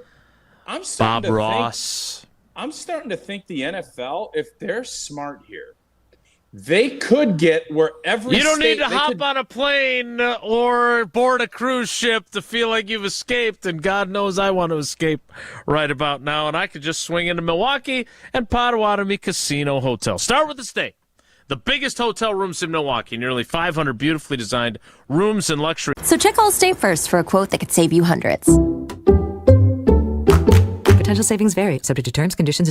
Bob Ross. I'm starting to think the NFL, if they're smart here, they could get where every You don't state, need to hop on a plane or board a cruise ship to feel like you've escaped, and God knows I want to escape right about now, and I could just swing into Milwaukee and Potawatomi Casino Hotel. Start with the state. the biggest hotel rooms in Milwaukee, nearly 500 beautifully designed rooms and luxury. So check Allstate first for a quote that could save you hundreds. Potential savings vary, subject to terms, conditions,